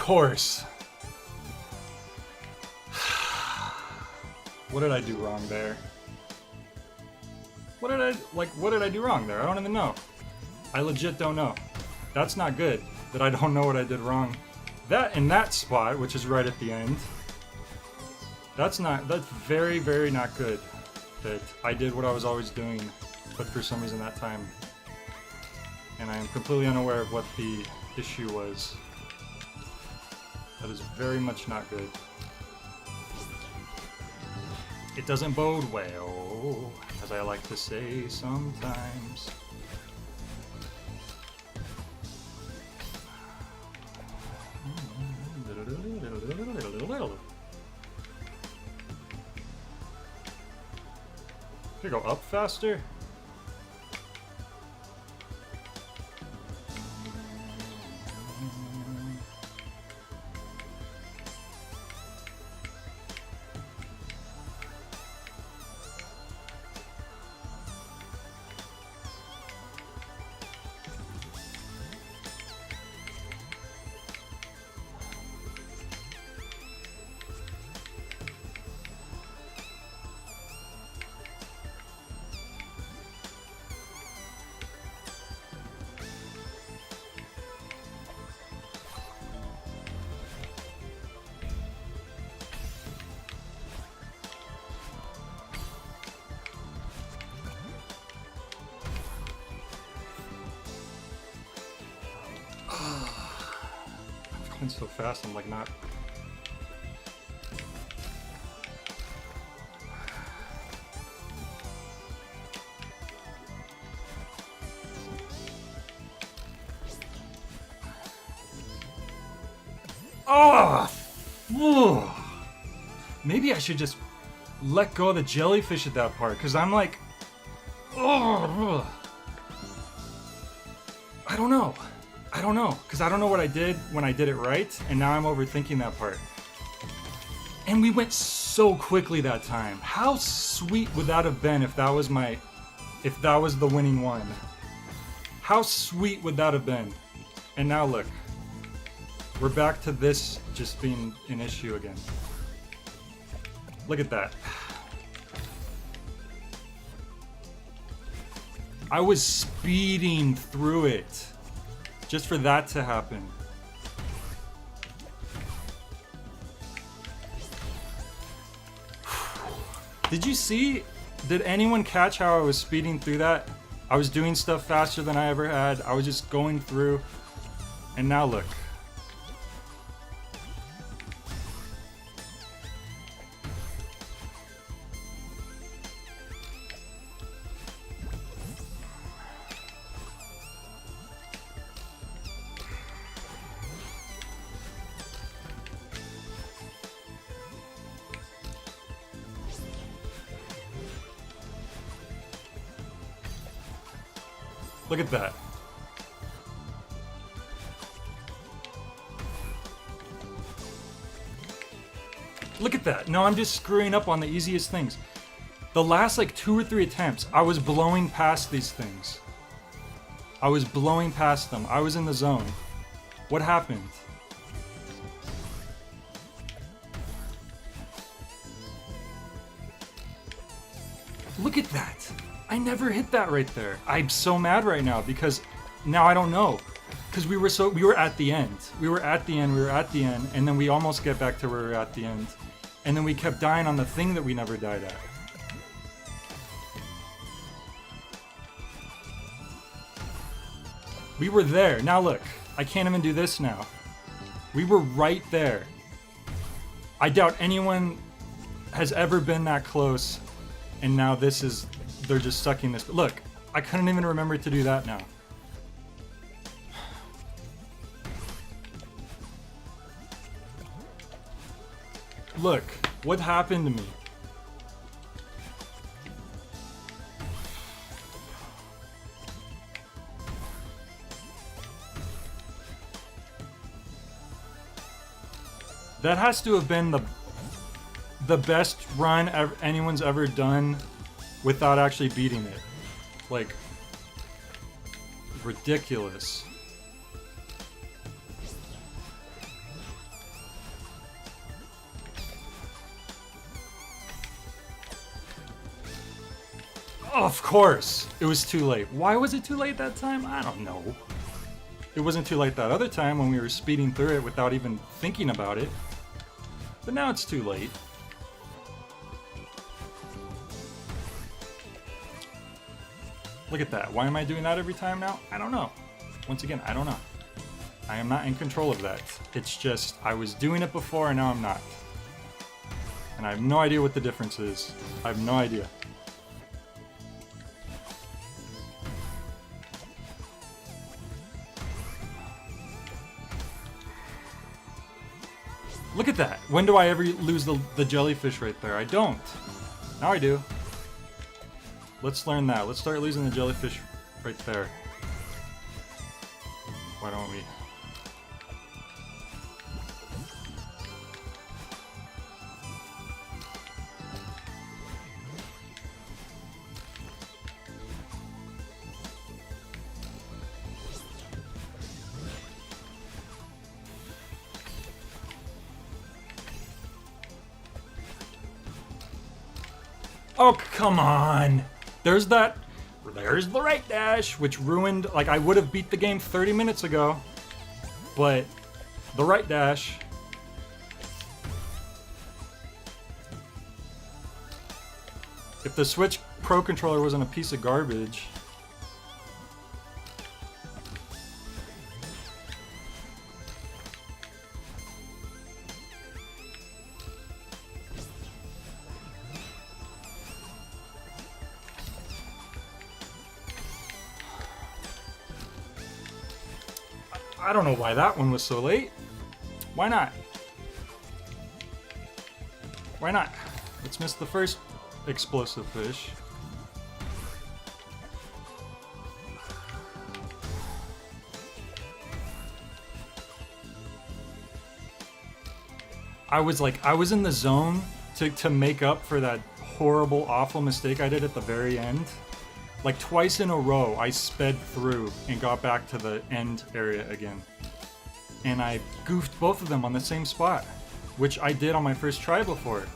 course. What did I do wrong there? What did I do wrong there? I don't even know. I legit don't know. That's not good, that I don't know what I did wrong. That in that spot, which is right at the end, that's very, very not good. That I did what I was always doing, but for some reason that time. And I am completely unaware of what the issue was. That is very much not good. It doesn't bode well, as I like to say sometimes. Can I go up faster? I'm so fast, I'm like not... Oh! Maybe I should just let go of the jellyfish at that part, because I'm like... Oh! I don't know. I don't know, because I don't know what I did when I did it right, and now I'm overthinking that part. And we went so quickly that time. How sweet would that have been if that was the winning one? How sweet would that have been? And now look, we're back to this just being an issue again. Look at that. I was speeding through it. Just for that to happen. Did you see? Did anyone catch how I was speeding through that? I was doing stuff faster than I ever had. I was just going through. And now look. Look at that. Look at that. No, I'm just screwing up on the easiest things. The last like 2 or 3 attempts, I was blowing past these things. I was blowing past them. I was in the zone. What happened? Look at that. I never hit that right there. I'm so mad right now because now I don't know. Because we were at the end. We were at the end, and then we almost get back to where we were at the end. And then we kept dying on the thing that we never died at. We were there. Now look, I can't even do this now. We were right there. I doubt anyone has ever been that close, and now this is... They're just sucking this. Look, I couldn't even remember to do that now. Look, what happened to me? That has to have been the best run anyone's ever done without actually beating it. Like, ridiculous. Of course, it was too late. Why was it too late that time? I don't know. It wasn't too late that other time when we were speeding through it without even thinking about it. But now it's too late. Look at that. Why am I doing that every time now? I don't know. Once again, I don't know. I am not in control of that. It's just, I was doing it before and now I'm not. And I have no idea what the difference is. I have no idea. Look at that. When do I ever lose the jellyfish right there? I don't. Now I do. Let's learn that. Let's start losing the jellyfish right there. Why don't we? Oh, come on. There's the right dash, which ruined, like, I would have beat the game 30 minutes ago, but the right dash. If the Switch Pro controller wasn't a piece of garbage. I don't know why that one was so late. Why not? Why not? Let's miss the first explosive fish. I was in the zone to make up for that horrible, awful mistake I did at the very end. Like twice in a row, I sped through and got back to the end area again. And I goofed both of them on the same spot, which I did on my first try before.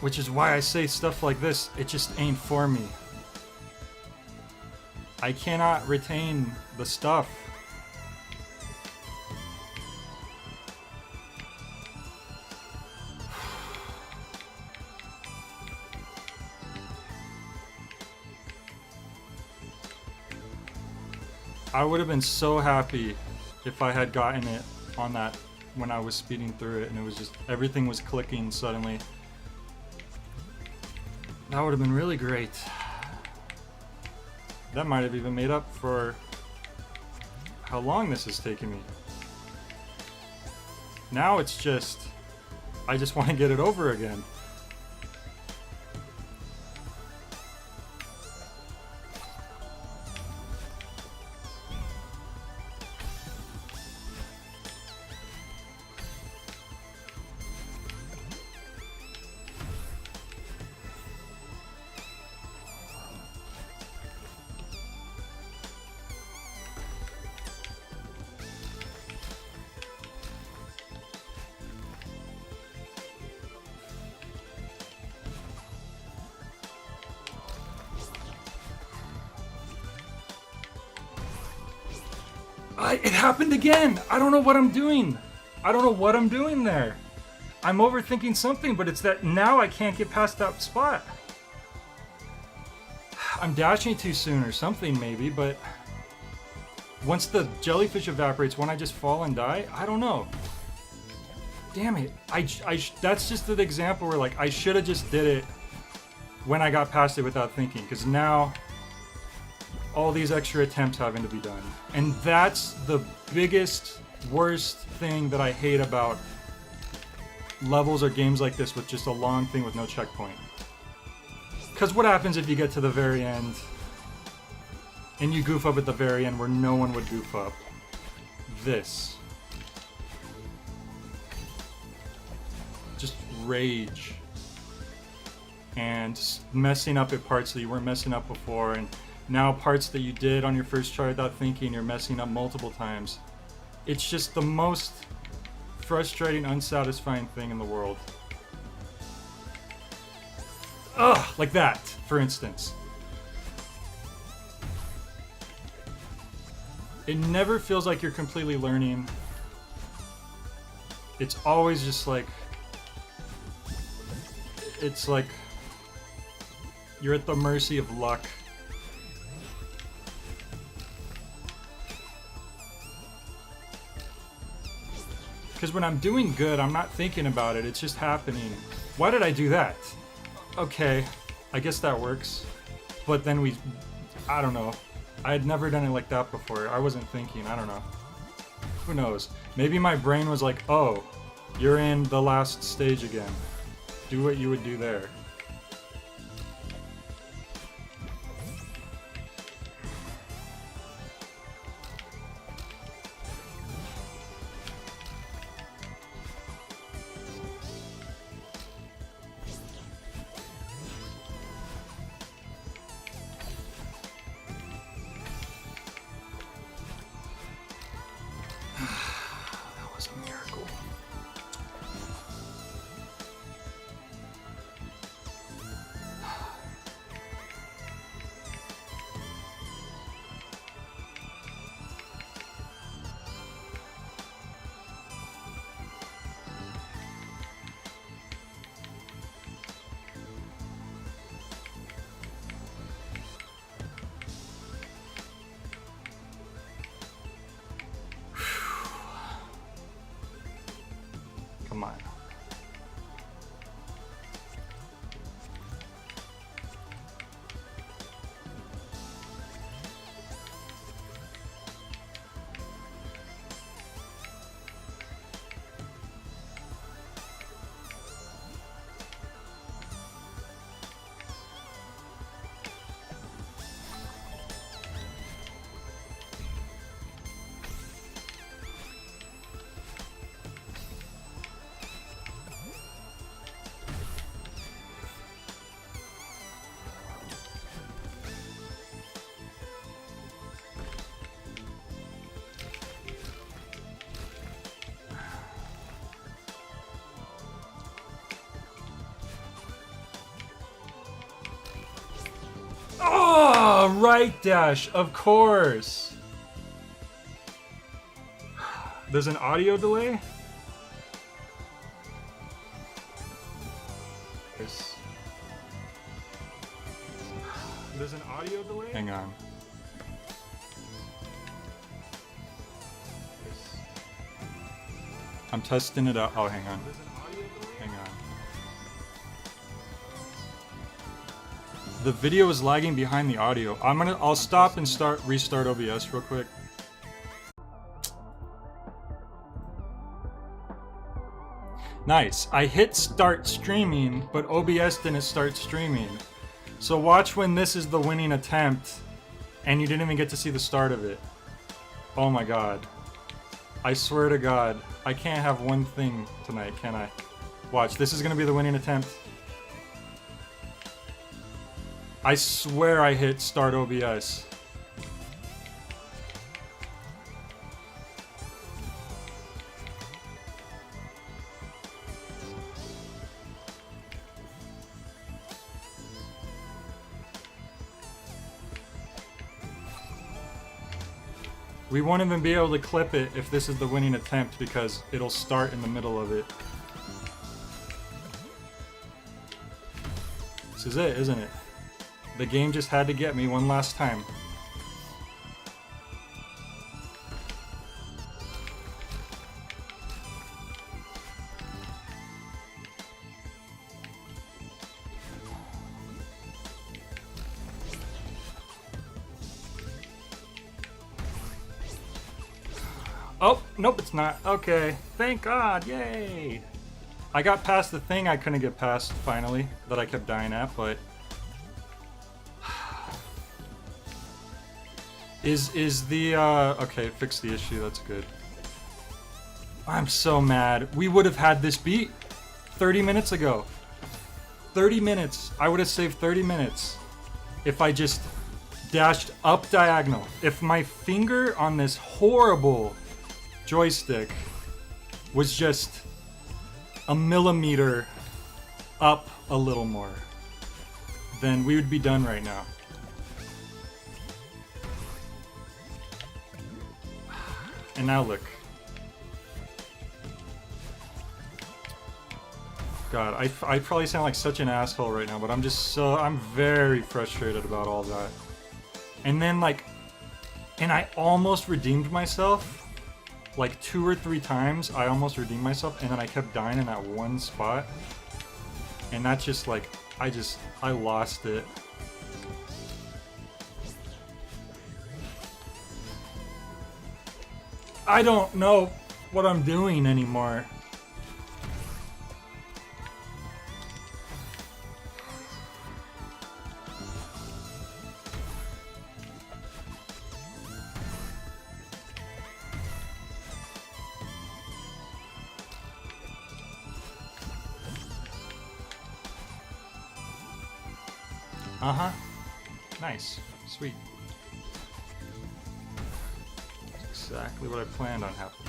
Which is why I say stuff like this, it just ain't for me. I cannot retain the stuff. I would have been so happy if I had gotten it on that when I was speeding through it and it was just, everything was clicking suddenly. That would have been really great. That might have even made up for how long this is taking me. Now it's just, I just want to get it over again. It happened again! I don't know what I'm doing. I don't know what I'm doing there. I'm overthinking something, but it's that now I can't get past that spot. I'm dashing too soon or something maybe, but once the jellyfish evaporates, won't I just fall and die? I don't know. Damn it. That's just an example where like I should have just did it when I got past it without thinking, because now all these extra attempts having to be done. And that's the biggest, worst thing that I hate about levels or games like this with just a long thing with no checkpoint. Because what happens if you get to the very end and you goof up at the very end where no one would goof up? This. Just rage. And messing up at parts that you weren't messing up before, and now parts that you did on your first try without thinking, you're messing up multiple times. It's just the most frustrating, unsatisfying thing in the world. Ugh, like that, for instance. It never feels like you're completely learning. It's always just like... It's like... You're at the mercy of luck. Because when I'm doing good, I'm not thinking about it. It's just happening. Why did I do that? Okay, I guess that works. But then we... I don't know. I had never done it like that before. I wasn't thinking. I don't know. Who knows? Maybe my brain was like, oh, you're in the last stage again. Do what you would do there. That was a miracle. Come on. Oh, right dash, of course. There's an audio delay? There's an audio delay? Hang on. I'm testing it out. Oh, hang on. Hang on. The video is lagging behind the audio. I'll stop and restart OBS real quick. Nice. I hit start streaming, but OBS didn't start streaming. So watch when this is the winning attempt, and you didn't even get to see the start of it. Oh my god. I swear to god. I can't have one thing tonight, can I? Watch, this is gonna be the winning attempt. I swear I hit start OBS. We won't even be able to clip it if this is the winning attempt because it'll start in the middle of it. This is it, isn't it? The game just had to get me one last time. Oh, nope, it's not. Okay, thank God, yay! I got past the thing I couldn't get past, finally, that I kept dying at, but... Is the, okay, fix the issue, that's good. I'm so mad. We would have had this beat 30 minutes ago. 30 minutes. I would have saved 30 minutes if I just dashed up diagonal. If my finger on this horrible joystick was just a millimeter up a little more. then we would be done right now. And now look. God, I probably sound like such an asshole right now, but I'm very frustrated about all that. And then like, and I almost redeemed myself. Like 2 or 3 times I almost redeemed myself, and then I kept dying in that one spot. And that's just like, I lost it. I don't know what I'm doing anymore. Uh-huh. Nice. Sweet. That's exactly what I planned on happening.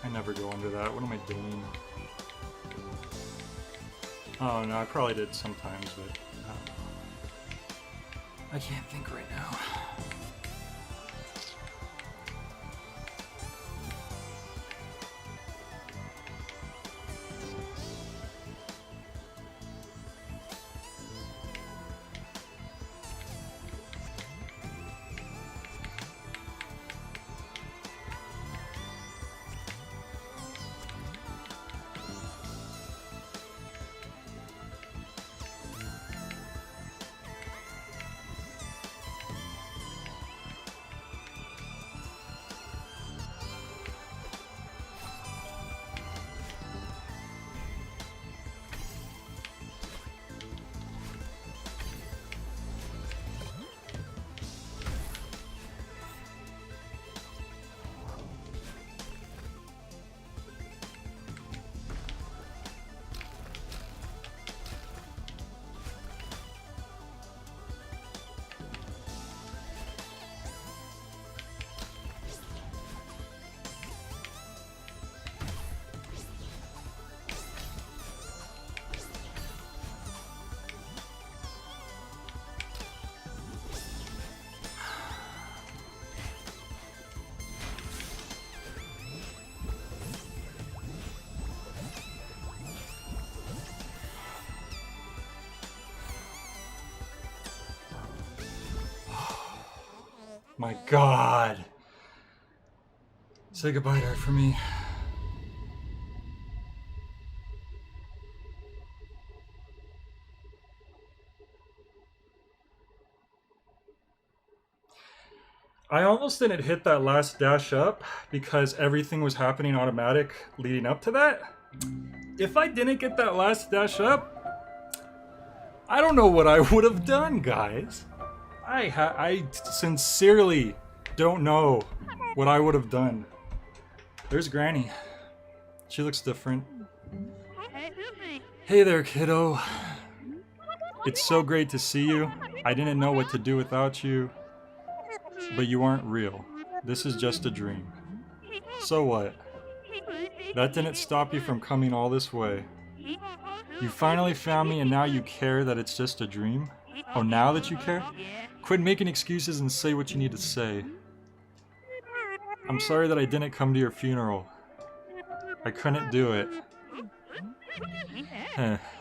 I never go under that. What am I doing? Oh no, I probably did sometimes, but I can't think right now. My God. Say goodbye to her for me. I almost didn't hit that last dash up because everything was happening automatic leading up to that. If I didn't get that last dash up, I don't know what I would have done, guys. I sincerely don't know what I would have done. There's Granny. She looks different. Hey there, kiddo. It's so great to see you. I didn't know what to do without you. But you aren't real. This is just a dream. So what? That didn't stop you from coming all this way. You finally found me and now you care that it's just a dream? Oh, now that you care? Quit making excuses and say what you need to say. I'm sorry that I didn't come to your funeral. I couldn't do it.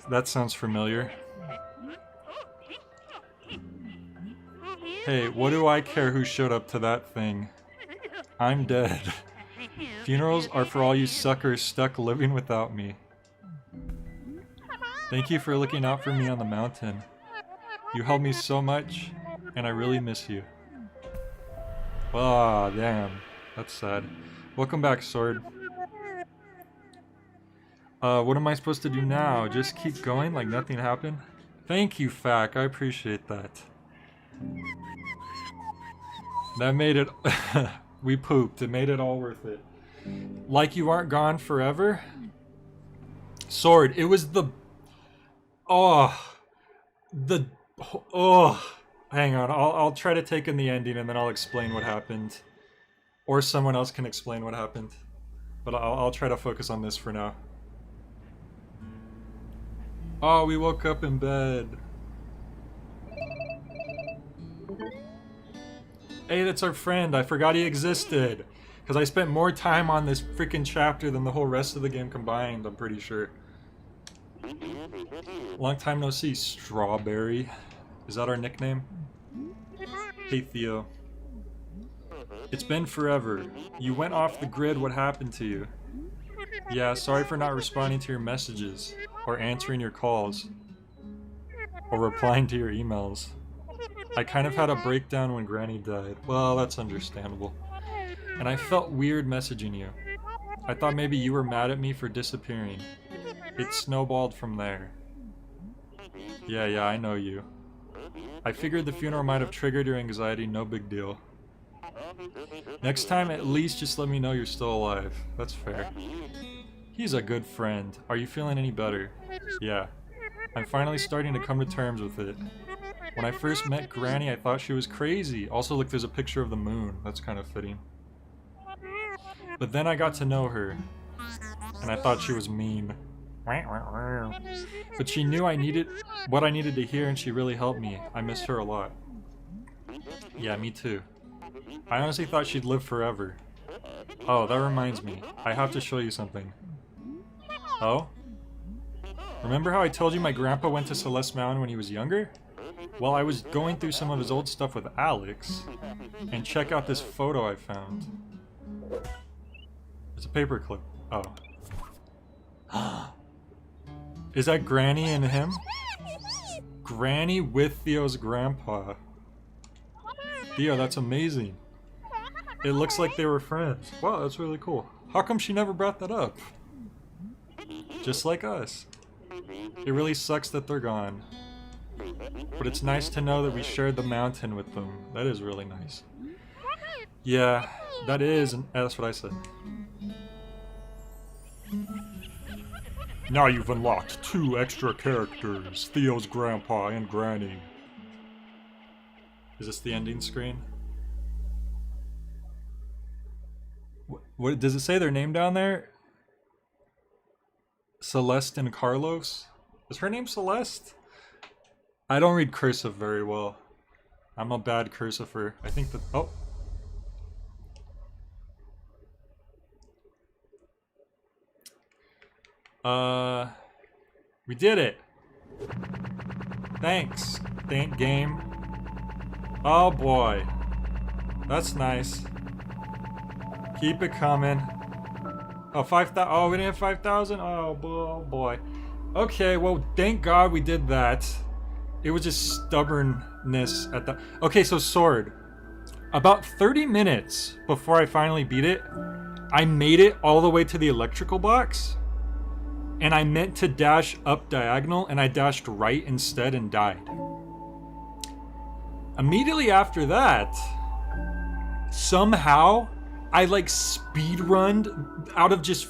That sounds familiar. Hey, what do I care who showed up to that thing? I'm dead. Funerals are for all you suckers stuck living without me. Thank you for looking out for me on the mountain. You helped me so much, and I really miss you. Ah, damn. That's sad. Welcome back, Sword. What am I supposed to do now? Just keep going like nothing happened? Thank you, Fack. I appreciate that. That made it... We pooped. It made it all worth it. Like you aren't gone forever? Sword, it was the... Oh. The... Oh. Hang on. I'll try to take in the ending and then I'll explain what happened. Or someone else can explain what happened. But I'll try to focus on this for now. Oh, we woke up in bed. Hey, that's our friend. I forgot he existed. Because I spent more time on this freaking chapter than the whole rest of the game combined, I'm pretty sure. Long time no see, Strawberry. Is that our nickname? Hey, Theo. It's been forever. You went off the grid, what happened to you? Yeah, sorry for not responding to your messages, or answering your calls, or replying to your emails. I kind of had a breakdown when Granny died. Well, that's understandable. And I felt weird messaging you. I thought maybe you were mad at me for disappearing. It snowballed from there. Yeah, I know you. I figured the funeral might have triggered your anxiety, no big deal. Next time, at least just let me know you're still alive. That's fair. He's a good friend. Are you feeling any better? Yeah. I'm finally starting to come to terms with it. When I first met Granny, I thought she was crazy. Also, look, there's a picture of the moon. That's kind of fitting. But then I got to know her, and I thought she was mean. But she knew I needed what I needed to hear, and she really helped me. I miss her a lot. Yeah, me too. I honestly thought she'd live forever. Oh, that reminds me. I have to show you something. Oh? Remember how I told you my grandpa went to Celeste Mountain when he was younger? Well, I was going through some of his old stuff with Alex, and check out this photo I found. It's a paperclip. Oh. Is that Granny and him? Granny with Theo's grandpa. Theo, that's amazing. It looks like they were friends. Wow, that's really cool. How come she never brought that up? Just like us. It really sucks that they're gone. But it's nice to know that we shared the mountain with them. That is really nice. Yeah, that is, and that's what I said. Now you've unlocked 2 extra characters, Theo's grandpa and Granny. Is this the ending screen? What does it say their name down there? Celeste and Carlos? Is her name Celeste? I don't read cursive very well. I'm a bad cursiver. I think that... Oh. We did it. Thanks. Thank game. Oh boy. That's nice. Keep it coming. Oh, 5,000. Oh, we didn't have 5,000? Oh boy. Okay, well, thank God we did that. It was just stubbornness at that. Okay, so Sword. About 30 minutes before I finally beat it, I made it all the way to the electrical box. And I meant to dash up diagonal, and I dashed right instead and died. Immediately after that, somehow, I like speedrunned out of just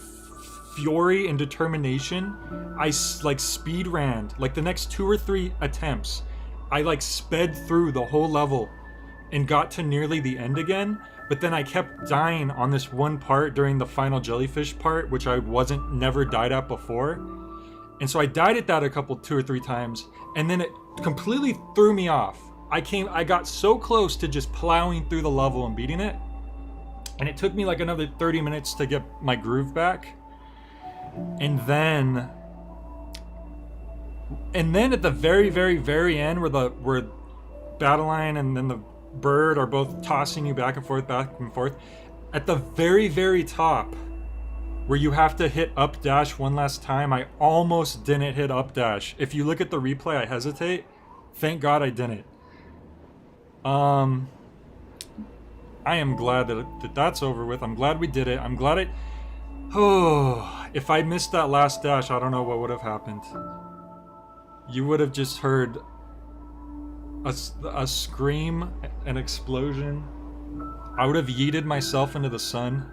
fury and determination. I like speedran, like the next 2 or 3 attempts. I like sped through the whole level and got to nearly the end again. But then I kept dying on this one part during the final jellyfish part, which I never died at before. And so I died at that a couple, 2 or 3 times, and then it completely threw me off. I got so close to just plowing through the level and beating it, and it took me like another 30 minutes to get my groove back. And then at the very, very, very end, where Battle Line and then Bird are both tossing you back and forth, back and forth. At the very, very top, where you have to hit up dash one last time, I almost didn't hit up dash. If you look at the replay, I hesitate. Thank God I didn't. I am glad that that's over with. I'm glad we did it. I'm glad it... Oh, if I missed that last dash, I don't know what would have happened. You would have just heard a scream, an explosion. I would have yeeted myself into the sun.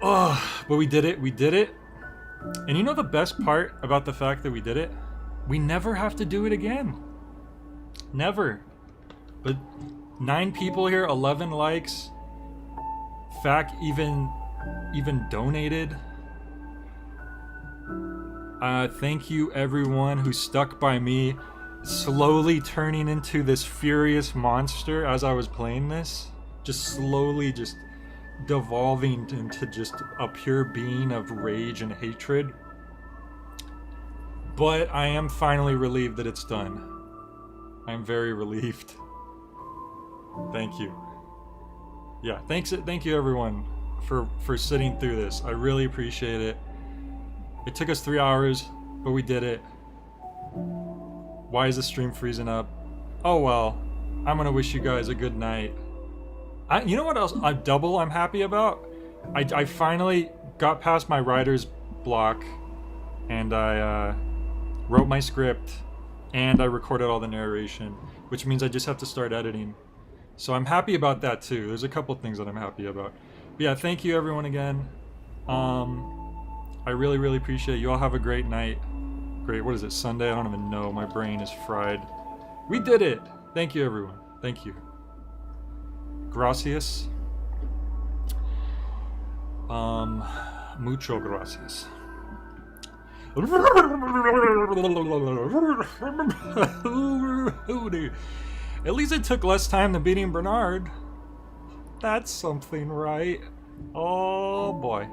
Oh, but we did it. We did it. And you know the best part about the fact that we did it? We never have to do it again. Never. But 9 people here, 11 likes. Fact even donated. Thank you everyone who stuck by me, slowly turning into this furious monster as I was playing this. Just slowly just devolving into just a pure being of rage and hatred. But I am finally relieved that it's done. I'm very relieved. Thank you. Yeah, thank you everyone for sitting through this. I really appreciate it. It took us 3 hours, but we did it. Why is the stream freezing up? Oh well, I'm gonna wish you guys a good night. You know what else I'm happy about? I finally got past my writer's block, and I wrote my script, and I recorded all the narration, which means I just have to start editing. So I'm happy about that too. There's a couple things that I'm happy about. But yeah, thank you everyone again. I really, really appreciate it. You all have a great night. Great, what is it, Sunday? I don't even know. My brain is fried. We did it! Thank you everyone. Thank you. Gracias. Mucho gracias. At least it took less time than beating Bernard. That's something, right? Oh boy.